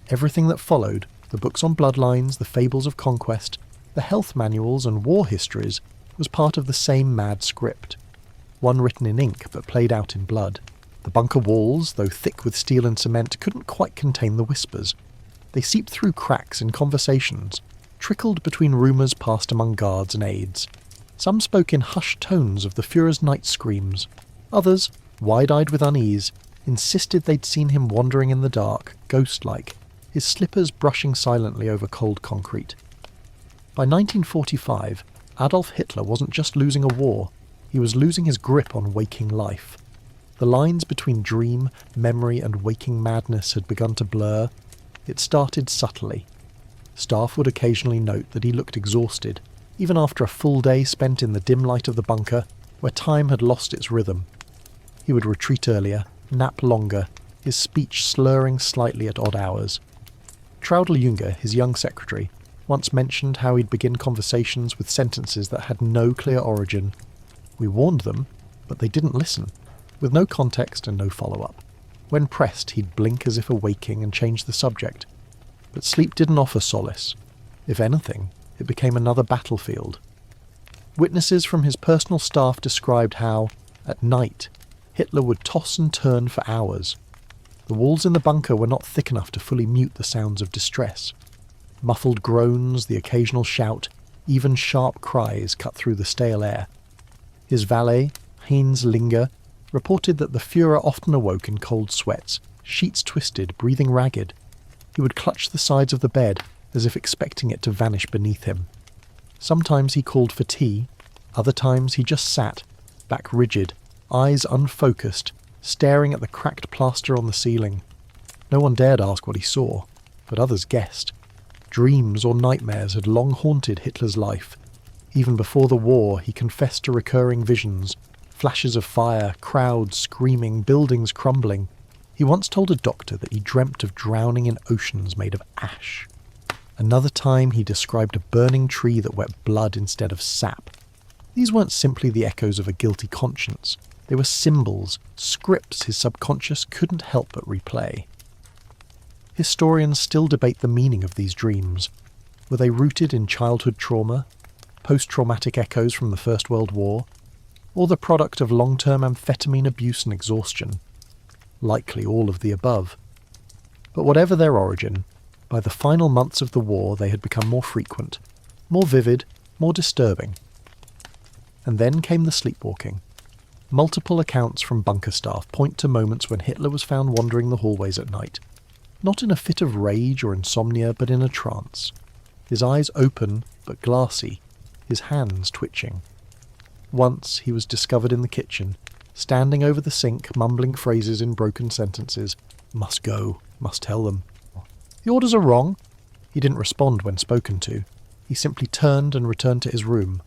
Speaker 1: Everything that followed, the books on bloodlines, the fables of conquest, the health manuals and war histories, was part of the same mad script. One written in ink but played out in blood. The bunker walls, though thick with steel and cement, couldn't quite contain the whispers. They seeped through cracks in conversations, trickled between rumours passed among guards and aides. Some spoke in hushed tones of the Führer's night screams. Others, wide-eyed with unease, insisted they'd seen him wandering in the dark, ghost-like, his slippers brushing silently over cold concrete. By 1945, Adolf Hitler wasn't just losing a war, he was losing his grip on waking life. The lines between dream, memory and waking madness had begun to blur. It started subtly. Staff would occasionally note that he looked exhausted, even after a full day spent in the dim light of the bunker, where time had lost its rhythm. He would retreat earlier, nap longer, his speech slurring slightly at odd hours. Traudl-Junge, his young secretary, once mentioned how he'd begin conversations with sentences that had no clear origin. We warned them, but they didn't listen, with no context and no follow-up. When pressed, he'd blink as if awaking and change the subject. But sleep didn't offer solace. If anything, it became another battlefield. Witnesses from his personal staff described how, at night, Hitler would toss and turn for hours. The walls in the bunker were not thick enough to fully mute the sounds of distress. Muffled groans, the occasional shout, even sharp cries cut through the stale air. His valet, Heinz Linger, reported that the Führer often awoke in cold sweats, sheets twisted, breathing ragged. He would clutch the sides of the bed as if expecting it to vanish beneath him. Sometimes he called for tea, other times he just sat, back rigid, eyes unfocused, staring at the cracked plaster on the ceiling. No one dared ask what he saw, but others guessed. Dreams or nightmares had long haunted Hitler's life. Even before the war, he confessed to recurring visions, flashes of fire, crowds screaming, buildings crumbling. He once told a doctor that he dreamt of drowning in oceans made of ash. Another time he described a burning tree that wept blood instead of sap. These weren't simply the echoes of a guilty conscience. They were symbols, scripts his subconscious couldn't help but replay. Historians still debate the meaning of these dreams. Were they rooted in childhood trauma, post-traumatic echoes from the First World War, or the product of long-term amphetamine abuse and exhaustion? Likely all of the above. But whatever their origin, by the final months of the war they had become more frequent, more vivid, more disturbing. And then came the sleepwalking. Multiple accounts from bunker staff point to moments when Hitler was found wandering the hallways at night, not in a fit of rage or insomnia, but in a trance. His eyes open, but glassy, his hands twitching. Once he was discovered in the kitchen, standing over the sink, mumbling phrases in broken sentences. Must go, must tell them. The orders are wrong. He didn't respond when spoken to. He simply turned and returned to his room.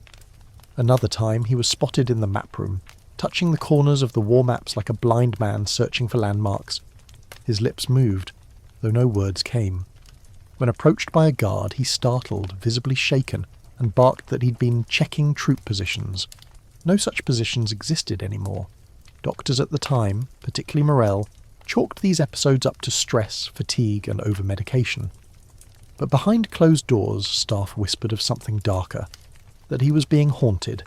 Speaker 1: Another time he was spotted in the map room, touching the corners of the war maps like a blind man searching for landmarks. His lips moved, though no words came. When approached by a guard, he startled, visibly shaken, and barked that he'd been checking troop positions. No such positions existed anymore. Doctors at the time, particularly Morell, chalked these episodes up to stress, fatigue, and over-medication. But behind closed doors, staff whispered of something darker, that he was being haunted,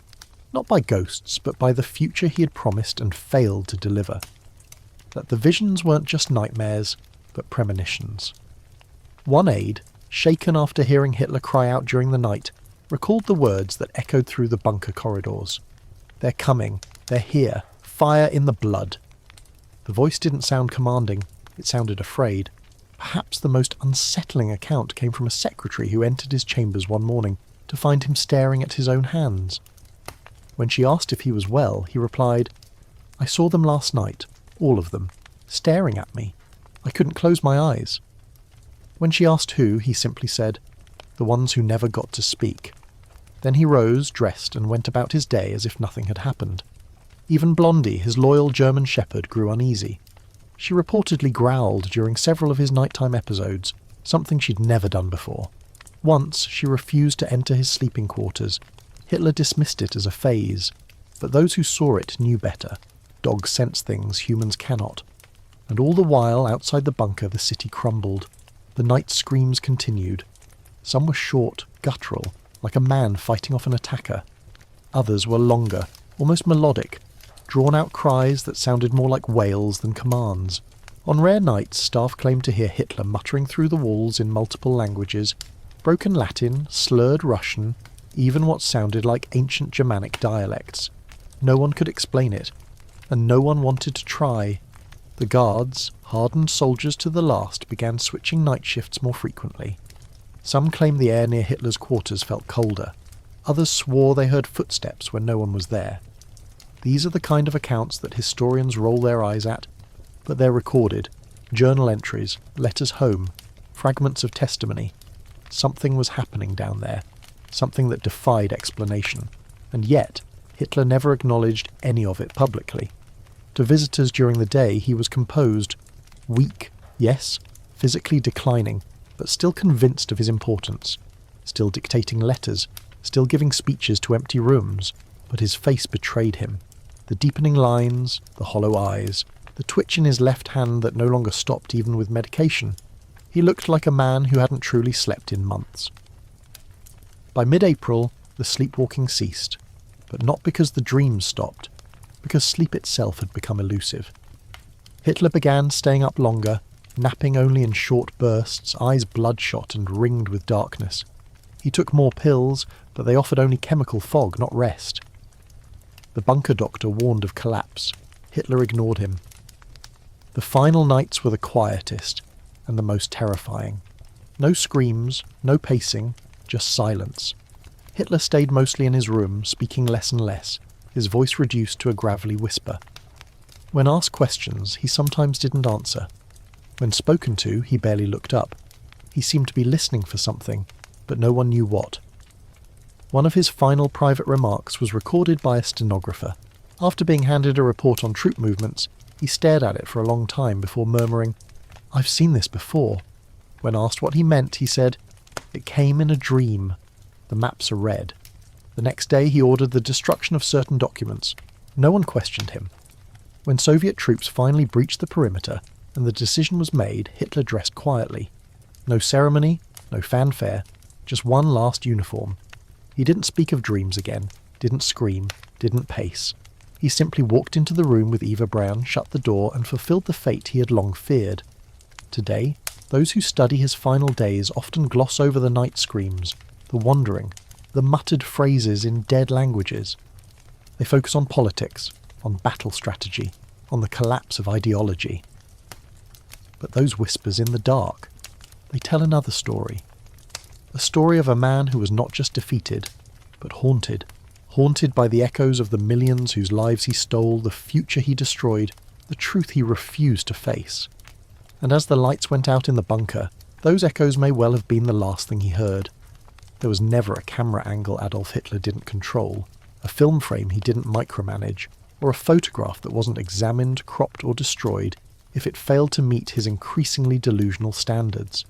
Speaker 1: not by ghosts, but by the future he had promised and failed to deliver. That the visions weren't just nightmares, but premonitions. One aide, shaken after hearing Hitler cry out during the night, recalled the words that echoed through the bunker corridors. They're coming, they're here, fire in the blood. The voice didn't sound commanding, it sounded afraid. Perhaps the most unsettling account came from a secretary who entered his chambers one morning to find him staring at his own hands. When she asked if he was well, he replied, "I saw them last night, all of them, staring at me. I couldn't close my eyes." When she asked who, he simply said, "The ones who never got to speak." Then he rose, dressed, and went about his day as if nothing had happened. Even Blondie, his loyal German shepherd, grew uneasy. She reportedly growled during several of his nighttime episodes, something she'd never done before. Once, she refused to enter his sleeping quarters. Hitler dismissed it as a phase, but those who saw it knew better. Dogs sense things humans cannot. And all the while, outside the bunker, the city crumbled. The night screams continued. Some were short, guttural, like a man fighting off an attacker. Others were longer, almost melodic, drawn-out cries that sounded more like wails than commands. On rare nights, staff claimed to hear Hitler muttering through the walls in multiple languages, broken Latin, slurred Russian, even what sounded like ancient Germanic dialects. No one could explain it, and no one wanted to try. The guards, hardened soldiers to the last, began switching night shifts more frequently. Some claimed the air near Hitler's quarters felt colder. Others swore they heard footsteps when no one was there. These are the kind of accounts that historians roll their eyes at, but they're recorded. Journal entries, letters home, fragments of testimony. Something was happening down there, something that defied explanation. And yet, Hitler never acknowledged any of it publicly. To visitors during the day, he was composed, weak, yes, physically declining, but still convinced of his importance, still dictating letters, still giving speeches to empty rooms, but his face betrayed him. The deepening lines, the hollow eyes, the twitch in his left hand that no longer stopped even with medication. He looked like a man who hadn't truly slept in months. By mid-April, the sleepwalking ceased, but not because the dreams stopped, because sleep itself had become elusive. Hitler began staying up longer, napping only in short bursts, eyes bloodshot and ringed with darkness. He took more pills, but they offered only chemical fog, not rest. The bunker doctor warned of collapse. Hitler ignored him. The final nights were the quietest and the most terrifying. No screams, no pacing, just silence. Hitler stayed mostly in his room, speaking less and less, his voice reduced to a gravelly whisper. When asked questions, he sometimes didn't answer. When spoken to, he barely looked up. He seemed to be listening for something, but no one knew what. One of his final private remarks was recorded by a stenographer. After being handed a report on troop movements, He stared at it for a long time before murmuring, "I've seen this before." When asked what he meant, he said, "It came in a dream. The maps are red." The next day he ordered the destruction of certain documents. No one questioned him. When Soviet troops finally breached the perimeter and the decision was made, Hitler dressed quietly. No ceremony, no fanfare, just one last uniform. He didn't speak of dreams again, didn't scream, didn't pace. He simply walked into the room with Eva Braun, shut the door, and fulfilled the fate he had long feared. Today, those who study his final days often gloss over the night screams, the wandering, the muttered phrases in dead languages. They focus on politics, on battle strategy, on the collapse of ideology. But those whispers in the dark, they tell another story. A story of a man who was not just defeated, but haunted. Haunted by the echoes of the millions whose lives he stole, the future he destroyed, the truth he refused to face. And as the lights went out in the bunker, those echoes may well have been the last thing he heard. There was never a camera angle Adolf Hitler didn't control, a film frame he didn't micromanage, or a photograph that wasn't examined, cropped or destroyed if it failed to meet his increasingly delusional standards.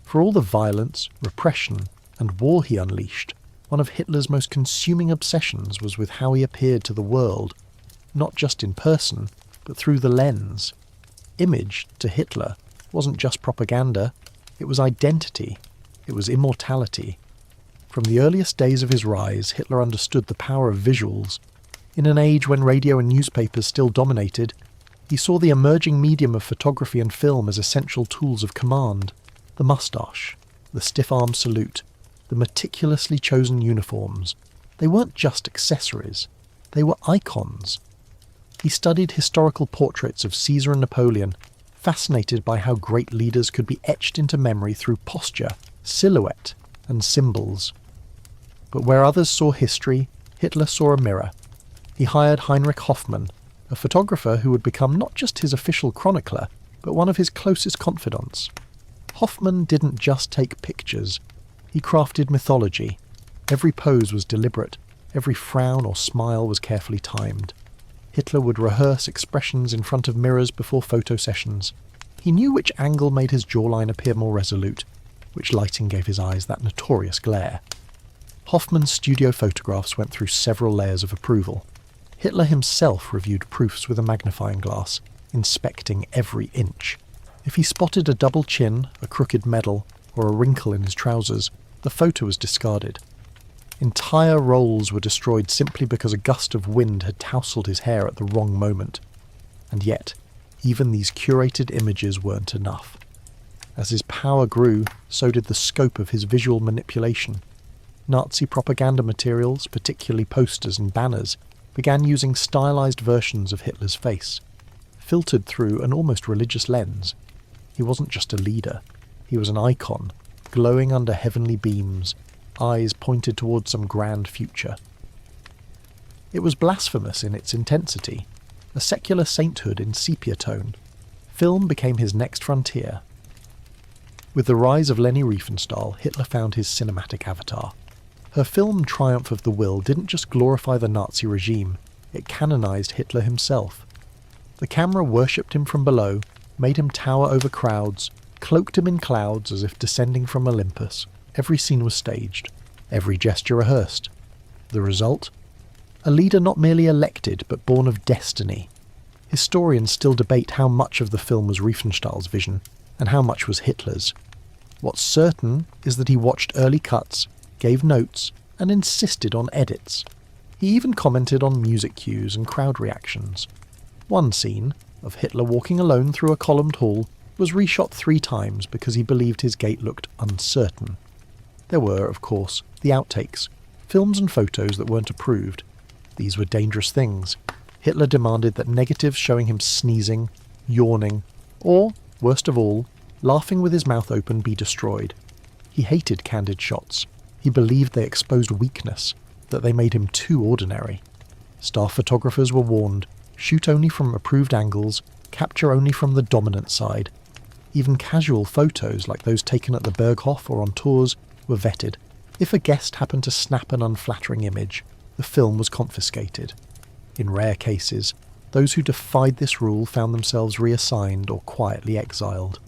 Speaker 1: For all the violence, repression and war he unleashed, one of Hitler's most consuming obsessions was with how he appeared to the world, not just in person, but through the lens. Image, to Hitler, wasn't just propaganda, it was identity, it was immortality. From the earliest days of his rise, Hitler understood the power of visuals. In an age when radio and newspapers still dominated, he saw the emerging medium of photography and film as essential tools of command. The moustache, the stiff-arm salute, the meticulously chosen uniforms. They weren't just accessories, they were icons. He studied historical portraits of Caesar and Napoleon, fascinated by how great leaders could be etched into memory through posture, silhouette, and symbols. But where others saw history, Hitler saw a mirror. He hired Heinrich Hoffmann, a photographer who would become not just his official chronicler, but one of his closest confidants. Hoffmann didn't just take pictures, he crafted mythology. Every pose was deliberate, every frown or smile was carefully timed. Hitler would rehearse expressions in front of mirrors before photo sessions. He knew which angle made his jawline appear more resolute, which lighting gave his eyes that notorious glare. Hoffmann's studio photographs went through several layers of approval. Hitler himself reviewed proofs with a magnifying glass, inspecting every inch. If he spotted a double chin, a crooked medal, or a wrinkle in his trousers, the photo was discarded. Entire rolls were destroyed simply because a gust of wind had tousled his hair at the wrong moment. And yet, even these curated images weren't enough. As his power grew, so did the scope of his visual manipulation. Nazi propaganda materials, particularly posters and banners, began using stylized versions of Hitler's face, filtered through an almost religious lens. He wasn't just a leader, he was an icon, glowing under heavenly beams, eyes pointed towards some grand future. It was blasphemous in its intensity, a secular sainthood in sepia tone. Film became his next frontier. With the rise of Leni Riefenstahl, Hitler found his cinematic avatar. Her film Triumph of the Will didn't just glorify the Nazi regime, it canonized Hitler himself. The camera worshipped him from below, made him tower over crowds, cloaked him in clouds as if descending from Olympus. Every scene was staged, every gesture rehearsed. The result? A leader not merely elected, but born of destiny. Historians still debate how much of the film was Riefenstahl's vision, and how much was Hitler's. What's certain is that he watched early cuts, gave notes, and insisted on edits. He even commented on music cues and crowd reactions. One scene, of Hitler walking alone through a columned hall, was reshot 3 times because he believed his gait looked uncertain. There were, of course, the outtakes, films and photos that weren't approved. These were dangerous things. Hitler demanded that negatives showing him sneezing, yawning, or, worst of all, laughing with his mouth open be destroyed. He hated candid shots. He believed they exposed weakness, that they made him too ordinary. Staff photographers were warned, shoot only from approved angles, capture only from the dominant side. Even casual photos like those taken at the Berghof or on tours were vetted. If a guest happened to snap an unflattering image, the film was confiscated. In rare cases, Those who defied this rule found themselves reassigned or quietly exiled.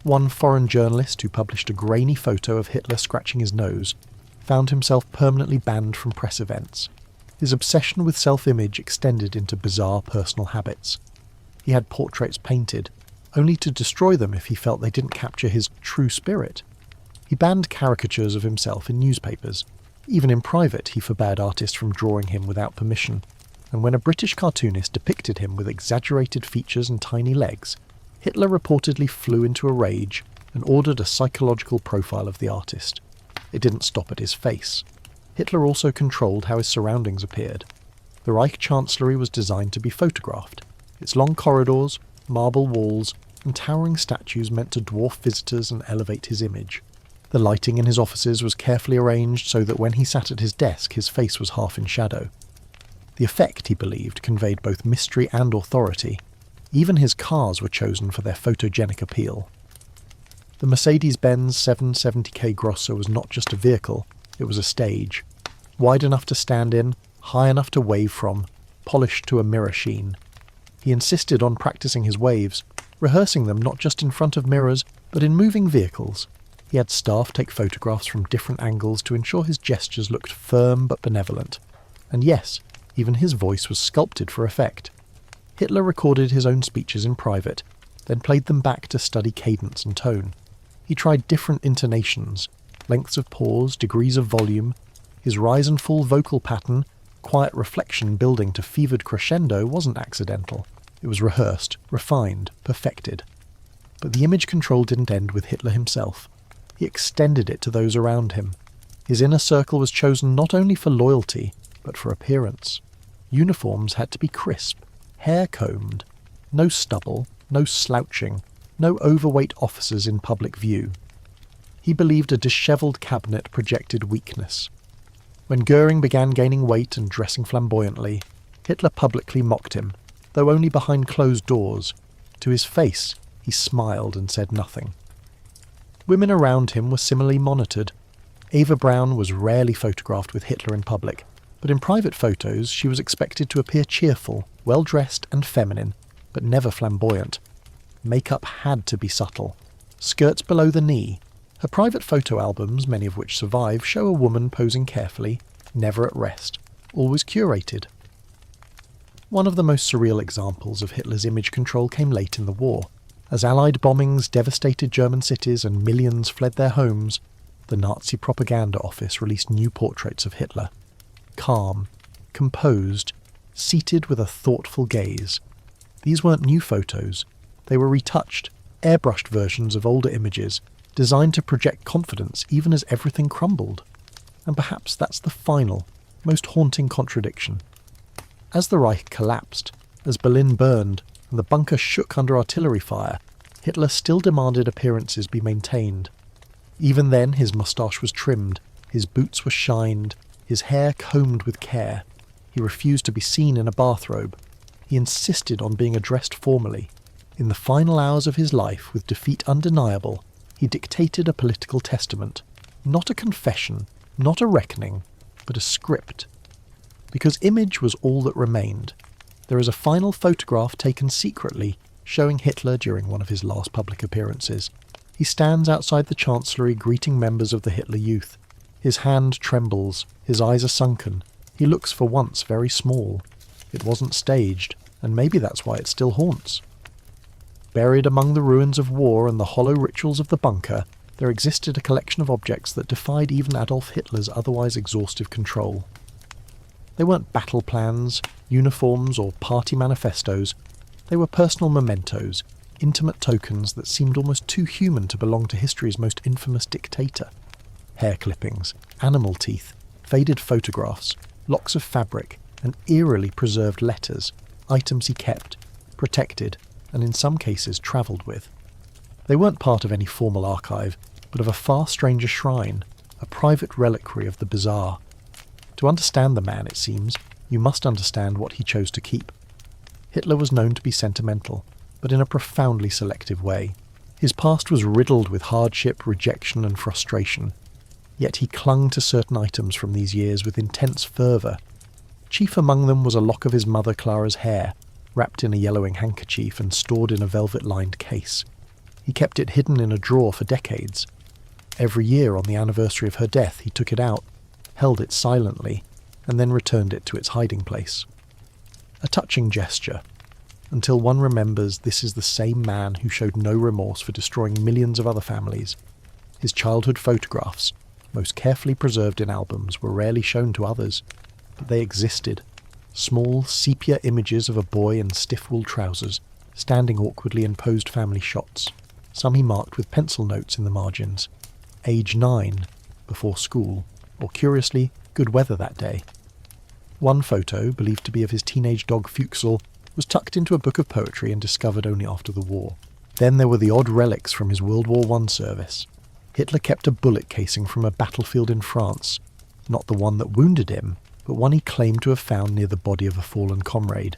Speaker 1: One foreign journalist who published a grainy photo of Hitler scratching his nose found himself permanently banned from press events. His obsession with self-image extended into bizarre personal habits. He had portraits painted, only to destroy them if he felt they didn't capture his true spirit. He banned caricatures of himself in newspapers. Even in private, he forbade artists from drawing him without permission. And when a British cartoonist depicted him with exaggerated features and tiny legs, Hitler reportedly flew into a rage and ordered a psychological profile of the artist. It didn't stop at his face. Hitler also controlled how his surroundings appeared. The Reich Chancellery was designed to be photographed. Its long corridors, marble walls, and towering statues meant to dwarf visitors and elevate his image. The lighting in his offices was carefully arranged so that when he sat at his desk his face was half in shadow. The effect, he believed, conveyed both mystery and authority. Even his cars were chosen for their photogenic appeal. The Mercedes-Benz 770k Grosso was not just a vehicle, it was a stage. Wide enough to stand in, high enough to wave from, polished to a mirror sheen. He insisted on practicing his waves, rehearsing them not just in front of mirrors, but in moving vehicles. He had staff take photographs from different angles to ensure his gestures looked firm but benevolent. And yes, even his voice was sculpted for effect. Hitler recorded his own speeches in private, then played them back to study cadence and tone. He tried different intonations, lengths of pause, degrees of volume. His rise and fall vocal pattern, quiet reflection building to fevered crescendo, wasn't accidental. It was rehearsed, refined, perfected. But the image control didn't end with Hitler himself. He extended it to those around him. His inner circle was chosen not only for loyalty, but for appearance. Uniforms had to be crisp, hair combed, no stubble, no slouching, no overweight officers in public view. He believed a dishevelled cabinet projected weakness. When Goering began gaining weight and dressing flamboyantly, Hitler publicly mocked him, though only behind closed doors. To his face, he smiled and said nothing. Women around him were similarly monitored. Eva Braun was rarely photographed with Hitler in public, but in private photos she was expected to appear cheerful, well-dressed and feminine, but never flamboyant. Makeup had to be subtle. Skirts below the knee. Her private photo albums, many of which survive, show a woman posing carefully, never at rest, always curated. One of the most surreal examples of Hitler's image control came late in the war. As Allied bombings devastated German cities and millions fled their homes, the Nazi propaganda office released new portraits of Hitler. Calm, composed, seated with a thoughtful gaze. These weren't new photos. They were retouched, airbrushed versions of older images, designed to project confidence even as everything crumbled. And perhaps that's the final, most haunting contradiction. As the Reich collapsed, as Berlin burned, and the bunker shook under artillery fire, Hitler still demanded appearances be maintained. Even then his moustache was trimmed, his boots were shined, his hair combed with care. He refused to be seen in a bathrobe. He insisted on being addressed formally. In the final hours of his life, with defeat undeniable, he dictated a political testament, not a confession, not a reckoning, but a script. Because image was all that remained. There is a final photograph taken secretly, showing Hitler during one of his last public appearances. He stands outside the Chancellery greeting members of the Hitler Youth. His hand trembles, his eyes are sunken. He looks for once very small. It wasn't staged, and maybe that's why it still haunts. Buried among the ruins of war and the hollow rituals of the bunker, there existed a collection of objects that defied even Adolf Hitler's otherwise exhaustive control. They weren't battle plans, uniforms, or party manifestos. They were personal mementos, intimate tokens that seemed almost too human to belong to history's most infamous dictator. Hair clippings, animal teeth, faded photographs, locks of fabric, and eerily preserved letters, items he kept, protected, and in some cases travelled with. They weren't part of any formal archive, but of a far stranger shrine, a private reliquary of the bizarre. To understand the man, it seems, you must understand what he chose to keep. Hitler was known to be sentimental, but in a profoundly selective way. His past was riddled with hardship, rejection, and frustration. Yet he clung to certain items from these years with intense fervour. Chief among them was a lock of his mother Clara's hair, wrapped in a yellowing handkerchief and stored in a velvet-lined case. He kept it hidden in a drawer for decades. Every year on the anniversary of her death, he took it out, held it silently, and then returned it to its hiding place. A touching gesture, until one remembers this is the same man who showed no remorse for destroying millions of other families. His childhood photographs, most carefully preserved in albums, were rarely shown to others, but they existed. Small, sepia images of a boy in stiff-wool trousers, standing awkwardly in posed family shots. Some he marked with pencil notes in the margins. Age 9, before school, or curiously, good weather that day. One photo, believed to be of his teenage dog Fuchsel, was tucked into a book of poetry and discovered only after the war. Then there were the odd relics from his World War I service. Hitler kept a bullet casing from a battlefield in France, not the one that wounded him, but one he claimed to have found near the body of a fallen comrade.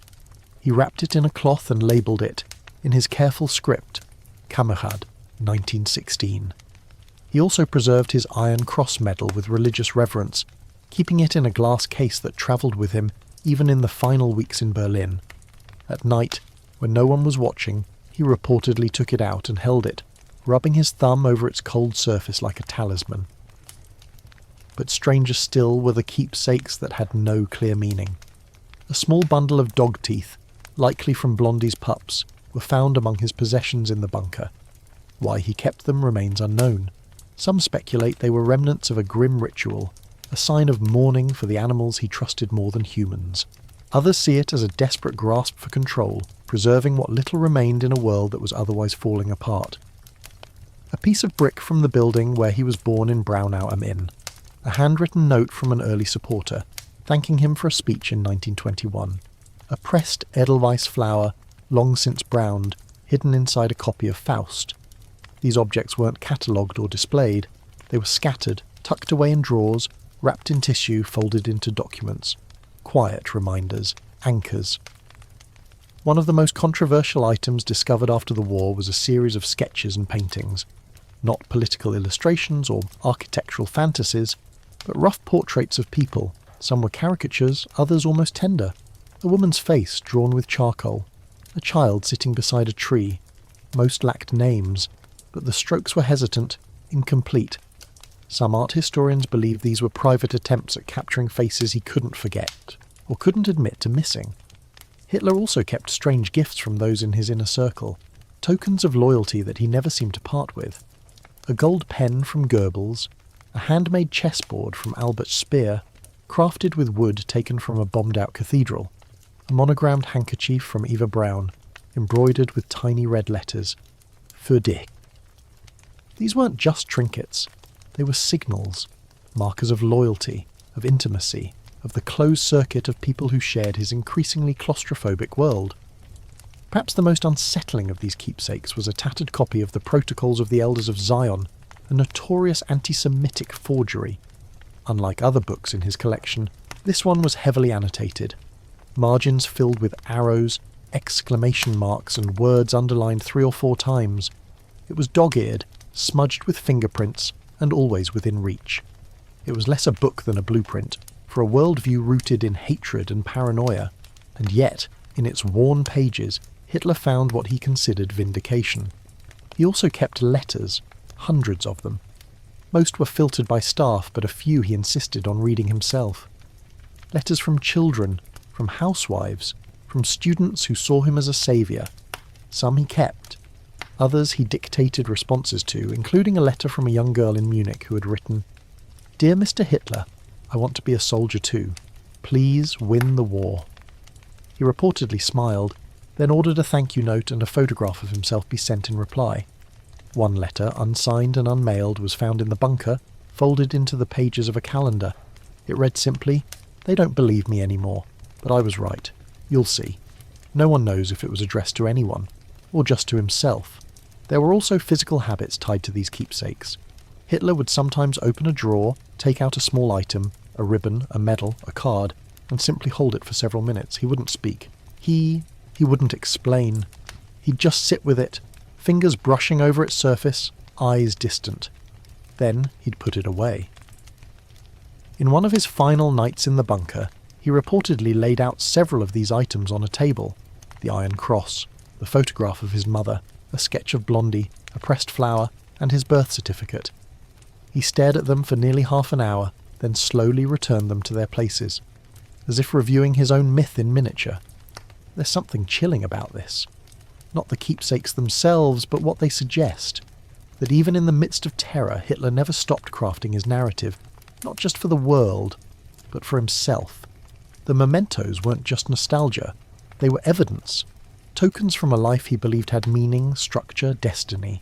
Speaker 1: He wrapped it in a cloth and labelled it, in his careful script, Kamerad, 1916. He also preserved his Iron Cross medal with religious reverence, keeping it in a glass case that travelled with him even in the final weeks in Berlin. At night, when no one was watching, he reportedly took it out and held it, rubbing his thumb over its cold surface like a talisman. But stranger still were the keepsakes that had no clear meaning. A small bundle of dog teeth, likely from Blondie's pups, were found among his possessions in the bunker. Why he kept them remains unknown. Some speculate they were remnants of a grim ritual, a sign of mourning for the animals he trusted more than humans. Others see it as a desperate grasp for control, preserving what little remained in a world that was otherwise falling apart. A piece of brick from the building where he was born in Braunau am Inn. A handwritten note from an early supporter, thanking him for a speech in 1921. A pressed Edelweiss flower, long since browned, hidden inside a copy of Faust. These objects weren't catalogued or displayed. They were scattered, tucked away in drawers, wrapped in tissue, folded into documents. Quiet reminders, anchors. One of the most controversial items discovered after the war was a series of sketches and paintings. Not political illustrations or architectural fantasies, but rough portraits of people. Some were caricatures, others almost tender. A woman's face drawn with charcoal. A child sitting beside a tree. Most lacked names, but the strokes were hesitant, incomplete. Some art historians believe these were private attempts at capturing faces he couldn't forget, or couldn't admit to missing. Hitler also kept strange gifts from those in his inner circle, tokens of loyalty that he never seemed to part with. A gold pen from Goebbels, a handmade chessboard from Albert Speer, crafted with wood taken from a bombed-out cathedral, a monogrammed handkerchief from Eva Braun, embroidered with tiny red letters, Für dich. These weren't just trinkets, they were signals, markers of loyalty, of intimacy, of the closed circuit of people who shared his increasingly claustrophobic world. Perhaps the most unsettling of these keepsakes was a tattered copy of the Protocols of the Elders of Zion, a notorious anti-Semitic forgery. Unlike other books in his collection, this one was heavily annotated. Margins filled with arrows, exclamation marks, and words underlined 3 or 4 times. It was dog-eared, smudged with fingerprints, and always within reach. It was less a book than a blueprint, for a worldview rooted in hatred and paranoia, and yet, in its worn pages, Hitler found what he considered vindication. He also kept letters, hundreds of them. Most were filtered by staff, but a few he insisted on reading himself. Letters from children, from housewives, from students who saw him as a saviour. Some he kept. Others he dictated responses to, including a letter from a young girl in Munich who had written, "Dear Mr. Hitler, I want to be a soldier too. Please win the war." He reportedly smiled, then ordered a thank you note and a photograph of himself be sent in reply. One letter, unsigned and unmailed, was found in the bunker, folded into the pages of a calendar. It read simply, "They don't believe me anymore, but I was right. You'll see." No one knows if it was addressed to anyone, or just to himself. There were also physical habits tied to these keepsakes. Hitler would sometimes open a drawer, take out a small item, a ribbon, a medal, a card, and simply hold it for several minutes. He wouldn't speak. He wouldn't explain. He'd just sit with it, fingers brushing over its surface, eyes distant. Then he'd put it away. In one of his final nights in the bunker, He reportedly laid out several of these items on a table: the Iron Cross, the photograph of his mother, a sketch of Blondie, a pressed flower, and his birth certificate. He stared at them for nearly half an hour, then slowly returned them to their places, as if reviewing his own myth in miniature. There's something chilling about this. Not the keepsakes themselves, but what they suggest. That even in the midst of terror, Hitler never stopped crafting his narrative, not just for the world, but for himself. The mementos weren't just nostalgia, they were evidence, tokens from a life he believed had meaning, structure, destiny,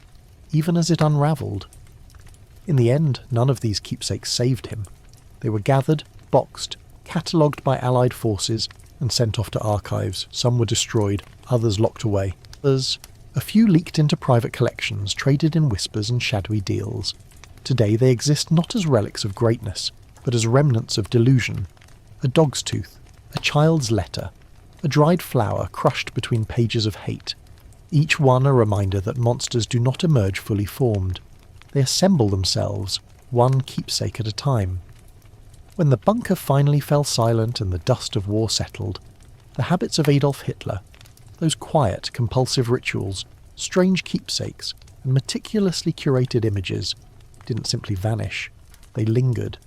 Speaker 1: even as it unravelled. In the end, none of these keepsakes saved him. They were gathered, boxed, catalogued by Allied forces, and sent off to archives. Some were destroyed, others locked away. A few leaked into private collections, traded in whispers and shadowy deals. Today they exist not as relics of greatness, but as remnants of delusion. A dog's tooth, a child's letter, a dried flower crushed between pages of hate. Each one a reminder that monsters do not emerge fully formed. They assemble themselves, one keepsake at a time. When the bunker finally fell silent and the dust of war settled, the habits of Adolf Hitler, those quiet, compulsive rituals, strange keepsakes, and meticulously curated images, didn't simply vanish. They lingered.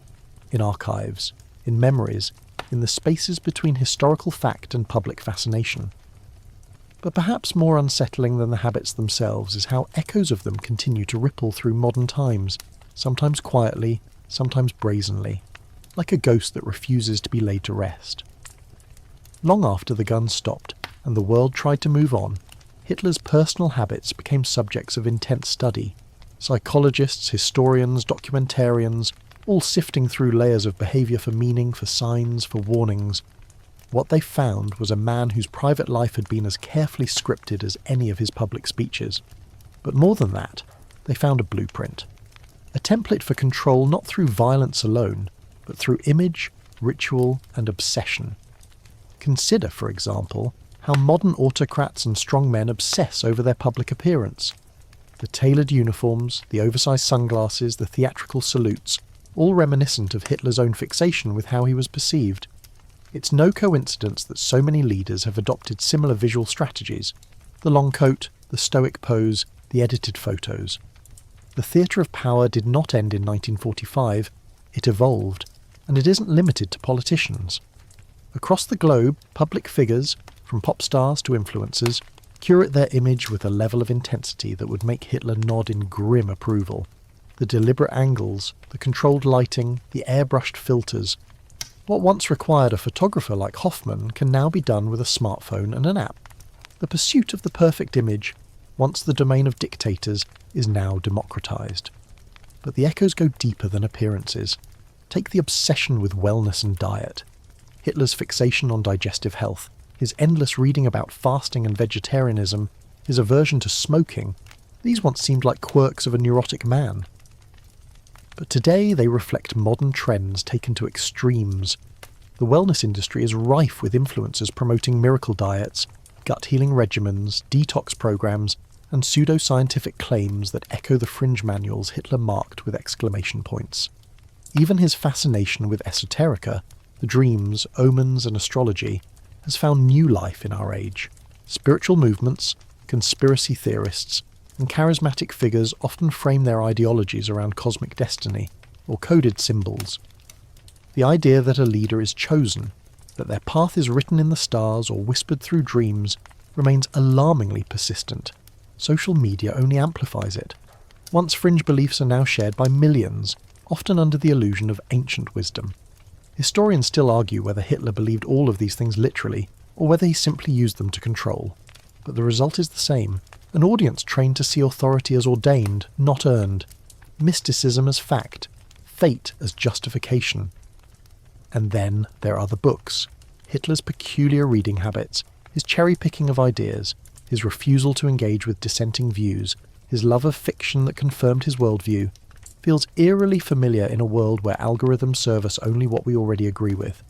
Speaker 1: In archives, in memories, in the spaces between historical fact and public fascination. But perhaps more unsettling than the habits themselves is how echoes of them continue to ripple through modern times, sometimes quietly, sometimes brazenly, like a ghost that refuses to be laid to rest. Long after the guns stopped, and the world tried to move on, Hitler's personal habits became subjects of intense study. Psychologists, historians, documentarians, all sifting through layers of behaviour for meaning, for signs, for warnings. What they found was a man whose private life had been as carefully scripted as any of his public speeches. But more than that, they found a blueprint. A template for control not through violence alone, but through image, ritual, and obsession. Consider, for example, how modern autocrats and strongmen obsess over their public appearance. The tailored uniforms, the oversized sunglasses, the theatrical salutes, all reminiscent of Hitler's own fixation with how he was perceived. It's no coincidence that so many leaders have adopted similar visual strategies: the long coat, the stoic pose, the edited photos. The theatre of power did not end in 1945, it evolved, and it isn't limited to politicians. Across the globe, public figures, from pop stars to influencers, curate their image with a level of intensity that would make Hitler nod in grim approval. The deliberate angles, the controlled lighting, the airbrushed filters. What once required a photographer like Hoffman can now be done with a smartphone and an app. The pursuit of the perfect image, once the domain of dictators, is now democratized. But the echoes go deeper than appearances. Take the obsession with wellness and diet. Hitler's fixation on digestive health, his endless reading about fasting and vegetarianism, his aversion to smoking, these once seemed like quirks of a neurotic man. But today they reflect modern trends taken to extremes. The wellness industry is rife with influencers promoting miracle diets, gut-healing regimens, detox programs, and pseudo-scientific claims that echo the fringe manuals Hitler marked with exclamation points. Even his fascination with esoterica, the dreams, omens, and astrology, has found new life in our age. Spiritual movements, conspiracy theorists, and charismatic figures often frame their ideologies around cosmic destiny, or coded symbols. The idea that a leader is chosen, that their path is written in the stars or whispered through dreams, remains alarmingly persistent. Social media only amplifies it. Once fringe beliefs are now shared by millions, often under the illusion of ancient wisdom. Historians still argue whether Hitler believed all of these things literally, or whether he simply used them to control. But the result is the same: an audience trained to see authority as ordained, not earned, mysticism as fact, fate as justification. And then there are the books. Hitler's peculiar reading habits, his cherry-picking of ideas, his refusal to engage with dissenting views, his love of fiction that confirmed his worldview, feels eerily familiar in a world where algorithms serve us only what we already agree with.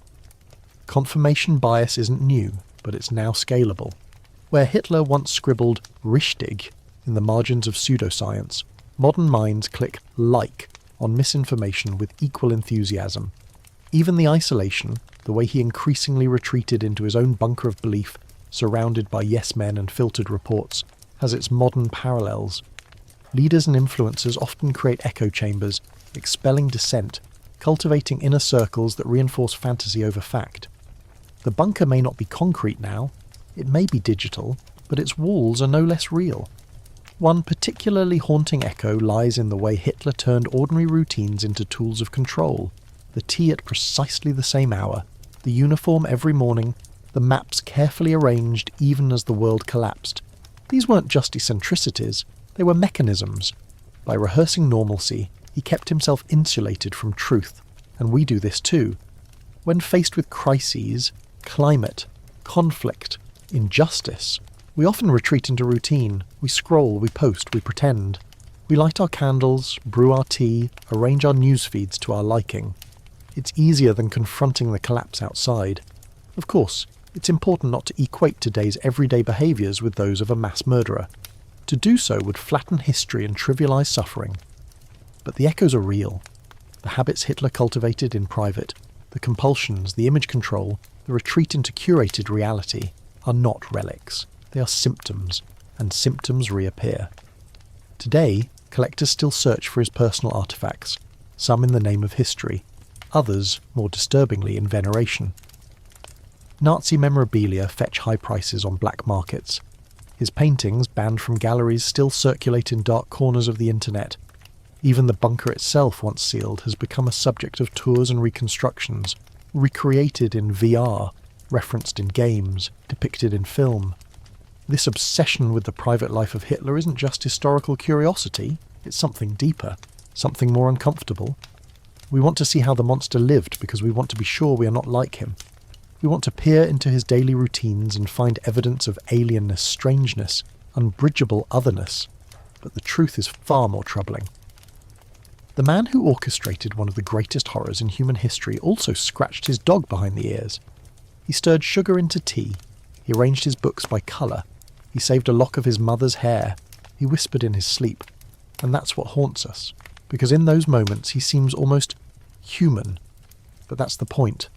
Speaker 1: Confirmation bias isn't new, but it's now scalable. Where Hitler once scribbled "richtig" in the margins of pseudoscience, modern minds click "like" on misinformation with equal enthusiasm. Even the isolation, the way he increasingly retreated into his own bunker of belief, surrounded by yes-men and filtered reports, has its modern parallels. Leaders and influencers often create echo chambers, expelling dissent, cultivating inner circles that reinforce fantasy over fact. The bunker may not be concrete now, it may be digital, but its walls are no less real. One particularly haunting echo lies in the way Hitler turned ordinary routines into tools of control. The tea at precisely the same hour, the uniform every morning, the maps carefully arranged even as the world collapsed. These weren't just eccentricities, they were mechanisms. By rehearsing normalcy, he kept himself insulated from truth, and we do this too. When faced with crises, climate, conflict, injustice, we often retreat into routine. We scroll, we post, we pretend. We light our candles, brew our tea, arrange our news feeds to our liking. It's easier than confronting the collapse outside. Of course, it's important not to equate today's everyday behaviours with those of a mass murderer. To do so would flatten history and trivialise suffering. But the echoes are real. The habits Hitler cultivated in private, the compulsions, the image control, the retreat into curated reality, are not relics. They are symptoms, and symptoms reappear. Today, collectors still search for his personal artefacts, some in the name of history, others, more disturbingly, in veneration. Nazi memorabilia fetch high prices on black markets. His paintings, banned from galleries, still circulate in dark corners of the internet. Even the bunker itself, once sealed, has become a subject of tours and reconstructions, recreated in VR, referenced in games, depicted in film. This obsession with the private life of Hitler isn't just historical curiosity, it's something deeper, something more uncomfortable. We want to see how the monster lived because we want to be sure we are not like him. We want to peer into his daily routines and find evidence of alienness, strangeness, unbridgeable otherness. But the truth is far more troubling. The man who orchestrated one of the greatest horrors in human history also scratched his dog behind the ears. He stirred sugar into tea. He arranged his books by colour. He saved a lock of his mother's hair. He whispered in his sleep. And that's what haunts us, because in those moments he seems almost human. But that's the point.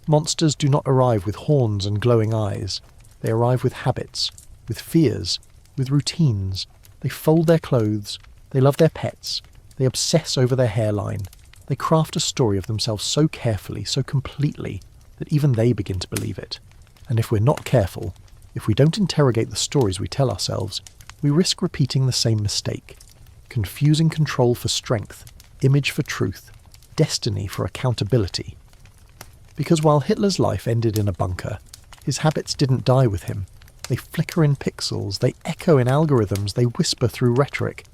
Speaker 1: Monsters do not arrive with horns and glowing eyes. They arrive with habits, with fears, with routines. They fold their clothes. They love their pets. They obsess over their hairline. They craft a story of themselves so carefully, so completely, that even they begin to believe it. And if we're not careful, if we don't interrogate the stories we tell ourselves, we risk repeating the same mistake, confusing control for strength, image for truth, destiny for accountability. Because while Hitler's life ended in a bunker, his habits didn't die with him. They flicker in pixels, they echo in algorithms, they whisper through rhetoric.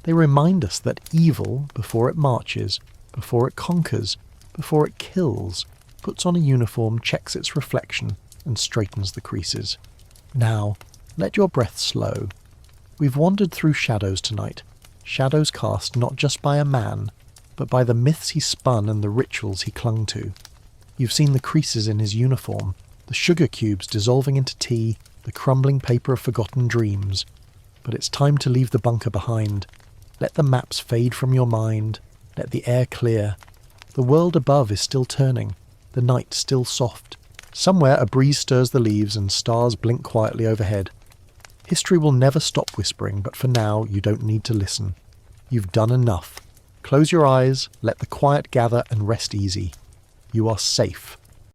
Speaker 1: They remind us that evil, before it marches, before it conquers, before it kills, puts on a uniform, checks its reflection, and straightens the creases. Now, let your breath slow. We've wandered through shadows tonight, shadows cast not just by a man, but by the myths he spun and the rituals he clung to. You've seen the creases in his uniform, the sugar cubes dissolving into tea, the crumbling paper of forgotten dreams. But it's time to leave the bunker behind. Let the maps fade from your mind. Let the air clear. The world above is still turning, the night still soft. Somewhere a breeze stirs the leaves and stars blink quietly overhead. History will never stop whispering, but for now you don't need to listen. You've done enough. Close your eyes, let the quiet gather and rest easy. You are safe.